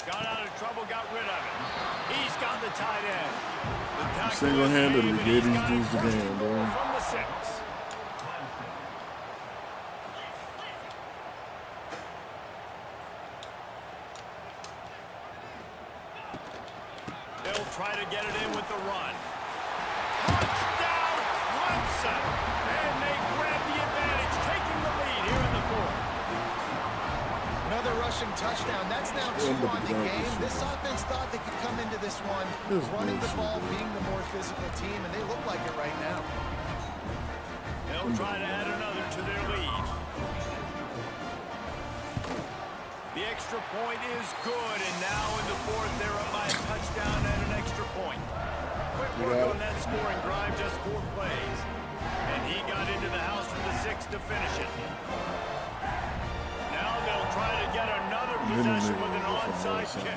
Got out of trouble, got rid of it. He's got the tight end. The tackle Single-handedly is made, gave and these he's dudes the got it game, first bro. and goal from the 6. They'll try to get it in with the run. Touchdown, Clemson! And they grab the advantage, taking the lead here in the fourth. Another rushing touchdown. That's now 2 on the game. This offense thought they could come into this one running the ball, being the more physical team, and they look like it right now. They'll try to add another to their lead. The extra point is good, and now in the fourth, they're up by a touchdown and an extra point. Quick work on that scoring drive, just 4 plays. And he got into the house for the 6 to finish it. Now they'll try to get another possession with an onside kick.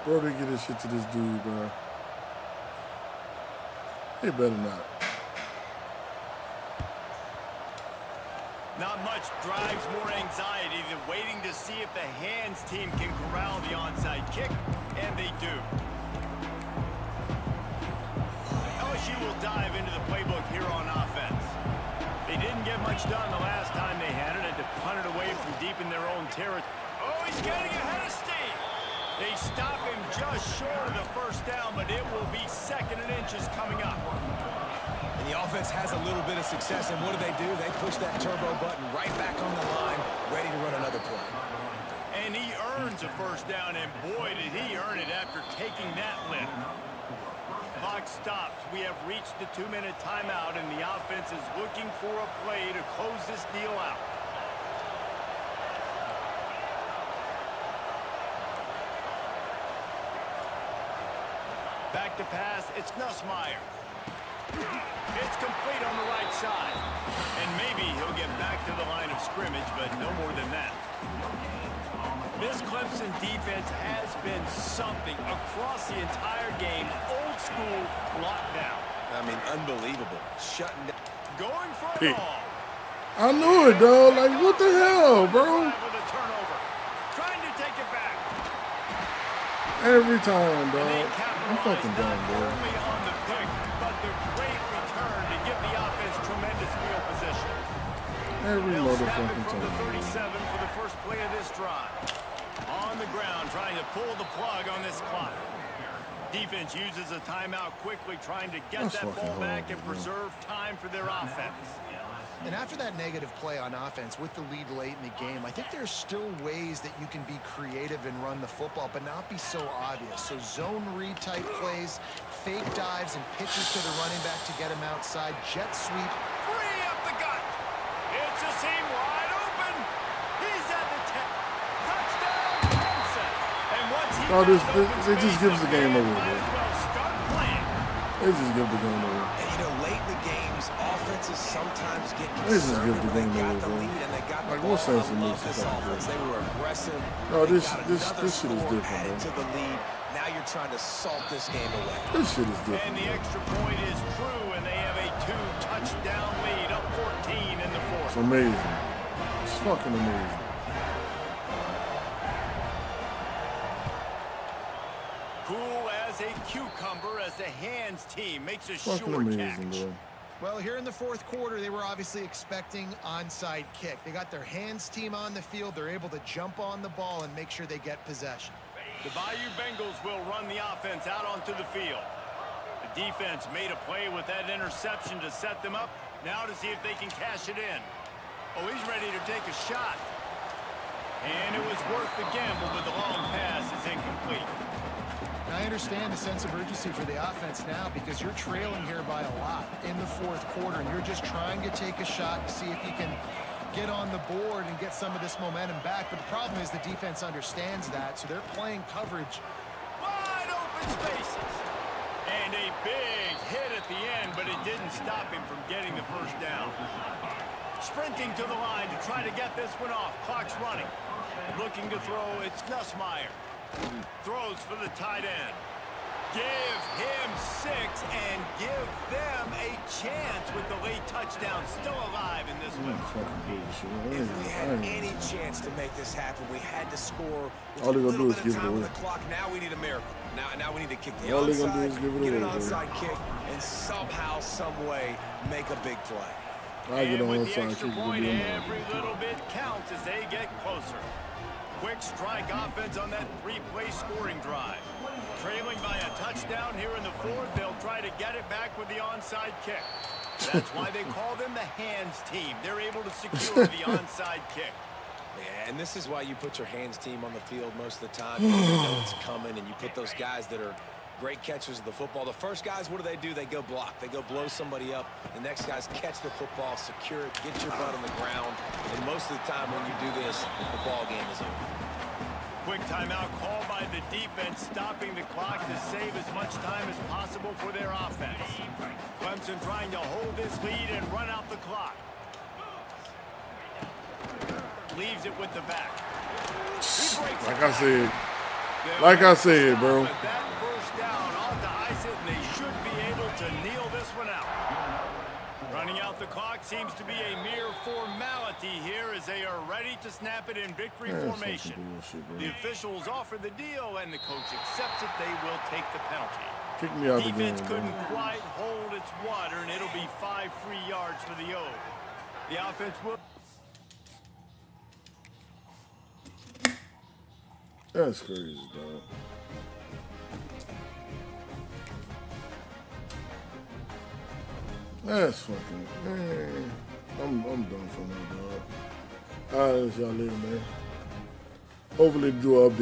Bro, they get this shit to this dude, bro. They better not. Not much drives more anxiety than waiting to see if the hands team can corral the onside kick, and they do. LSU will dive into the playbook here on offense. They didn't get much done the last time they had it, had to punt it away from deep in their own territory. Oh, he's getting ahead of steam. They stop him just short of the first down, but it will be 2nd and inches coming up. And the offense has a little bit of success, and what do? They push that turbo button right back on the line, ready to run another play. And he earns a first down, and boy, did he earn it after taking that lift. Clock stops. We have reached the 2-minute timeout, and the offense is looking for a play to close this deal out. Back to pass. It's Nussmeier. It's complete on the right side. And maybe he'll get back to the line of scrimmage, but no more than that. This Clemson defense has been something across the entire game. Old school lockdown. I mean, unbelievable. Shutting down. Going for Hey. it all. I knew it, dog. Like, what the hell, bro? With a turnover. Trying to take it back. Every time, And they dog. I'm capitalize fucking not done, bro. only on the pick, but the great return to give the offense tremendous field position. Every They'll snap it motherfucking from the time. 37 for the first play of this drive. On the ground, trying to pull the plug on this clock. Defense uses a timeout quickly, trying to get That's that fucking ball back horrible, and bro. preserve time for their offense. And after that negative play on offense with the lead late in the game, I think there's still ways that you can be creative and run the football, but not be so obvious. So zone read type plays, fake dives, and pitches to the running back to get him outside. Jet sweep. Free up the gut. It's a seam wide open. He's at the 10. Touchdown, Clemson. And once he No, this, gets open it just space, gives the game man, away, might bro. as well start playing. It just gives the game away. And, you know, late in the games, offenses sometimes get They just give the conservative. They game got away, the bro. lead and they got the Like, ball. what sense I it love makes this to fucking offense. do? They were aggressive. No, They this got shit another is score, different, added bro. to the lead. Now you're trying to salt this game away. This shit is And different. the extra point is true, and they have a 2-touchdown lead, up 14 in the fourth. It's amazing. It's fucking amazing. Cool as a cucumber as the hands team makes a Fucking short amazing, catch. bro. Well, here in the fourth quarter, they were obviously expecting onside kick. They got their hands team on the field. They're able to jump on the ball and make sure they get possession. The Bayou Bengals will run the offense out onto the field. The defense made a play with that interception to set them up. Now to see if they can cash it in. Oh, he's ready to take a shot. And it was worth the gamble, but the long pass is incomplete. I understand the sense of urgency for the offense now because you're trailing here by a lot in the fourth quarter, and you're just trying to take a shot to see if you can get on the board and get some of this momentum back. But the problem is the defense understands that, so they're playing coverage. Wide open spaces. And a big hit at the end, but it didn't stop him from getting the first down. Sprinting to the line to try to get this one off. Clock's running. Looking to throw, it's Nussmeier. Throws for the tight end. Give him 6 and give them a chance with the late touchdown still alive in this one. Fucking bullshit. If we had any chance to make this happen, we had to score with All a they gonna little do bit is of give it time on away. the clock. Now we need a miracle. Now we need to kick the All they onside, gonna do is give it get an away, bro. onside kick, and somehow, some way, make a big play. I get And on with the onside extra kick. point, every little bit counts as they get closer. Quick strike offense on that 3-play scoring drive. Trailing by a touchdown here in the fourth, they'll try to get it back with the onside kick. That's why they call them the hands team. They're able to secure the onside kick. Yeah, and this is why you put your hands team on the field most of the time. You know it's coming, and you put those guys that are great catchers of the football. The first guys, what do? They go block. They go blow somebody up. The next guys catch the football, secure it, get your butt on the ground. And most of the time when you do this, the ball game is over. Quick timeout call by the defense, stopping the clock to save as much time as possible for their offense. Clemson trying to hold this lead and run out the clock. Leaves it with the back. He breaks it. Like I said, bro. With that first down off to ice it, and they should be able to kneel this one out. Running out the clock seems to be a mere formality here as they are ready to snap it in victory formation. The officials offer the deal, and the coach accepts it. They will take the penalty. Kick me out the game, Defense bro. couldn't quite hold its water, and it'll be 5 free yards for the O. The offense will... That's crazy, dog. That's fucking, man. I'm done for now, dog. Alright, y'all later, man. Hopefully do an update.